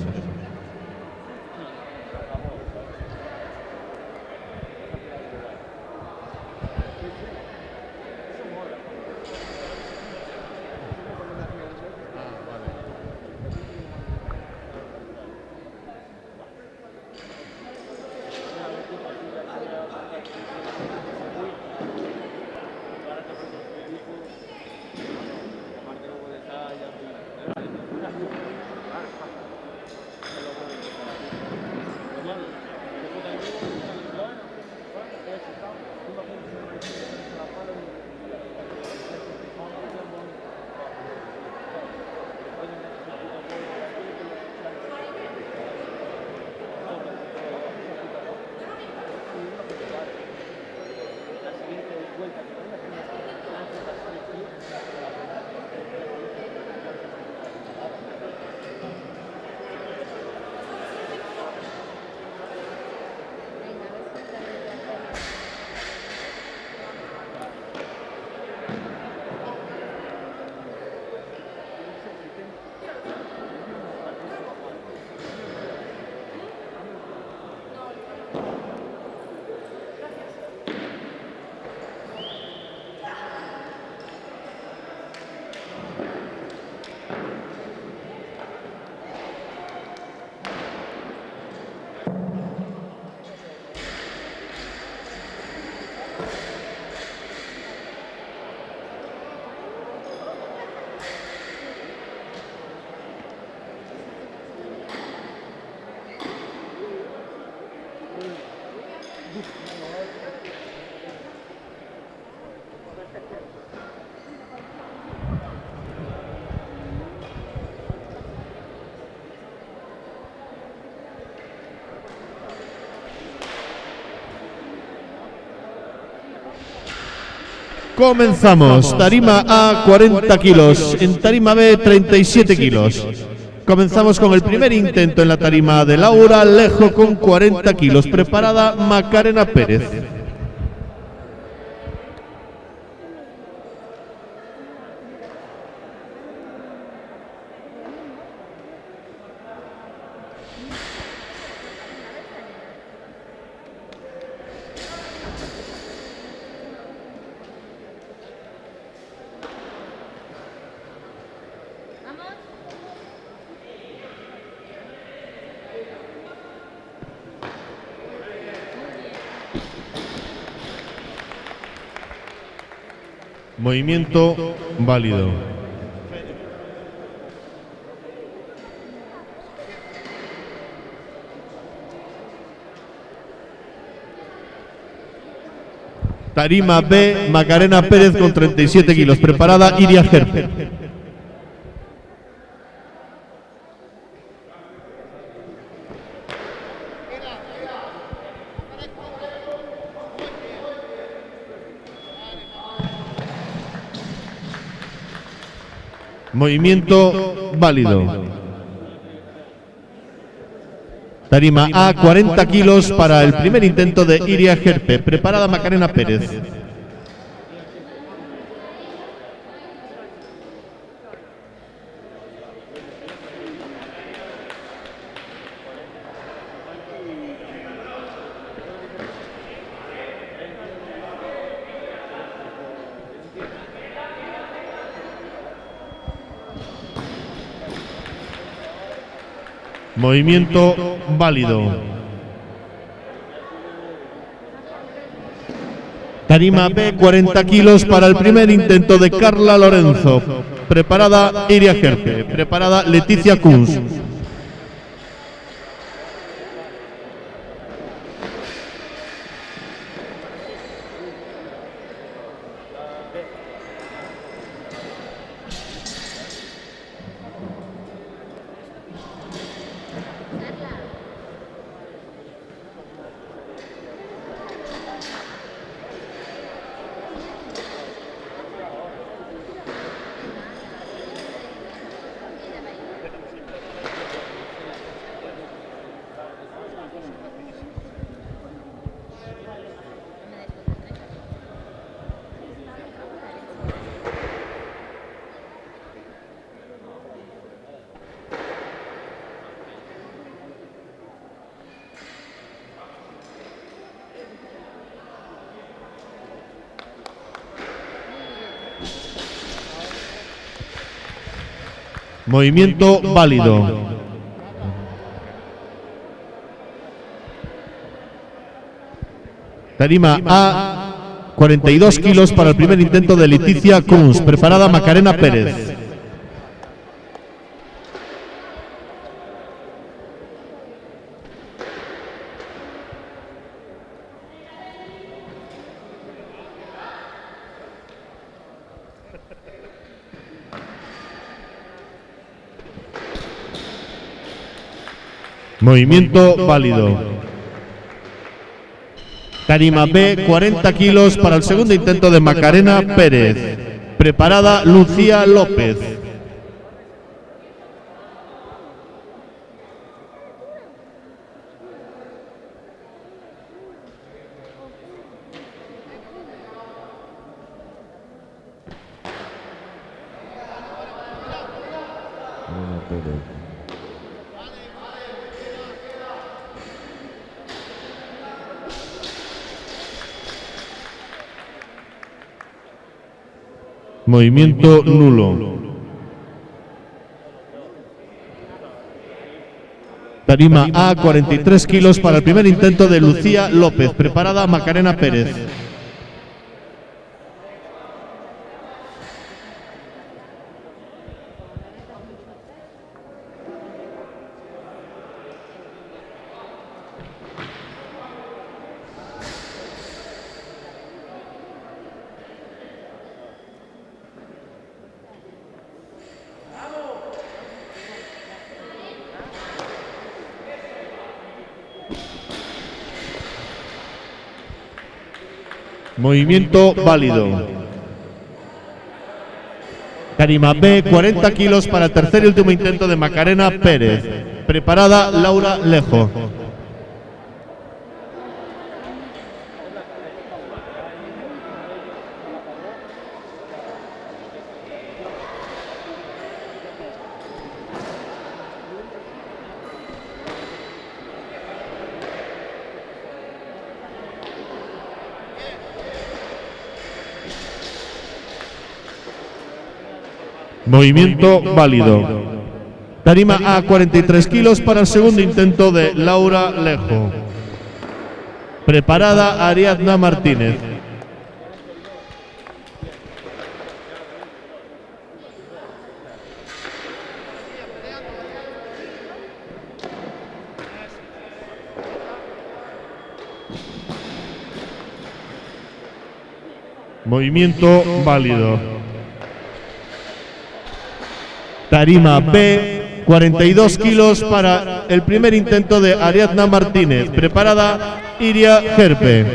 Comenzamos. Tarima A, 40 kilos. En tarima B, 37 kilos. Comenzamos con el primer intento en la tarima de Laura Alejo con 40 kilos. Preparada Macarena Pérez. Movimiento válido. Tarima B, Macarena Pérez con 37 kilos. Preparada Iria Gerpe. Movimiento válido. Tarima A, 40 kilos para el primer intento de Iria Gerpe. Preparada Macarena Pérez. Movimiento válido. Tarima B, 40 kilos para el primer intento de Carla Lorenzo. Preparada Iria Gerpe. Preparada Leticia Kunz. Movimiento válido. Tarima A, 42 kilos para el primer intento de Leticia Kunz. Preparada Macarena Pérez. Movimiento válido. Tarima B, 40 kilos para el segundo intento de Macarena Pérez. Preparada Lucía López. Movimiento nulo. Tarima A, 43 kilos para el primer intento de Lucía López. Preparada Macarena Pérez. Movimiento válido. Tarima B, 40 kilos para el tercer y último intento de Macarena Pérez. Preparada Laura Lejo. Movimiento válido. Tarima A, 43 kilos para el segundo intento de Laura Lejo. Preparada Ariadna Martínez. Movimiento válido. Tarima B, 42 kilos para el primer intento de Ariadna Martínez. Preparada Iria Gerpe.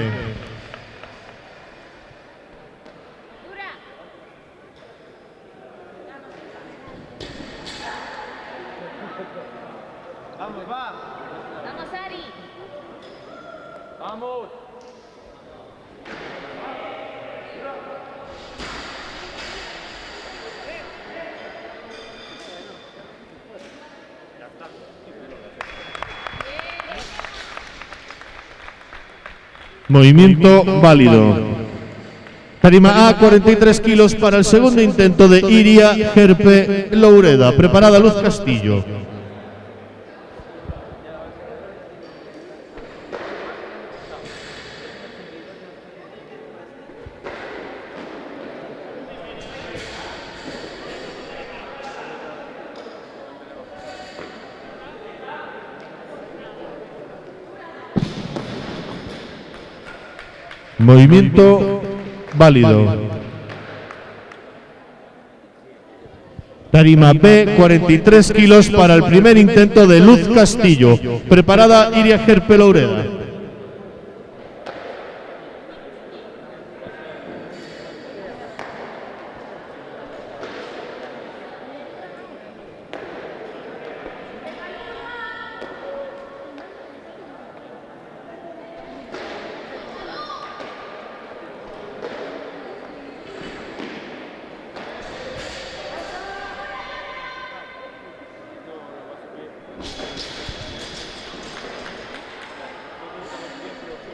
Vamos, va. Vamos, Ari. Vamos. Movimiento válido. Tarima A, 43 kilos para el segundo intento de Iria Gerpe Loureda. Preparada Luz Castillo. Movimiento válido. Tarima B, 43 kilos para el primer intento de Luz Castillo. Preparada Iria Gerpe Loureda.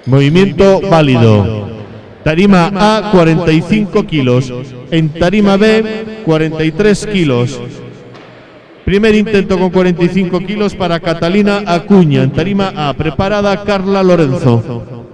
Movimiento válido. Tarima A, 45 kilos. En Tarima B, 43 kilos. Primer intento con 45 kilos para Catalina Acuña. En Tarima A, preparada Carla Lorenzo.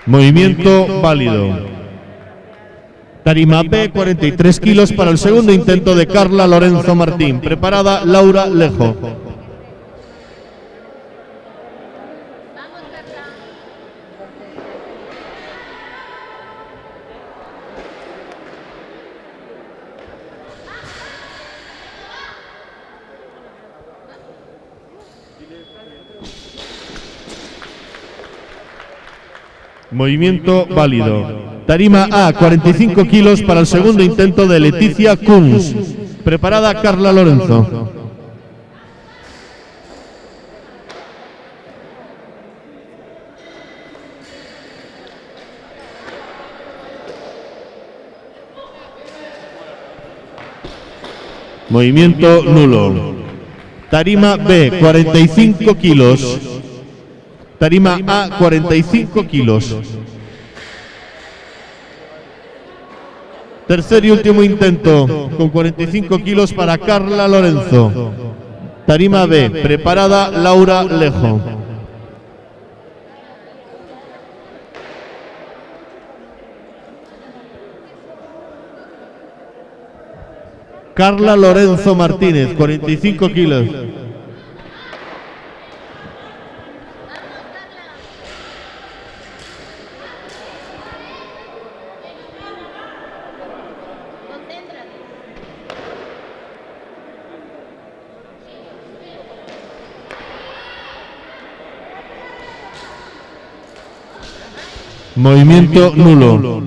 Movimiento válido. Tarima B, 43 kilos para el segundo intento de Carla Lorenzo Martín. Preparada Laura Lejo. Vamos, Carla. Movimiento válido. Tarima A, 45 kilos para el segundo intento de Leticia Kunz. Preparada Carla Lorenzo. Movimiento nulo. Tarima B, 45 kilos. Tarima A, 45 kilos. Tercer y último intento con 45 kilos para Carla Lorenzo. Tarima B, preparada Laura Lejo. Carla Lorenzo Martínez, 45 kilos. Movimiento nulo.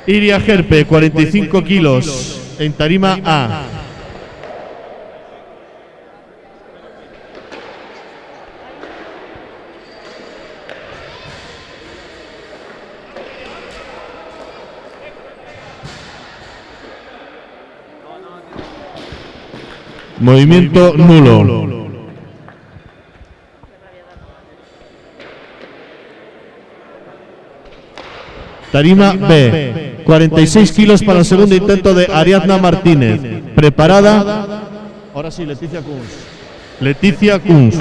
Iria Gerpe, 45 kilos, en tarima A. Movimiento nulo. Tarima B, 46 kilos para el segundo intento de Ariadna Martínez. Preparada. Ahora sí, Leticia Kunz. Leticia Kunz.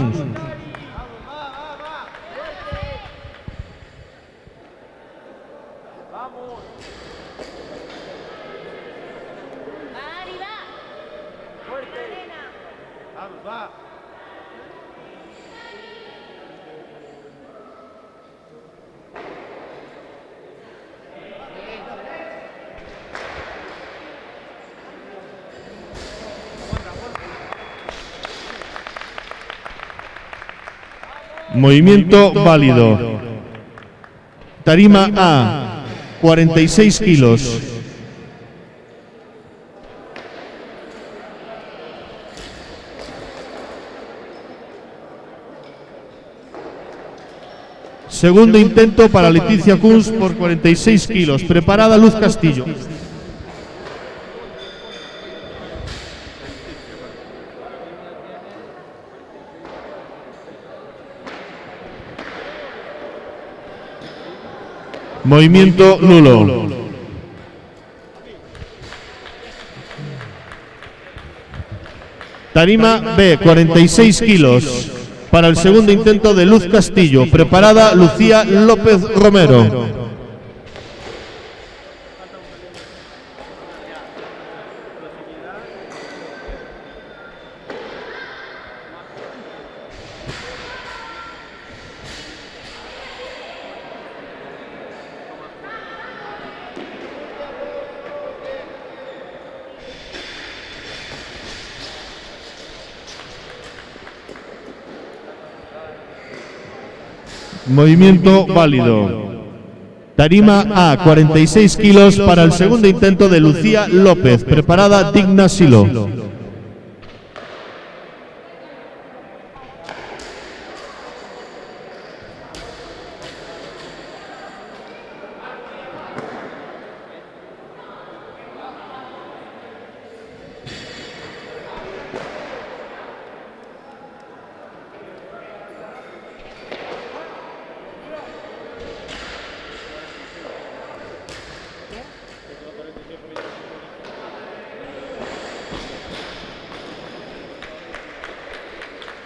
Movimiento válido. Tarima A, 46 kilos. Segundo intento para Leticia Kunz por 46 kilos. Preparada Luz Castillo. Movimiento nulo. Tarima B, 46 kilos. Para el segundo intento de Luz Castillo. Preparada Lucía López Romero. Movimiento válido. Tarima A, 46 kilos para el segundo intento de Lucía López. Preparada Digna Silo.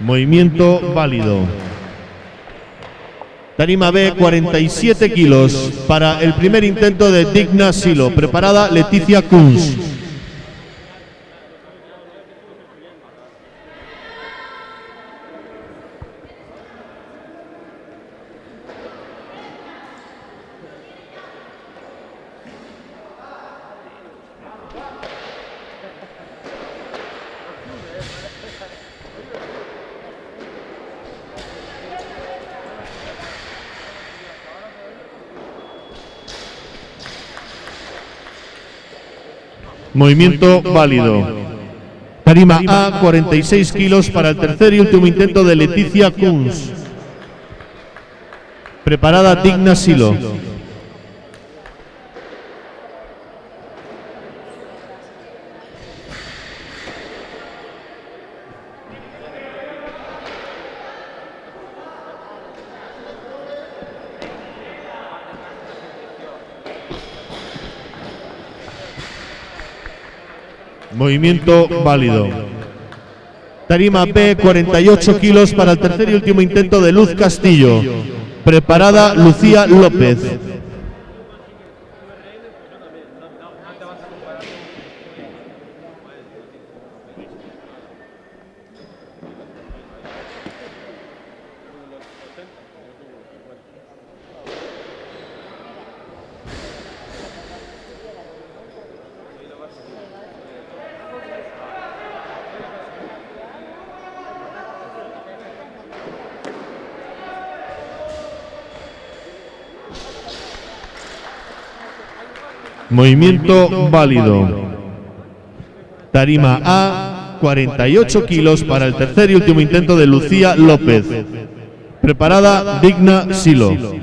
Movimiento válido. Tarima B, 47 kilos para el primer intento de Digna Silo. Preparada Leticia Kunz. Movimiento válido. Tarima A, 46 kilos para el tercer y último intento de Leticia Kunz. Preparada Digna Silo. Movimiento válido. Tarima B, 48 kilos para el tercer y último intento de Luz Castillo. Preparada Lucía López. Movimiento válido. Tarima A, 48 kilos para el tercer y último intento de Lucía López. Preparada Digna Silo.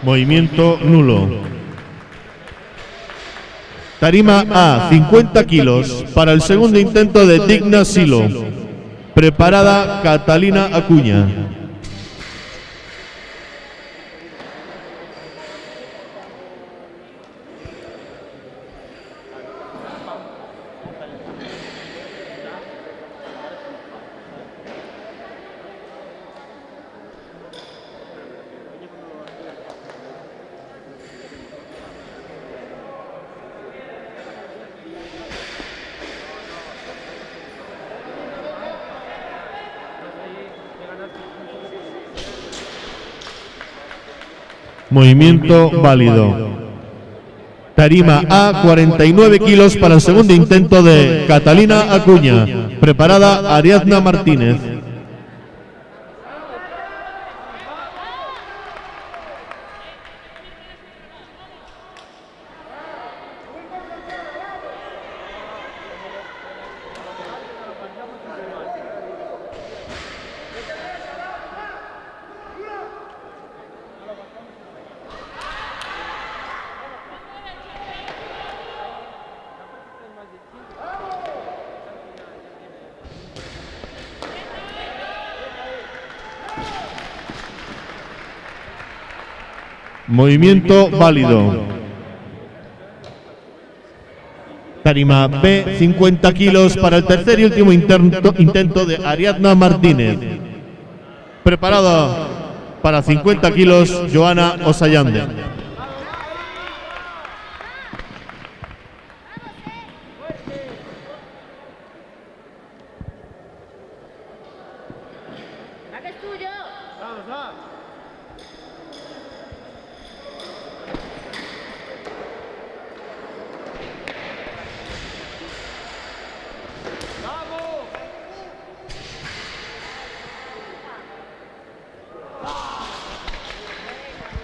Movimiento nulo. Tarima A, 50 kilos para el segundo intento de Digna Silo. Preparada Catalina Acuña. Movimiento válido. Tarima A, 49 kilos para el segundo intento de Catalina Acuña. Preparada Ariadna Martínez. Movimiento válido. Tarima B, 50 kilos para el tercer y último intento de Ariadna Martínez. Preparada para 50 kilos, Joana Osayande.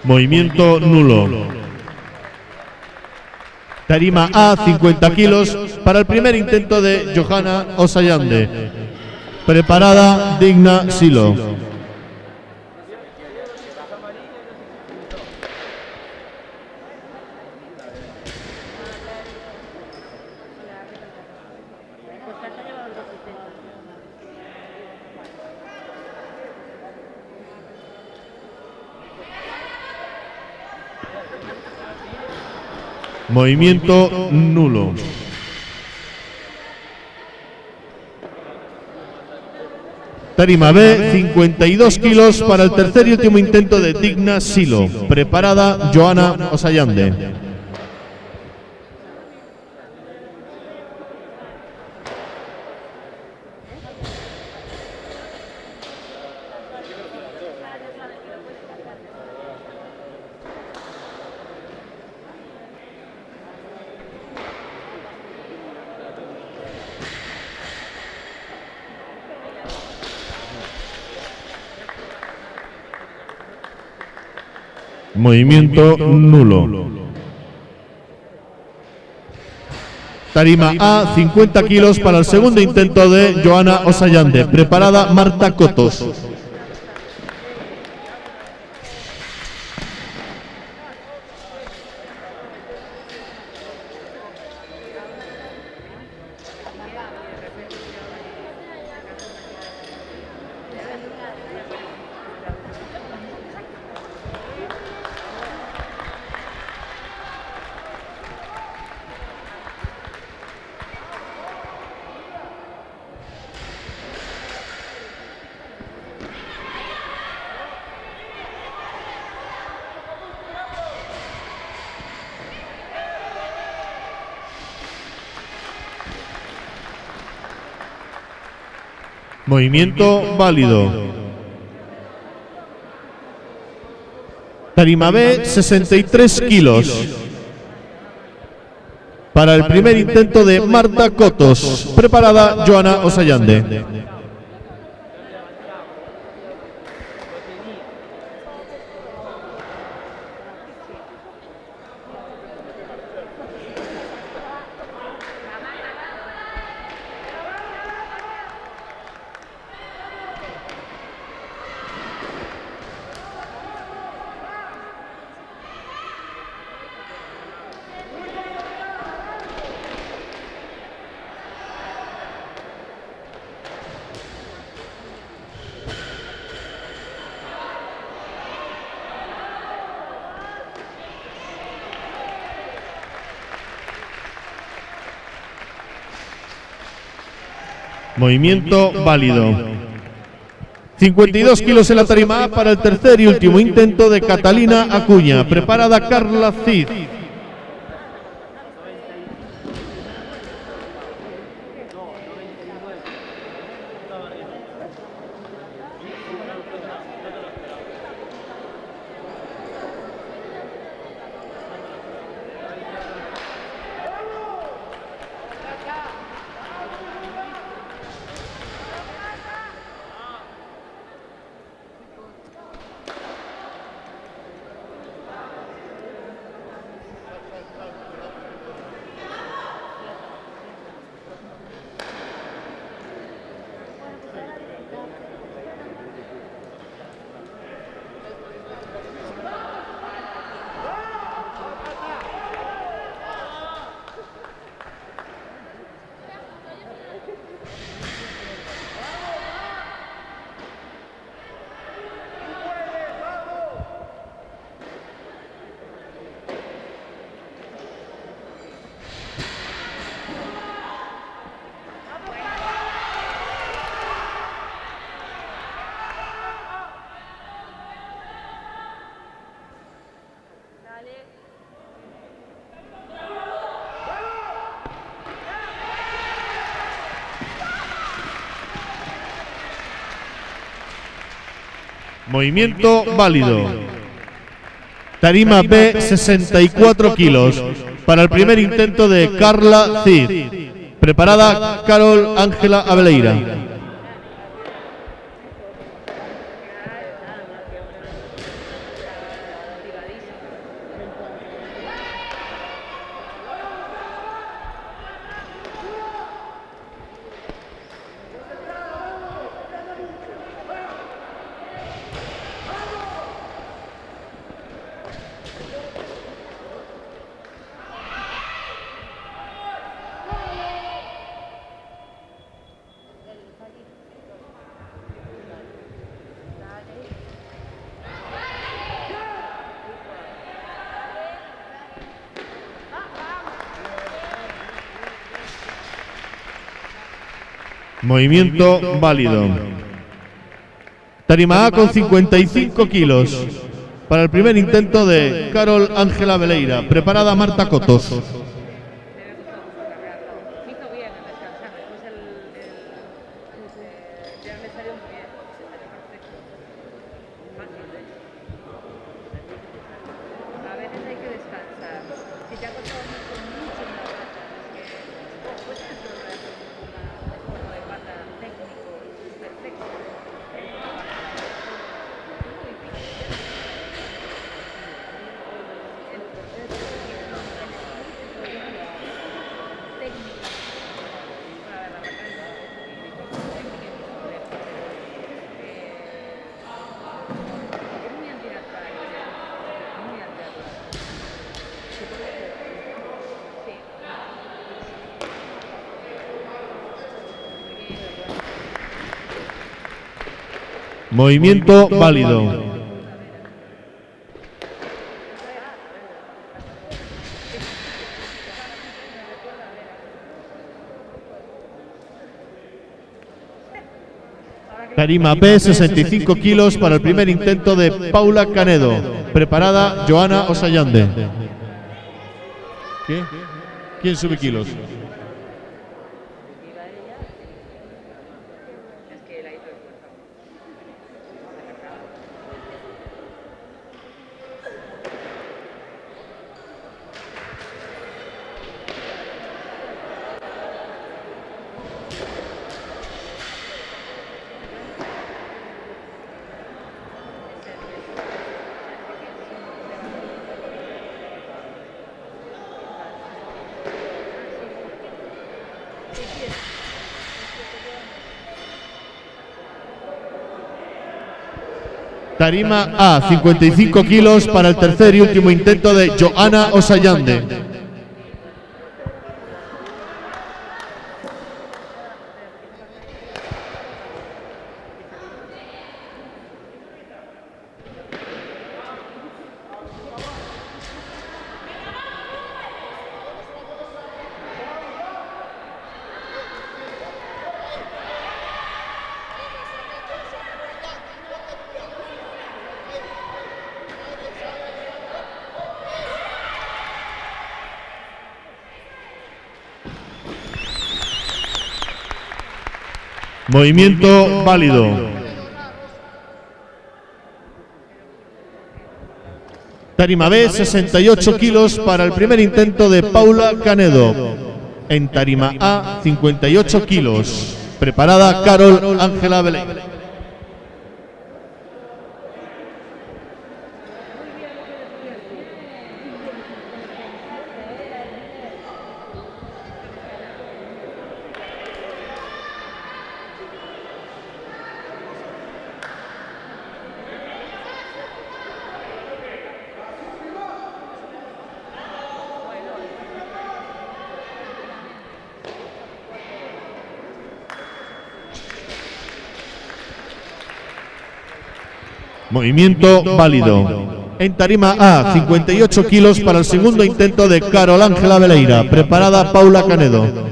Movimiento nulo. Tarima A, 50 kilos para el primer intento de Johanna Osayande. Preparada Digna Silo. Movimiento nulo. Tarima B, 52 kilos para el tercer y último intento de Digna Silo. Preparada Joana Osayande. Movimiento nulo. Tarima A, 50 kilos para el segundo intento de Joana Osallande. Preparada Marta Cotos. Movimiento válido. Tarima B, 63 kilos. Para el primer intento de Marta Cotos. Preparada Joana Osallande. Movimiento válido. 52 kilos en la tarima A para el tercer y último intento de Catalina Acuña. Preparada Carla Cid. Movimiento válido. Tarima B, 64 kilos. Para el primer intento de Carla Cid. Preparada Carol Ángela Abeleira. Movimiento válido. Tarima A con 55 kilos. Para el primer intento de Carol Ángela Beleira. Preparada Marta Cotos. Hizo bien en descansar. Después ya le salió muy bien. Se salió perfecto. Fácil, ¿eh? A veces hay que descansar. Si te ha costado mucho en la pata, es que pues eso es un esfuerzo de pata técnico perfecto. Movimiento válido. Tarima B, 65 kilos para el primer intento de Paula Canedo. Preparada Joana Osayande. ¿Qué? ¿Quién sube kilos? Tarima A, 55 kilos para el tercer y último intento de Joana Osayande. Movimiento válido. Tarima B, 68 kilos para el primer intento de Paula Canedo. En Tarima A, 58 kilos. Preparada Carol Ángela Belén. Movimiento válido. En Tarima A, 58 kilos para el segundo intento de Carol Ángela Veleira. Preparada Paula Canedo.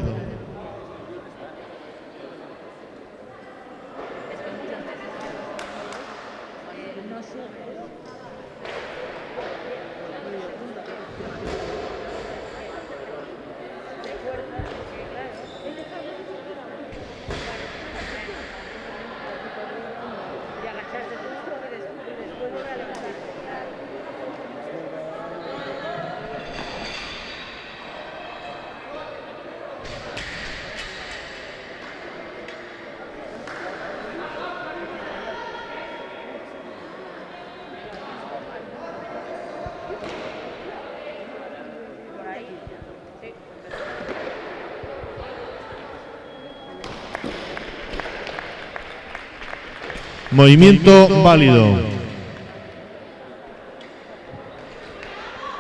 Movimiento válido.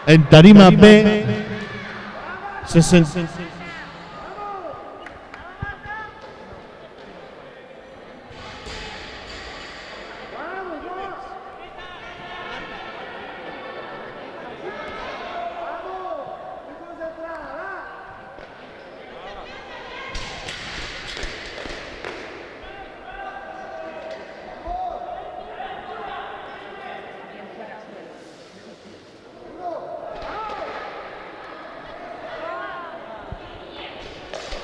En Tarima B, 60.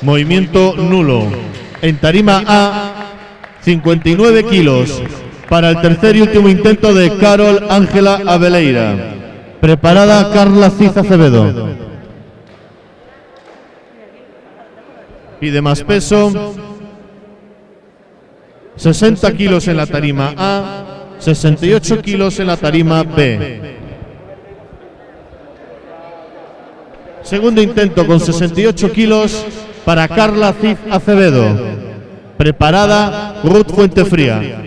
Movimiento nulo. En Tarima A, 59 kilos para el tercer y último intento de Carol Ángela Abeleira. Preparada Carla Cid Acevedo. Pide más peso. 60 kilos en la Tarima A, 68 kilos en la Tarima B. Segundo intento con 68 kilos para Carla Cid Acevedo. Preparada Ruth Fuentefría.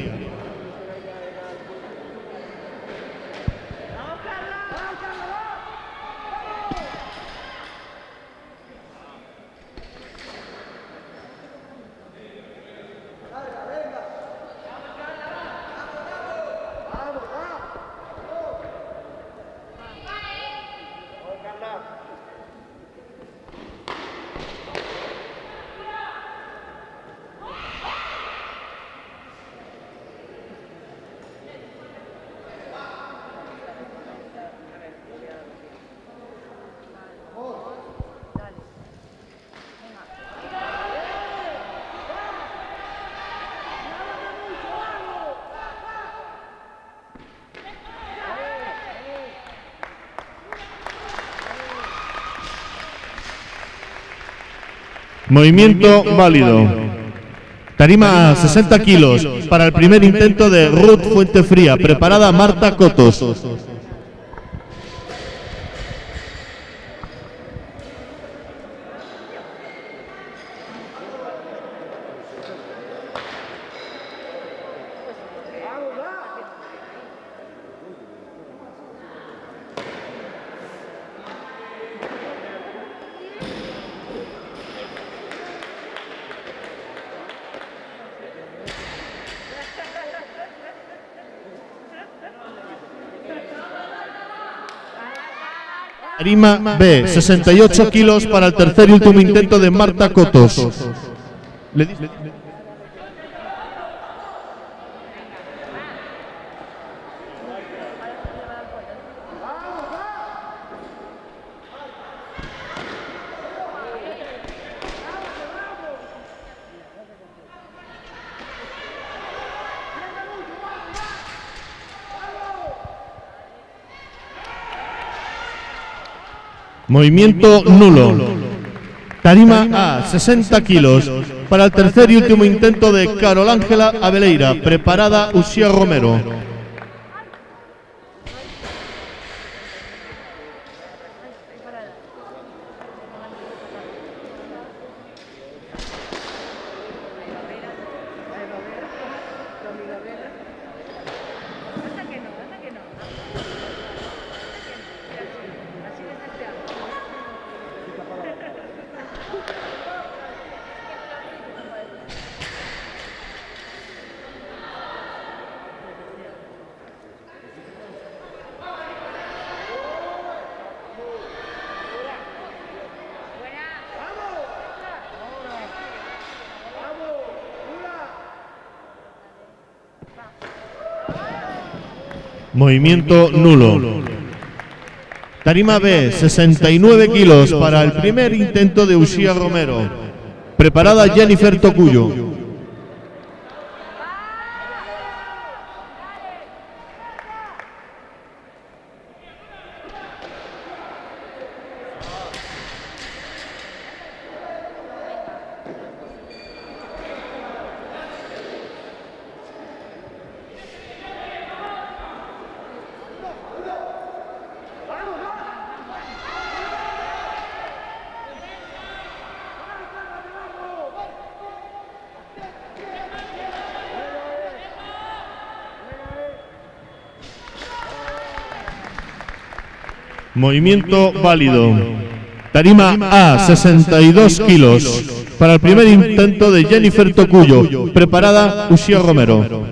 Movimiento válido. Tarima A, 60 kilos para el primer intento de Ruth Fuentefría. Preparada Marta Cotos. Tarima B, 68 kilos para el tercer y último intento de Marta Cotos. Movimiento nulo. Tarima A, 60 kilos para el tercer y último intento de Carol Ángela Abeleira. Preparada Uxía Romero. Movimiento nulo. Tarima B, 69 kilos para el primer intento de Uxía Romero. Preparada Jennifer Tocuyo. Movimiento válido. Tarima A, 62 kilos para el primer intento de Jennifer Tocuyo. Preparada Uxía Romero.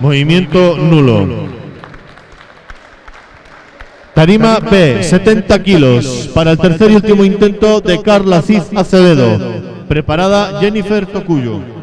Movimiento nulo. Tarima B, 70 kilos para el tercer y último intento de Carla Cid Acevedo. Preparada Jennifer Tocuyo.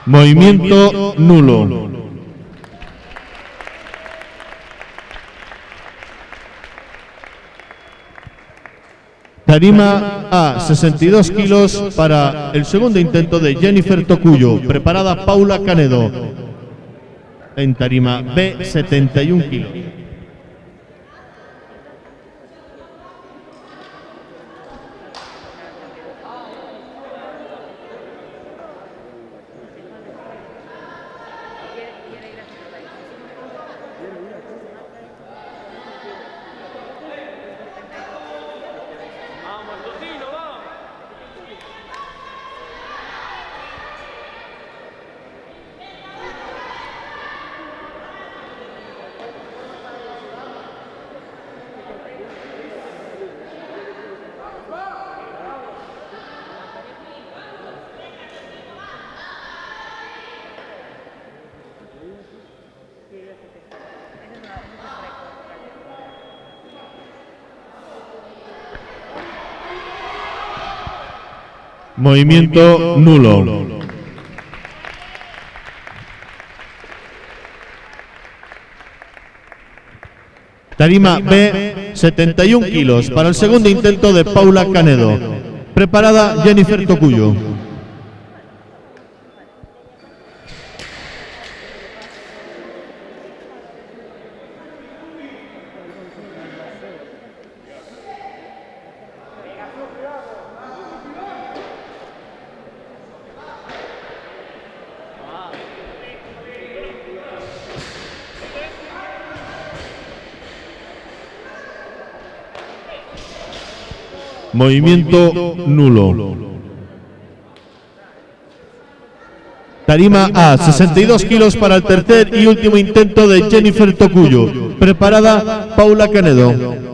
Movimiento nulo. Tarima A, 62 kilos para el segundo intento de Jennifer Tocuyo. Preparada Paula Canedo. En tarima B, 71 kilos. Movimiento nulo. Tarima B, 71 kilos para el segundo intento de Paula Canedo. Preparada Jennifer Tocuyo. Movimiento nulo. Tarima A, 62 kilos para el tercer y último intento de Jennifer Tocuyo. Preparada Paula Canedo.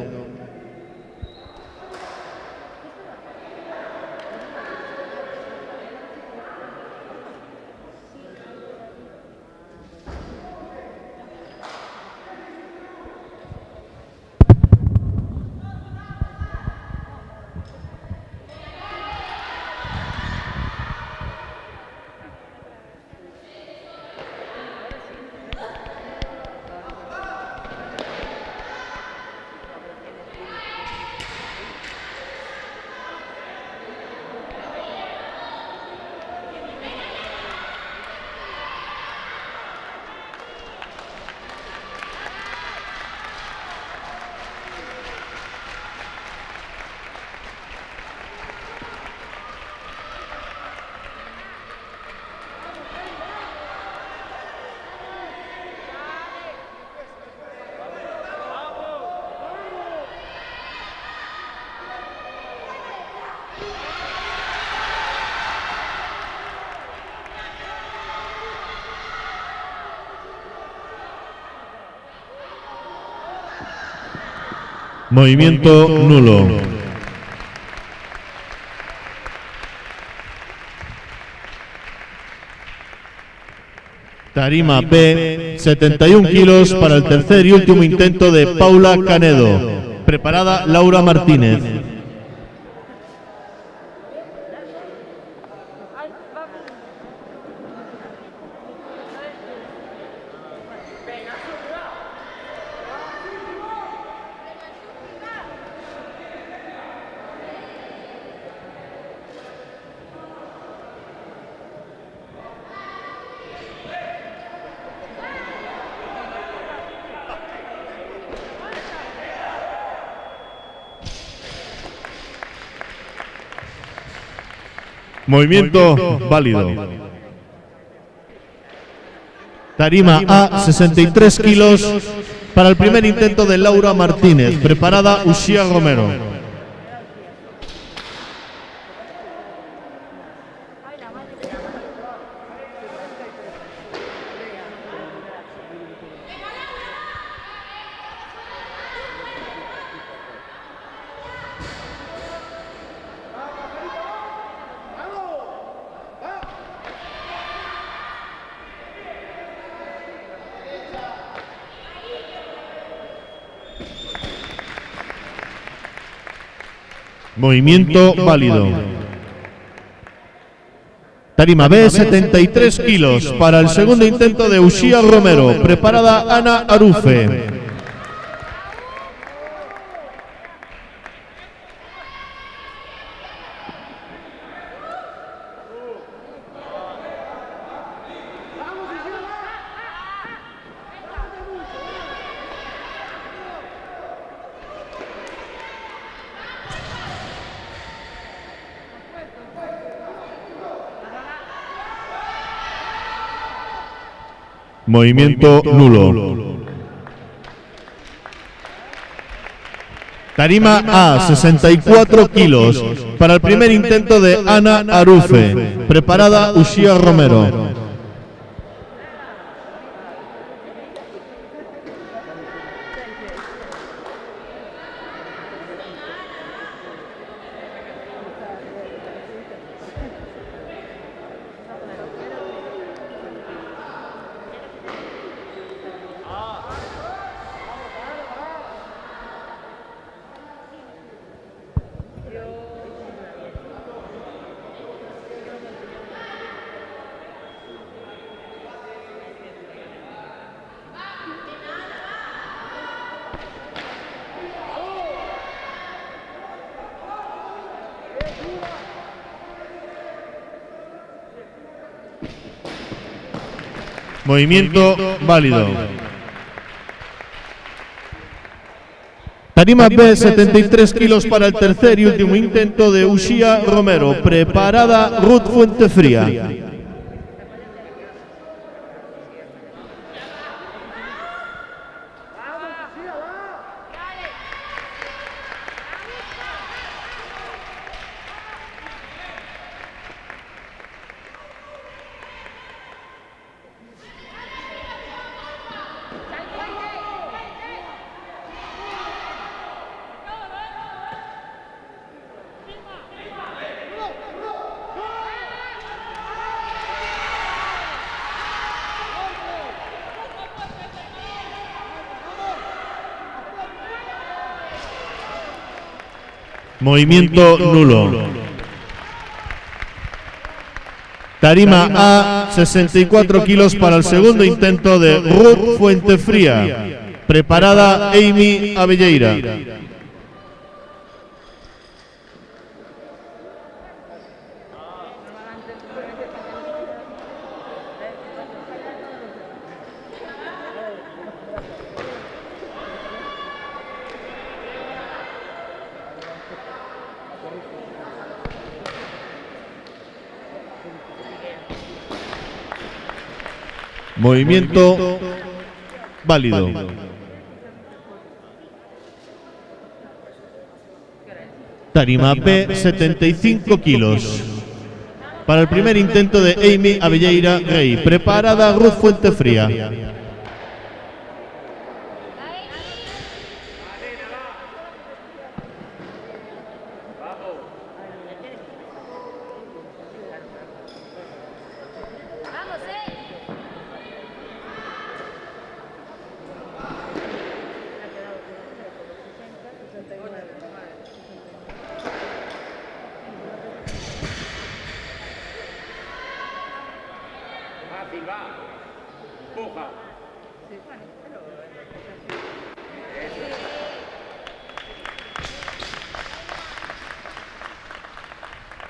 Movimiento nulo. Tarima B, 71 kilos para el tercer y último intento de Paula Canedo. Preparada Laura Martínez. Movimiento válido. Tarima A, 63 kilos para el primer intento de Laura Martínez. Preparada Uxía Romero. Movimiento válido. Tarima B, 73 kilos para el segundo intento de Uxía Romero. Preparada Ana Arufe. Movimiento nulo. Tarima A, 64 kilos para el primer intento de Ana Arufe. Preparada Uxía Romero. Movimiento válido. Tarima B, 73 kilos para el tercer y último intento de Uxía Romero. Preparada Ruth Fuentefría. Movimiento nulo. Tarima A, 64 kilos para el segundo intento de Ruth Fuentefría. Preparada Amy Abelleira. Movimiento válido. Tarima B, 75 kilos. Para el primer intento de Amy Abelleira Rey. Preparada Ruth Fuentefría. Fácil, va. Empuja.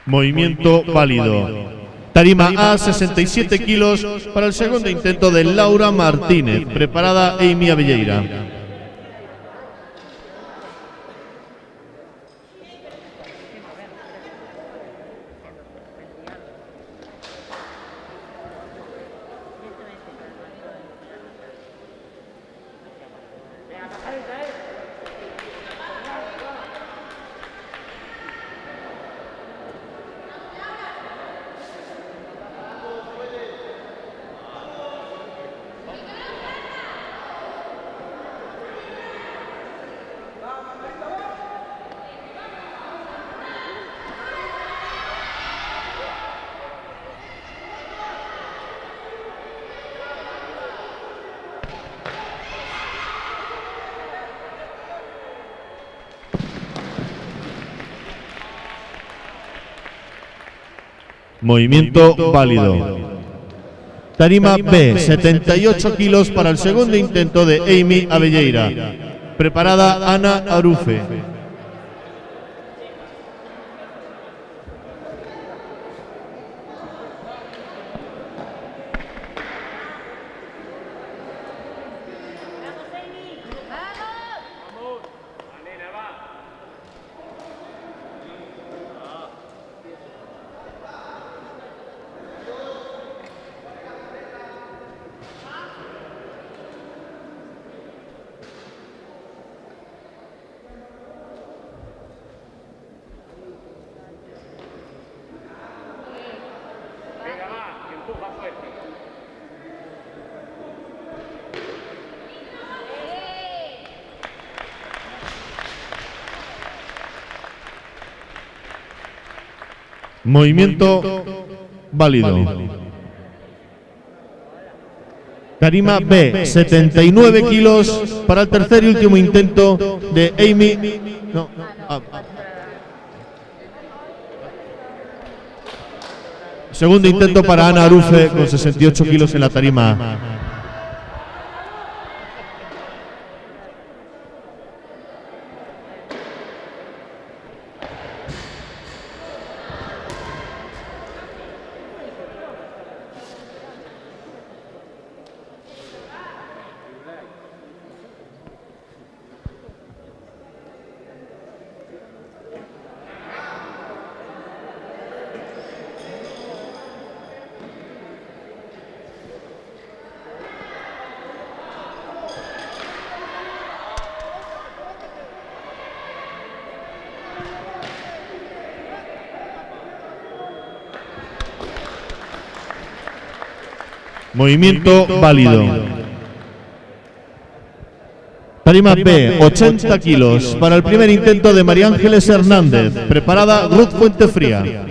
Movimiento válido. Tarima A, 67 kilos para el segundo intento de Laura Martínez. Preparada Amy Abelleira. Movimiento válido. Tarima B, 78 kilos para el segundo intento de Amy Abelleira. Preparada Ana Arufe. Venga, va, que empuja fuerte. Movimiento válido. Tarima B, 79 kilos para el tercer y último intento de Amy. No, segundo intento para Ana Arufe con 68 kilos en la tarima A. Movimiento válido. Tarima B, 80 kilos. Para el primer intento de María Ángeles Hernández. Preparada Ruth Fuentefría.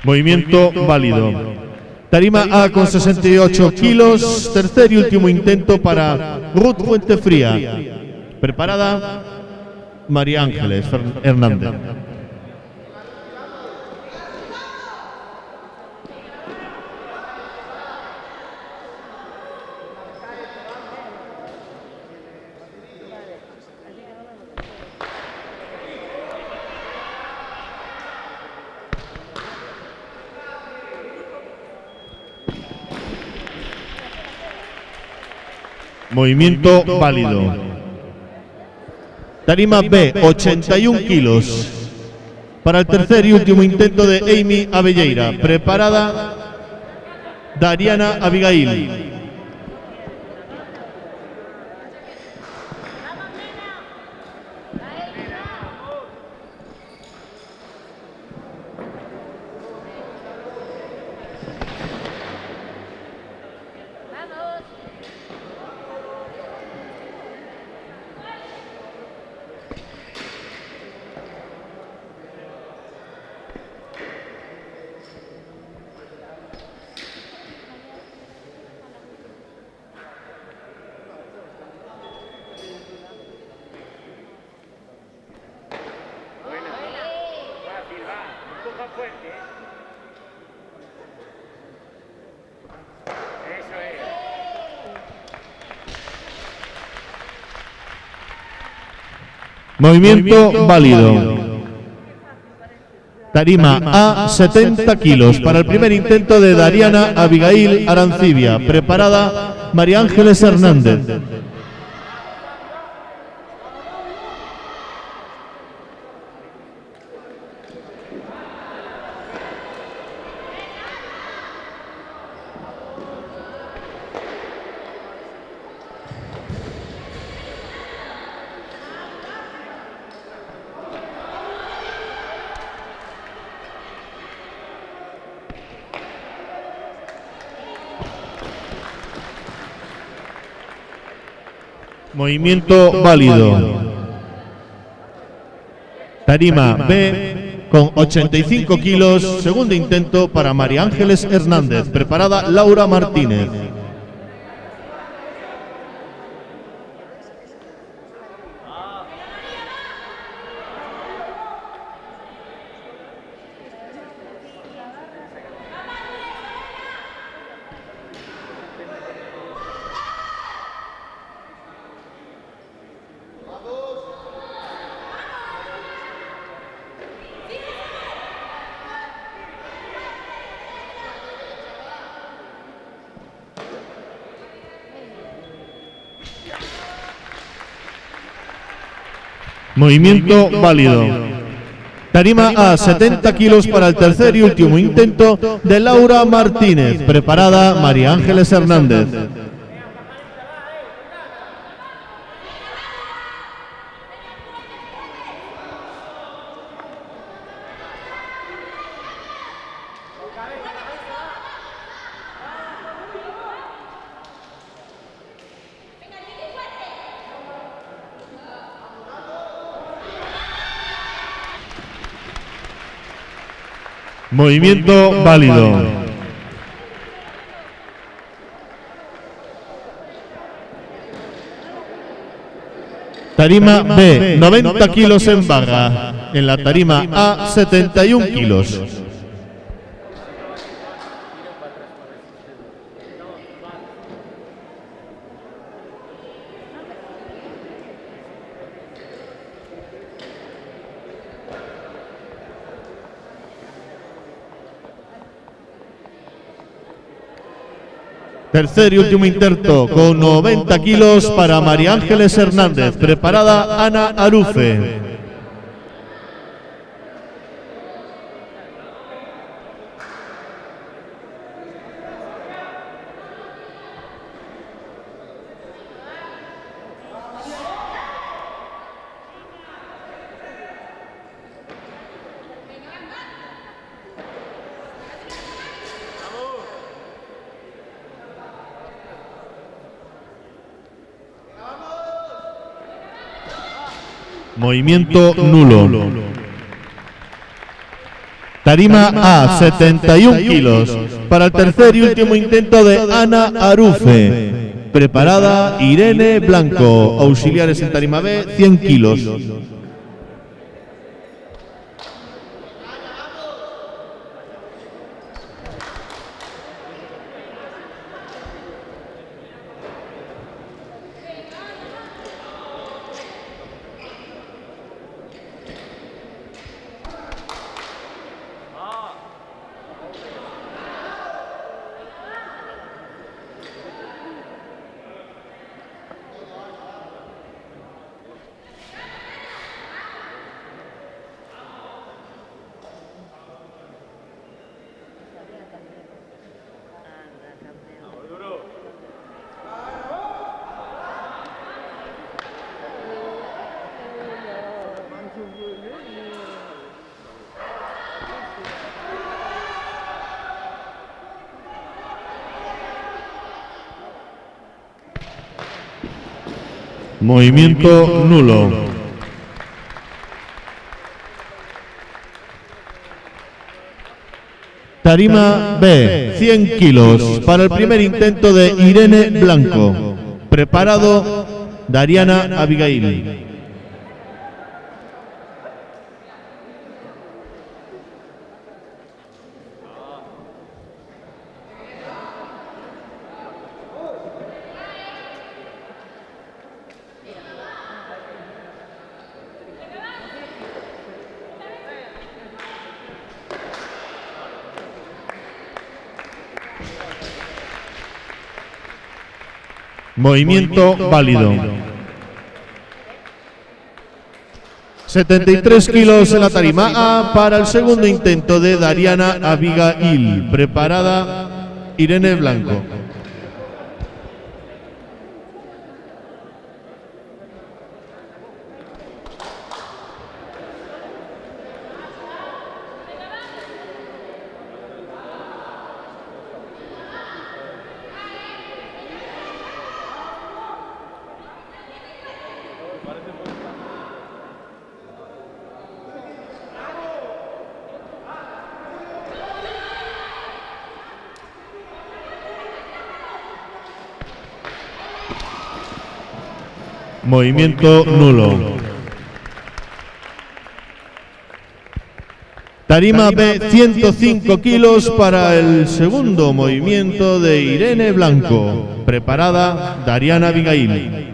Movimiento válido. Tarima A con 68 kilos. Tercer y último intento para Ruth Fuentefría. Preparada María Ángeles Hernández. Movimiento válido. Tarima B, 81 kilos. Para el tercer y último intento de Amy Abelleira. Preparada Dariana Abigail. Movimiento válido. Tarima A, 70 kilos. Para el primer intento de Dariana Abigail Arancibia. Preparada María Ángeles Hernández. Movimiento válido. Tarima B con 85 kilos. Segundo intento para María Ángeles Hernández. Preparada Laura Martínez. Movimiento válido. Tarima A, 70 kilos para el tercer y último intento de Laura Martínez. Preparada María Ángeles Hernández. Movimiento válido. Tarima B, 90 kilos en barra. En la tarima A, 71 kilos. Tercer y último intento con 90 kilos para María Ángeles Hernández. Preparada Ana Arufe. Movimiento nulo. Tarima A, 71 kilos. Para el tercer y último intento de Ana Arufe. Preparada Irene Blanco. Auxiliares en Tarima B, 100 kilos. Movimiento nulo. Tarima B, 100 kilos. Para el primer intento de Irene Blanco. Preparado Dariana Abigail. Movimiento válido. 73 kilos en la tarima A para el segundo intento de Dariana Abigail. Preparada Irene Blanco. Movimiento nulo. Tarima B, 105 kilos para el segundo movimiento de Irene Blanco. Preparada Dariana Abigail.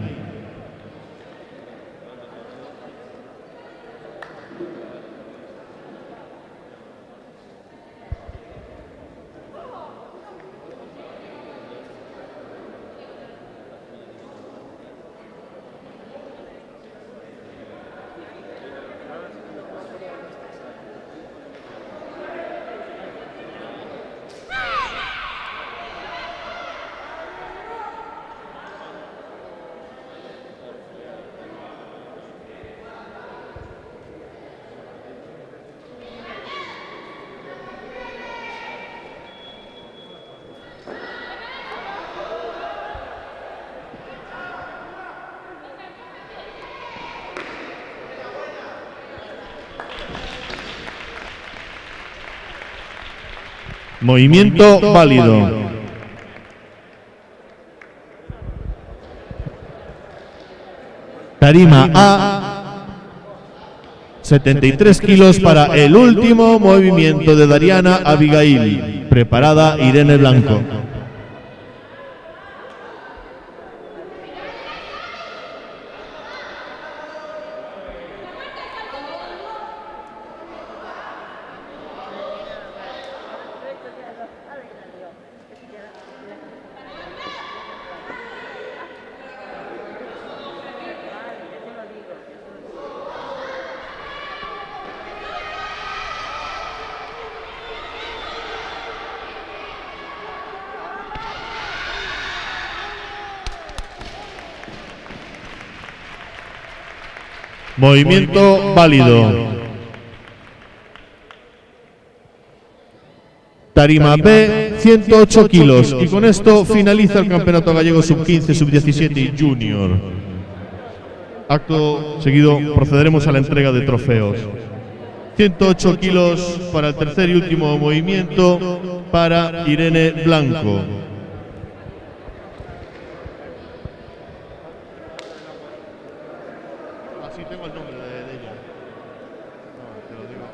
Movimiento válido. Tarima A, 73 kilos para el último movimiento de Dariana Abigail. Preparada Irene Blanco. Movimiento válido. Tarima B, 108 kilos. Y con esto finaliza el Campeonato Gallego Sub-15, Sub-17 y Junior. Acto seguido procederemos a la entrega de trofeos. 108 kilos para el tercer y último movimiento para Irene Blanco. Así tengo el nombre de ella. No, te lo digo.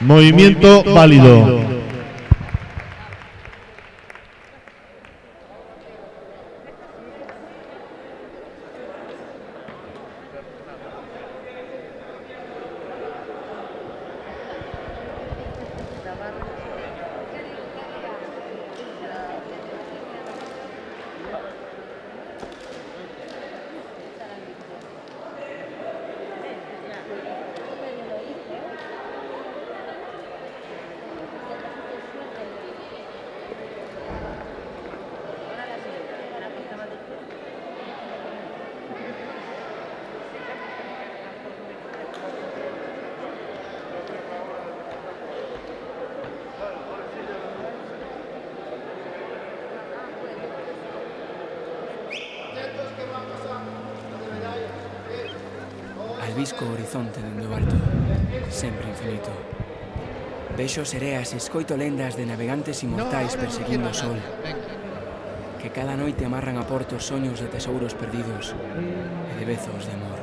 Movimiento válido. Albisco o horizonte dende o alto, sempre infinito. Vexo sereas e escoito lendas de navegantes inmortais perseguindo o sol, que cada noite amarran a porto soños de tesouros perdidos e de bezos de amor.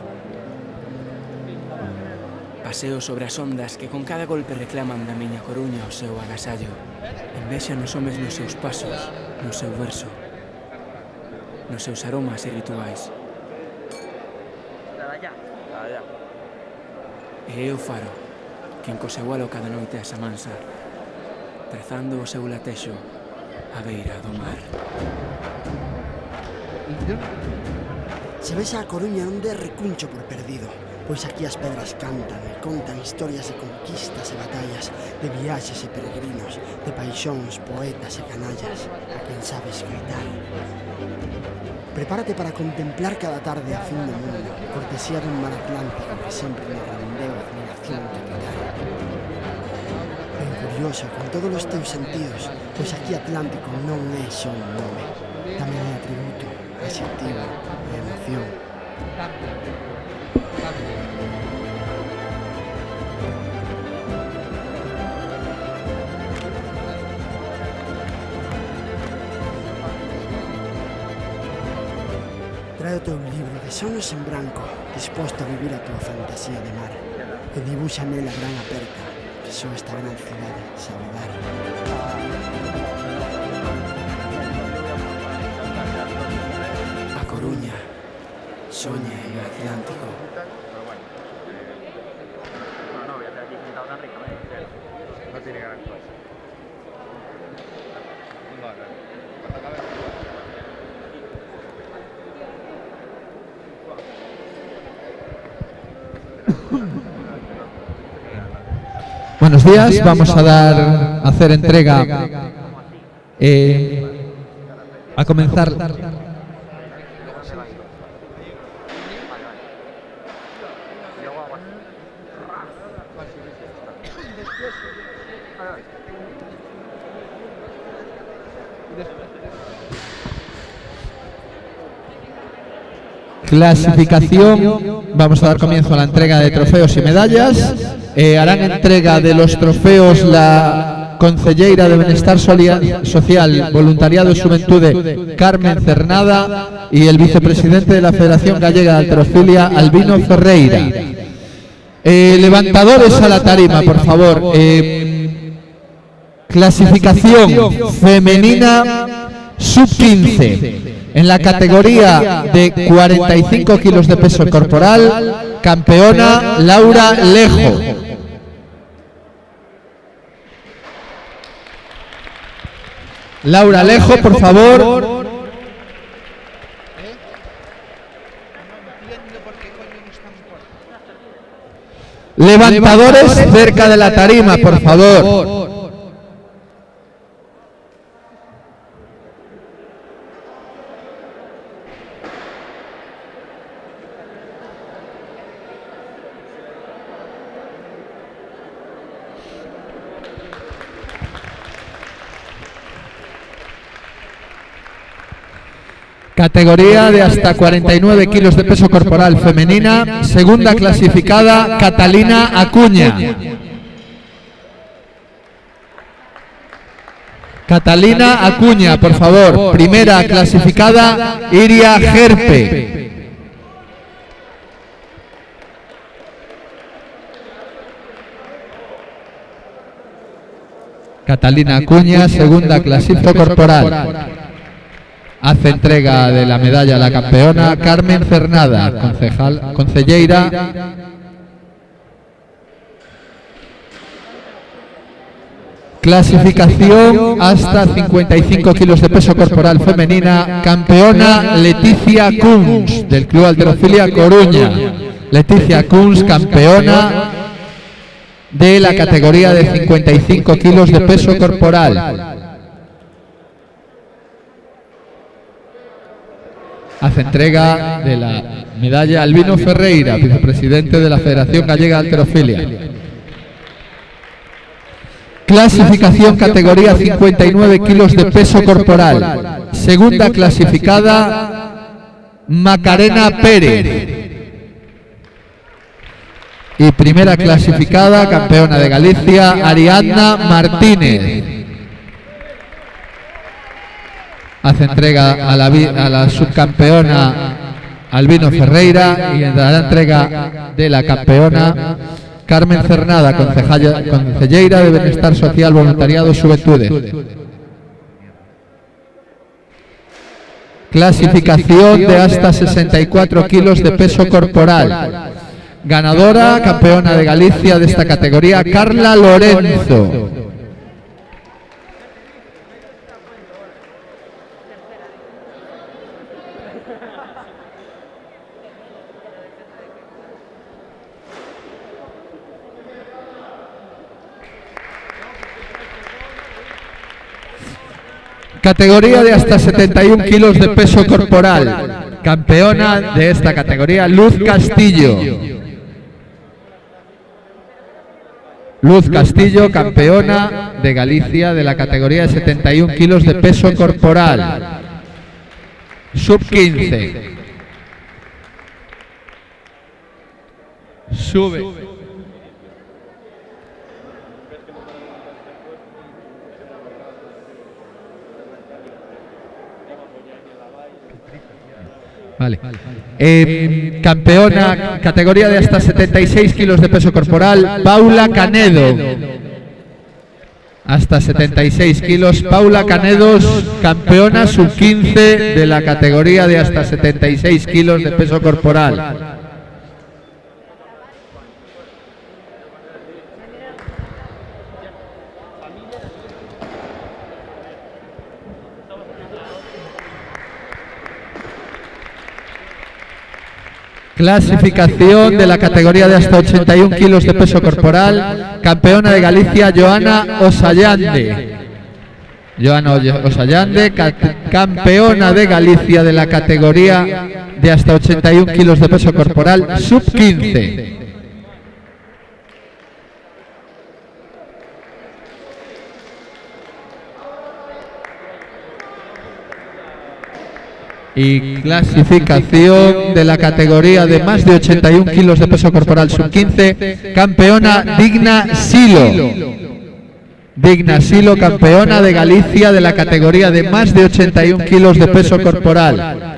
Paseo sobre as ondas que con cada golpe reclaman da miña Coruña o seu agasallo. Envexan os homes nos seus pasos, no seu verso, nos seus aromas e rituais. E é o faro, quen co seu halo cada noite asa mansa, trazando o seu latexo á beira do mar. Se ves a Coruña non de recuncho por perdido, pois aquí as pedras cantan e contan historias de conquistas e batallas, de viaxes e peregrinos, de paixóns, poetas e canallas, a quen sabe escoitar. Prepárate para contemplar cada tarde a fin do mundo, cortesía dun mar Atlántico que sempre nos rendeu admiración capital. Ben curioso con todos os teus sentidos, pois aquí Atlántico non é só un nome, tamén é atributo, adxetivo e emoción. Trae o teu libro de sonos en branco, disposto a vivir a tua fantasía de mar, e dibuxa nela a gran aperta que só esta gran cidade sabe dar. soña en Atlántico. Pero bueno. No, voy a hacer aquí sentado tan rico, no tiene gran cosa. Vale. Cuando acabe. Buenos días, vamos a hacer entrega a comenzar. Clasificación, vamos a dar comienzo a la entrega de trofeos y medallas. Harán entrega de los trofeos la Concelleira de Benestar Social, Voluntariado y Xuventude, Carmen Cernada, y el vicepresidente de la Federación Gallega de Halterofilia, Albino Ferreira. Levantadores a la tarima, por favor. Clasificación femenina sub-15. En la categoría de 45 kilos de peso corporal, campeona Laura Lejo. Laura Lejo, por favor. Levantadores cerca de la tarima, por favor. Categoría de hasta 49 kilos de peso corporal femenina, segunda clasificada Catalina Acuña. Catalina Acuña, por favor. Primera clasificada Iria Gerpe. Catalina Acuña, segunda clasificación corporal. Hace entrega de la medalla a la campeona Carmen Cernada, concelleira. Clasificación hasta 55 kilos de peso corporal femenina, campeona Leticia Kunz, del Club Halterofilia Coruña. Leticia Kunz, campeona de la categoría de 55 kilos de peso corporal. Hace entrega de la medalla Albino Ferreira, vicepresidente de la Federación Gallega de Halterofilia. Clasificación categoría 59 kilos de peso corporal. Segunda clasificada Macarena Pérez. Y primera clasificada, campeona de Galicia, Ariadna Martínez. Hace entrega a la subcampeona Albino Ferreira y dará entrega de la campeona Carmen Cernada, concelleira de Benestar Social, Voluntariado y Xuventude. Clasificación de hasta 64 kilos de peso corporal. Ganadora, campeona de Galicia de esta categoría, Carla Lorenzo. Categoría de hasta 71 kilos de peso corporal. Campeona de esta categoría, Luz Castillo. Luz Castillo, campeona de Galicia de la categoría de 71 kilos de peso corporal. Sub-15. Sube. Vale. Campeona, categoría de hasta 76 kilos de peso corporal, Paula Canedo. hasta 76 kilos, Paula Canedos, campeona sub-15 de la categoría de hasta 76 kilos de peso corporal. Clasificación de la categoría de hasta 81 kilos de peso corporal, campeona de Galicia, Joana Osallande. Joana Osallande, campeona de Galicia de la categoría de hasta 81 kilos de peso corporal, sub-15. Y clasificación de la categoría de más de 81 kilos de peso corporal sub-15, campeona Digna Silo. Digna Silo, campeona de Galicia de la categoría de más de 81 kilos de peso corporal.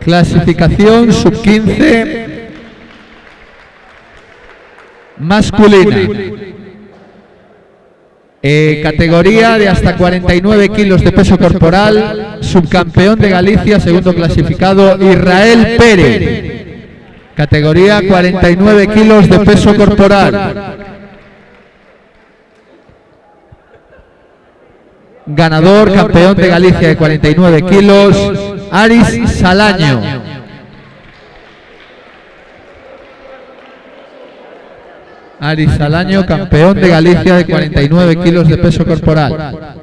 Clasificación sub-15 masculina. Categoría de hasta 49 kilos de peso corporal, subcampeón de Galicia, segundo clasificado, Israel Pérez. Categoría 49 kilos de peso corporal. Ganador, campeón de Galicia de 49 kilos, Aris Salaño. Aris Salaño, campeón de Galicia de 49 kilos de peso corporal.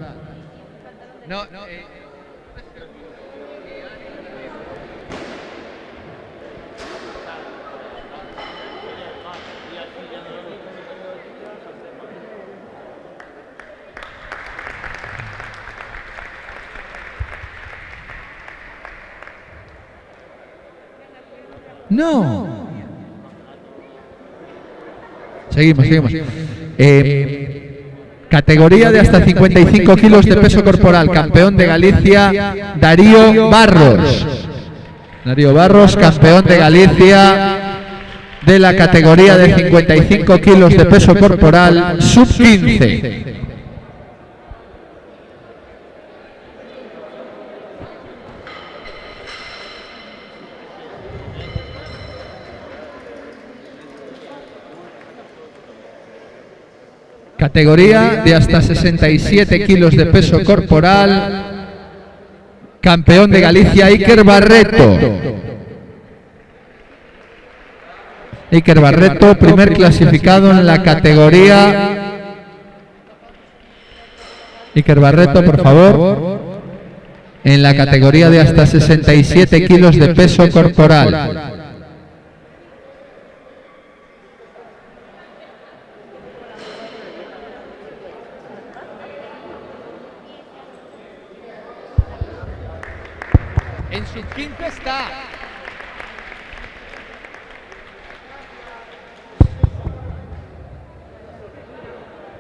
No. Seguimos. Categoría de hasta 55 kilos de peso corporal, campeón de Galicia, Darío Barros. Darío Barros, campeón de Galicia de la categoría de 55 kilos de peso corporal, sub-15. Categoría de hasta 67 kilos de peso corporal, campeón de Galicia, Iker Barreto. Iker Barreto, primer clasificado en la categoría. Iker Barreto, por favor. En la categoría de hasta 67 kilos de peso corporal. En sub-15 está.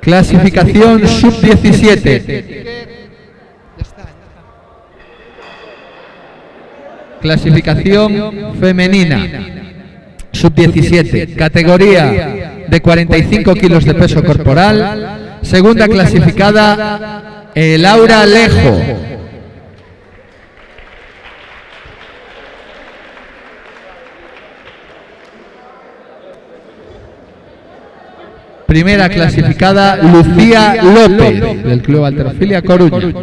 Clasificación sub-17. Clasificación femenina. Sub-17. Categoría de 45 kilos de peso corporal. Segunda clasificada, Laura Alejo. Primera clasificada, Lucía López, del Club Halterofilia Coruña.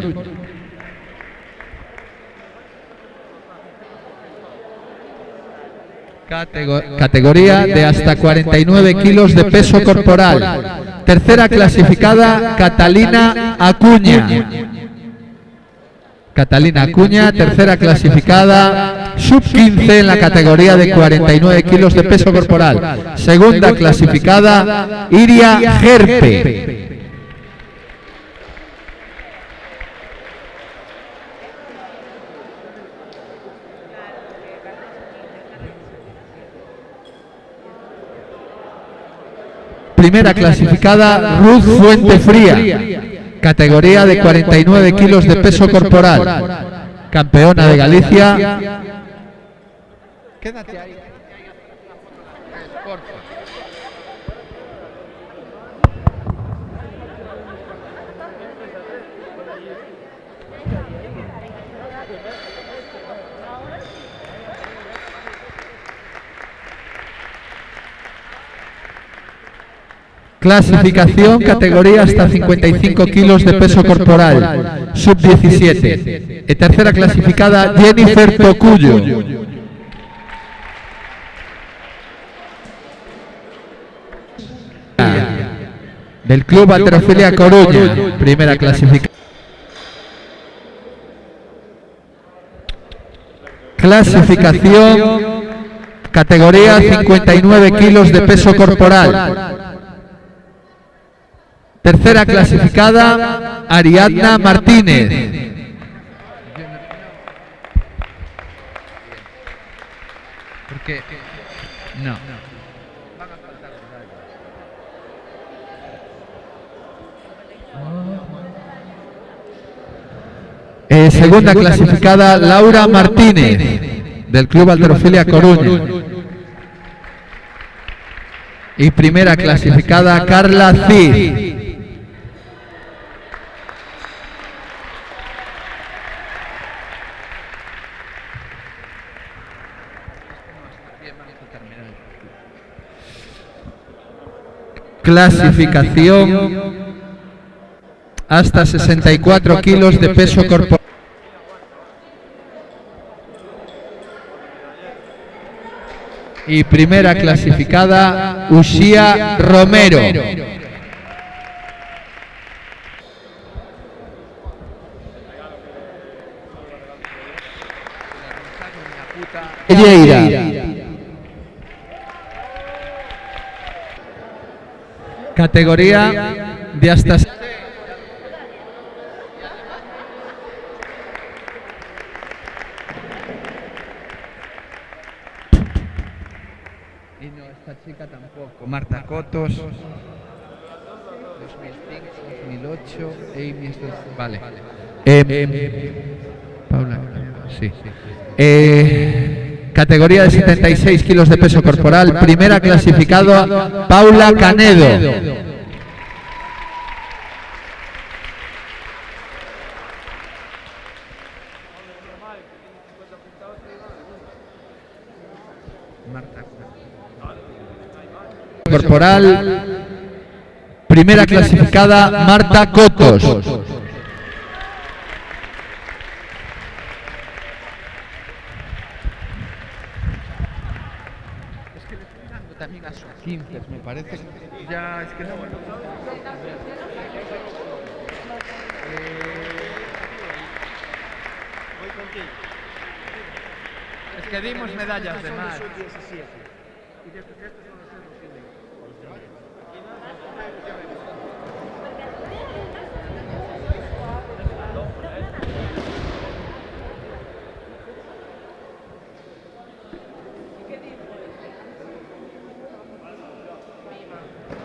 Categoría de hasta 49 kilos de peso corporal. Tercera clasificada, Catalina Acuña. Catalina Acuña, tercera clasificada, sub-15 en la categoría de 49 kilos de peso corporal. Segunda clasificada, Iria Gerpe. Primera clasificada, Ruth Fuentefría, categoría de 49 kilos de peso corporal. Campeona de Galicia. Quédate ahí. Clasificación, categoría hasta 55 kilos de peso corporal, sub-17. Tercera clasificada, Jennifer Tocuyo. Del Club Halterofilia Coruña, primera clasificación. Clasificación, categoría 59 kilos de peso corporal. Tercera clasificada, Ariadna Martínez. Porque no. Segunda clasificada, Laura Martínez, del Club Halterofilia Coruña. Y primera clasificada, Carla Cid. Clasificación hasta 64 kilos de peso corporal. Y primera clasificada, Uxía Romero. Lleira. Categoría de hasta... Y no, esta chica tampoco. Marta Cotos, 2005, 2008, Amy, vale. Paula, sí. Categoría de 76 kilos de peso corporal, primera clasificada, Paula Canedo. Corporal, primera clasificada, Marta Cotos. También a sus 15, me parece que ya es que no. Es que dimos medallas de más.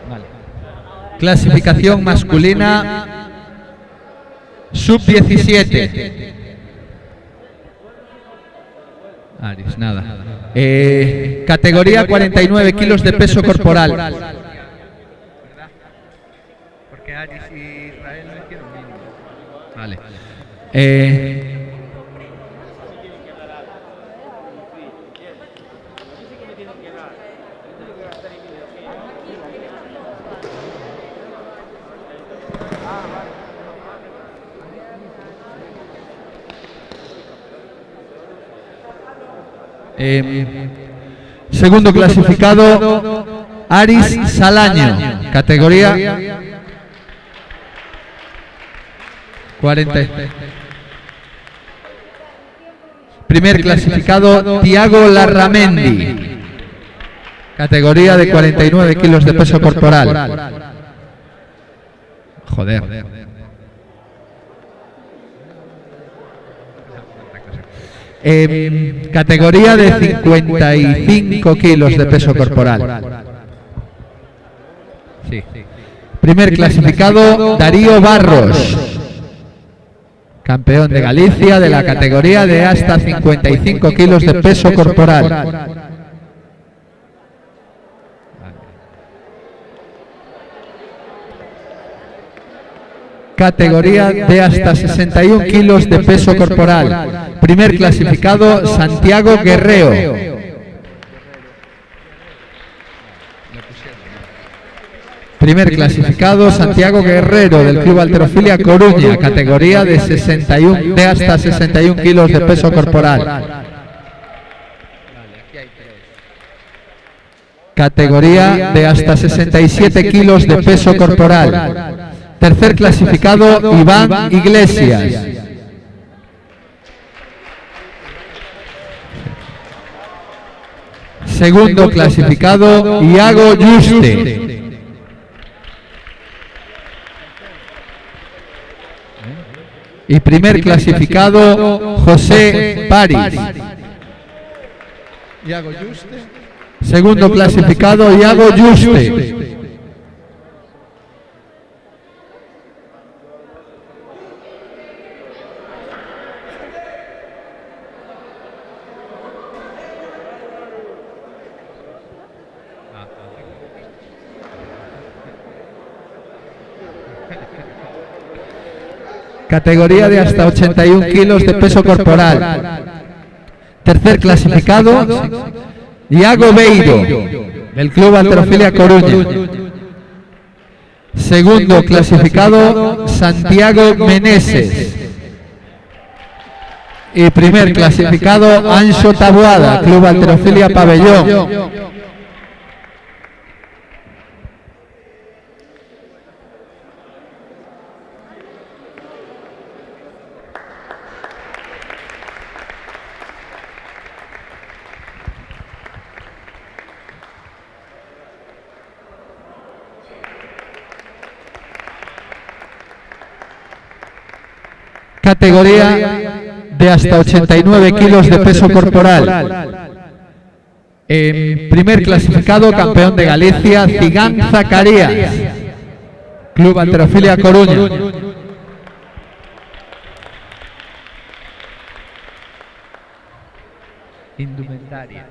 Vale. Clasificación masculina, sub-17. Aris, nada. Categoría 49 kilos de peso corporal. Porque Aris y Israel no hicieron mínimo. Vale. Segundo clasificado, Aris Salaño, categoría 40. Primer clasificado, Tiago Larramendi, categoría de 49 kilos de peso corporal. Joder. Categoría de 55 kilos de peso corporal. Sí. Primer clasificado, Darío Barros, campeón de Galicia de la categoría de hasta 55 kilos de peso corporal. Categoría de hasta 61 kilos de peso corporal. Primer clasificado, Santiago Guerrero. Primer clasificado, Santiago Guerrero, del Club Halterofilia Coruña, categoría de hasta 61 kilos de peso corporal. Categoría de hasta 67 kilos de peso corporal. Tercer clasificado, Iván Iglesias. Segundo clasificado, Iago Yuste. Y primer clasificado, José París. Segundo clasificado, Iago Yuste. Categoría de hasta 81 kilos de peso corporal. Tercer clasificado, Iago Beiro, del Club Halterofilia Coruña. Segundo clasificado, Santiago Meneses. Y primer clasificado, Anxo Taboada, Club Halterofilia Pabellón. Categoría de hasta 89 kilos de peso corporal. Primer clasificado, campeón de Galicia, Cigán Zacarías, Club Halterofilia Coruña. Indumentaria.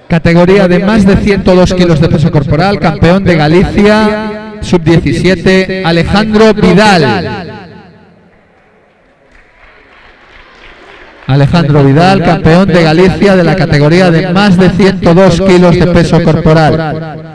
Categoría de más de 102 kilos de peso corporal, campeón de Galicia, sub-17, Alejandro Vidal. Alejandro Vidal, campeón de Galicia de la categoría de más de 102 kilos de peso corporal.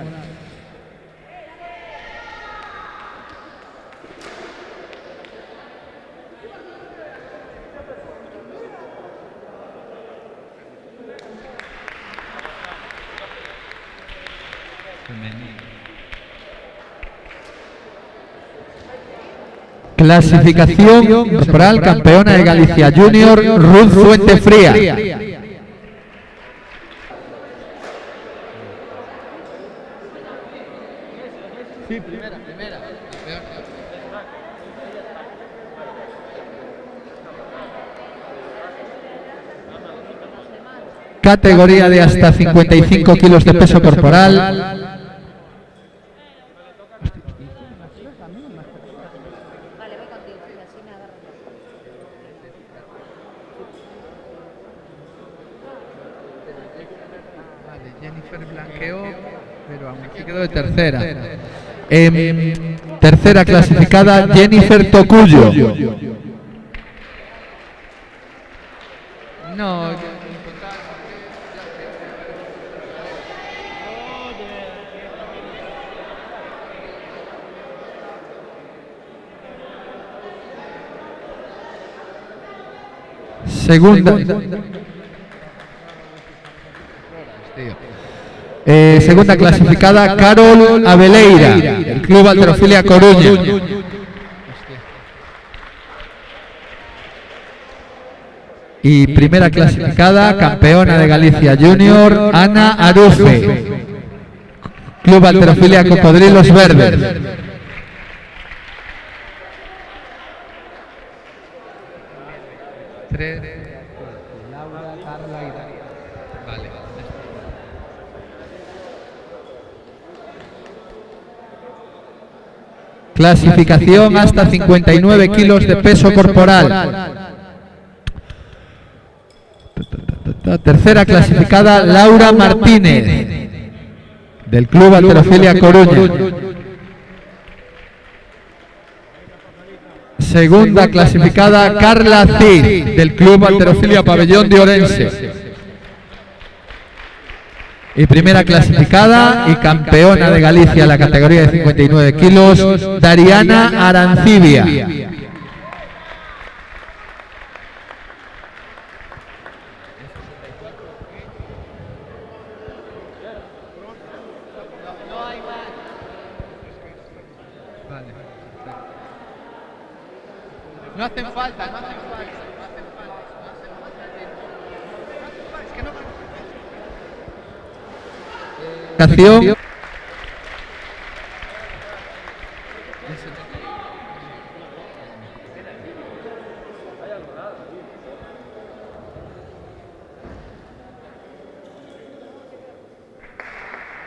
Clasificación corporal, campeona de Galicia Junior, Ruth Fuentefría. Categoría de hasta 55 kilos de peso corporal. De tercera. Tercera clasificada, Jennifer Tocuyo. No. Segunda. Segunda clasificada, Carol Abeleira, el Club Halterofilia Coruña. Y primera clasificada, campeona de Galicia Junior, Ana Arufe, Club Halterofilia Cocodrilos Verdes. Clasificación hasta 59 kilos de peso corporal. Tercera clasificada, Laura Martínez, del Club Halterofilia Coruña. Segunda clasificada, Carla Cid, del Club Halterofilia Pabellón de Orense. Y primera clasificada y campeona de Galicia en la categoría de 59 kilos, Dariana Arancibia. No hacen falta, no hacen falta. Canción.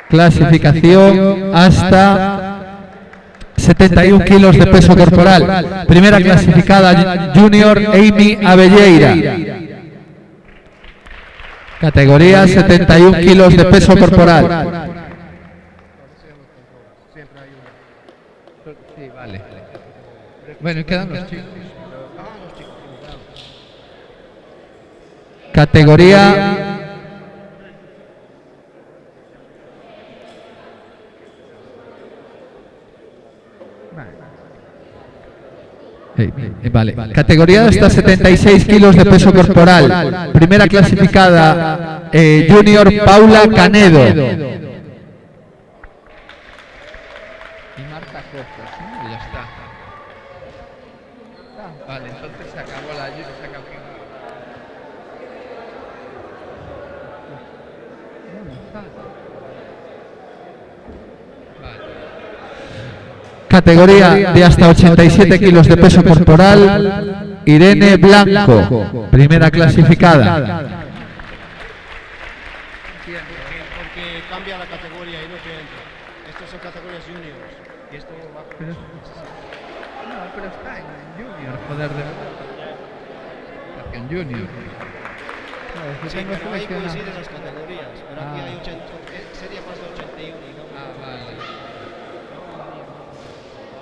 Clasificación hasta 71 kilos de peso corporal. Primera clasificada, Junior Amy Abelleira. Categoría 71 kilos de peso corporal. Sí, vale. Bueno, quedan los chicos. Categoría vale. Categoría hasta 76 kilos de peso corporal. Primera clasificada, Junior Paula Canedo. Y Marta Costas, ¿no? Ya está. Vale, entonces se acabó la ayuda. Categoría de hasta 87 kilos de peso corporal, Irene Blanco, primera clasificada. Porque cambia la categoría y no te entra. Estas son categorías juniors. Y esto va a... No, pero está en junior, joder, de verdad. En junior. Sí, pero ahí coinciden las categorías. Pero aquí hay 80, sería más de 81 y no...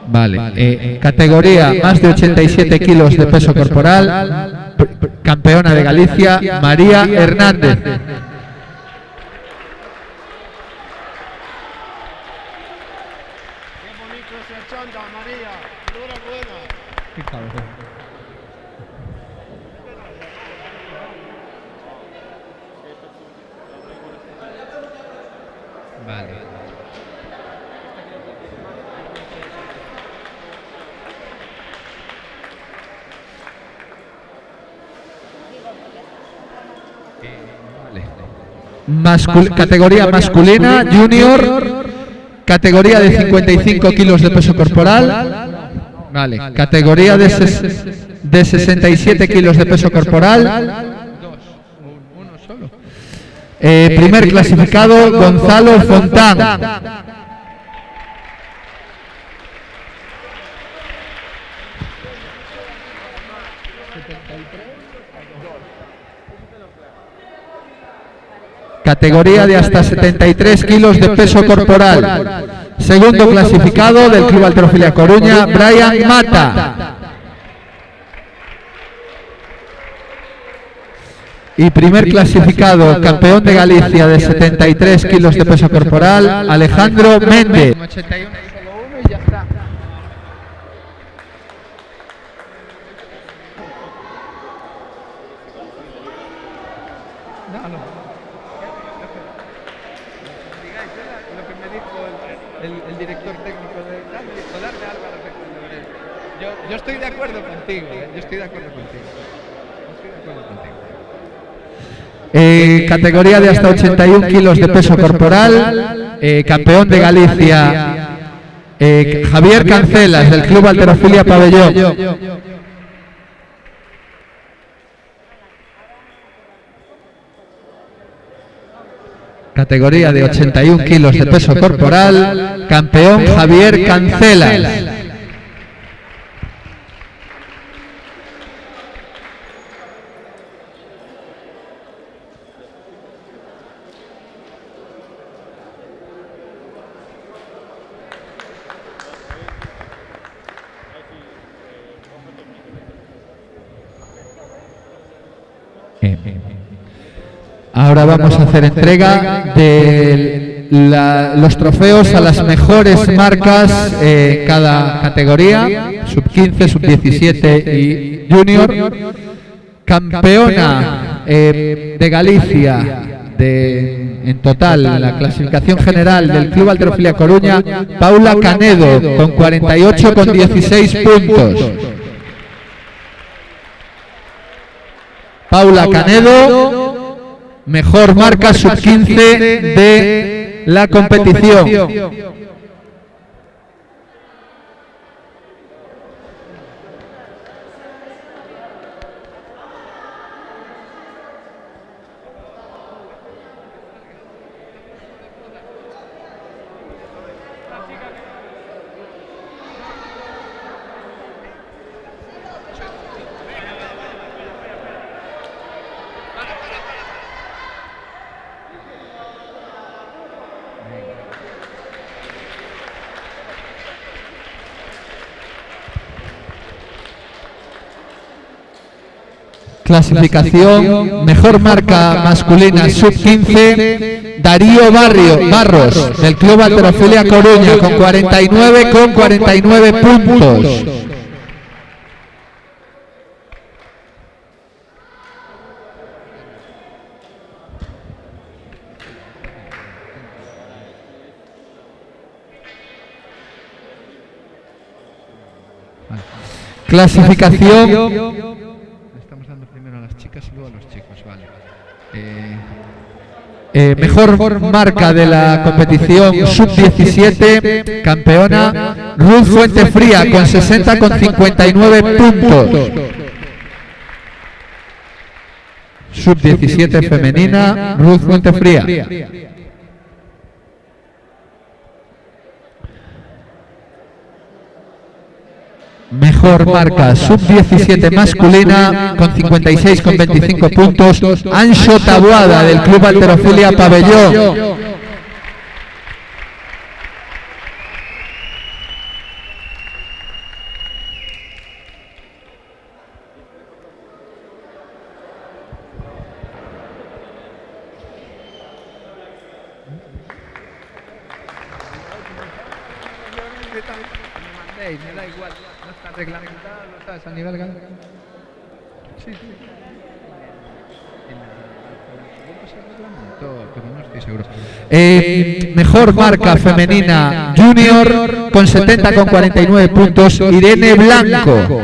Vale, categoría más de 87 kilos de peso corporal, campeona de Galicia, María Hernández. Qué bonito ese chanda, María. Enhorabuena. Vale. Categoría masculina, junior, categoría de 55 kilos de peso corporal, vale. Categoría de 67 kilos de peso corporal, primer clasificado, Gonzalo Fontán. Categoría de hasta 73 kilos de peso corporal. Segundo clasificado del Club Halterofilia Coruña, Brian Mata. Y primer clasificado, campeón de Galicia de 73 kilos de peso corporal, Alejandro Méndez. El director técnico de darme Álvaro. Yo estoy de acuerdo contigo, categoría de hasta 81 kilos de peso corporal, campeón de Galicia, Javier Cancelas, del Club Halterofilia Pabellón. Categoría de 81 kilos de peso corporal, campeón Javier Cancelas. Ahora vamos a hacer entrega de los trofeos a las mejores marcas en cada categoría, sub-15, sub-17 y junior. Campeona de Galicia en total, en la clasificación general del Club Halterofilia Coruña, Paula Canedo, con 48,16 puntos. Paula Canedo, mejor marca sub-15 de la competición. Clasificación, mejor marca masculina sub-15, Darío Barros, del Club Halterofilia Coruña, con 49 puntos. Clasificación. Estamos dando primero a las chicas y luego a los chicos, vale. Mejor marca de la competición sub-17, campeona Ruth Fuentefría, con 60,59 puntos. Sub-17 femenina, Ruth Fuentefría. Mejor marca sub-17 masculina, con 56,25 puntos, Anxo Taboada, del Club Halterofilia Pabellón. Me da igual, no está reglamentado, ¿sabes? A nivel legal. Sí, sí. Pero no estoy seguro. Mejor marca femenina junior, con 70,49 puntos, Irene Blanco.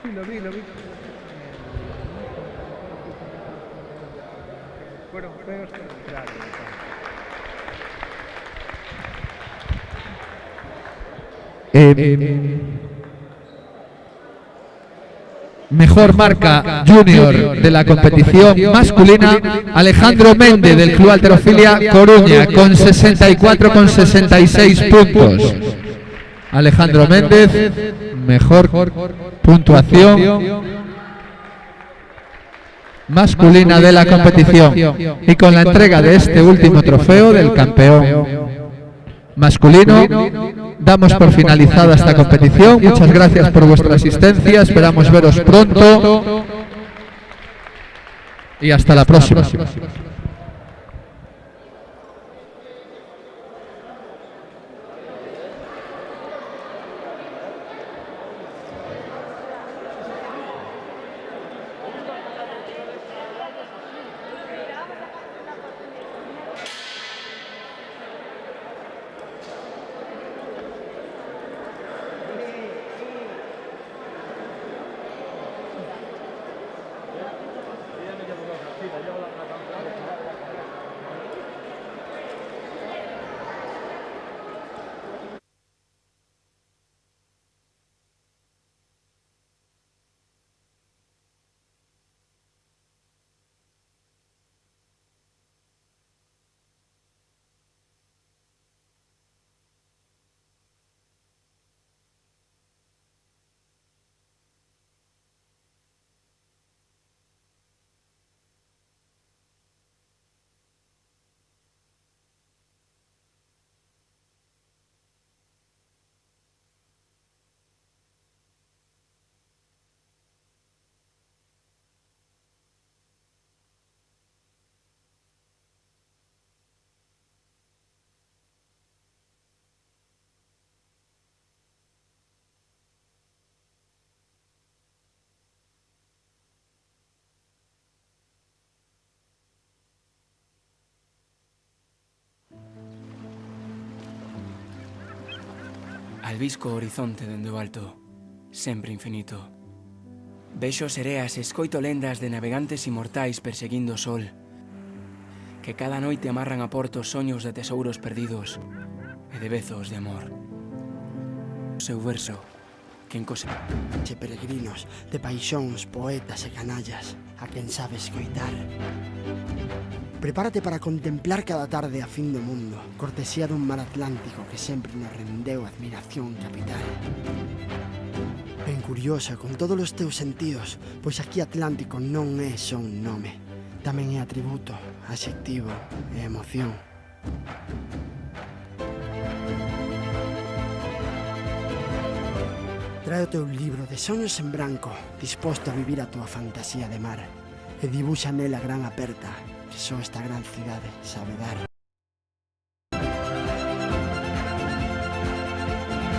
Sí, lo vi. Fueron feos contrarios. Mejor marca junior de la competición masculina, Alejandro Méndez, del Club Halterofilia Coruña, con 64,66 puntos. Alejandro Méndez, mejor puntuación masculina de la competición. Y con la entrega de este último trofeo del campeón masculino, damos por finalizada esta competición. Muchas gracias por vuestra asistencia, esperamos veros pronto y hasta la próxima. Albisco o horizonte dende o alto, sempre infinito. Vexo sereas e escoito lendas de navegantes inmortais perseguindo o sol, que cada noite amarran a porto soños de tesouros perdidos e de bezos de amor. O seu verso, quen cose... Peregrinos, de paixóns, poetas e canallas, a quen sabe escoitar. Prepárate para contemplar cada tarde a fin do mundo, cortesía dun mar Atlántico que sempre nos rendeu admiración capital. Ben curiosa con todos os teus sentidos, pois aquí Atlántico non é só un nome, tamén é atributo, adxectivo e emoción. Trae o teu libro de soños en branco, disposto a vivir a tua fantasía de mar, e dibuxa nela gran aperta, que só esta gran cidade sabe dar.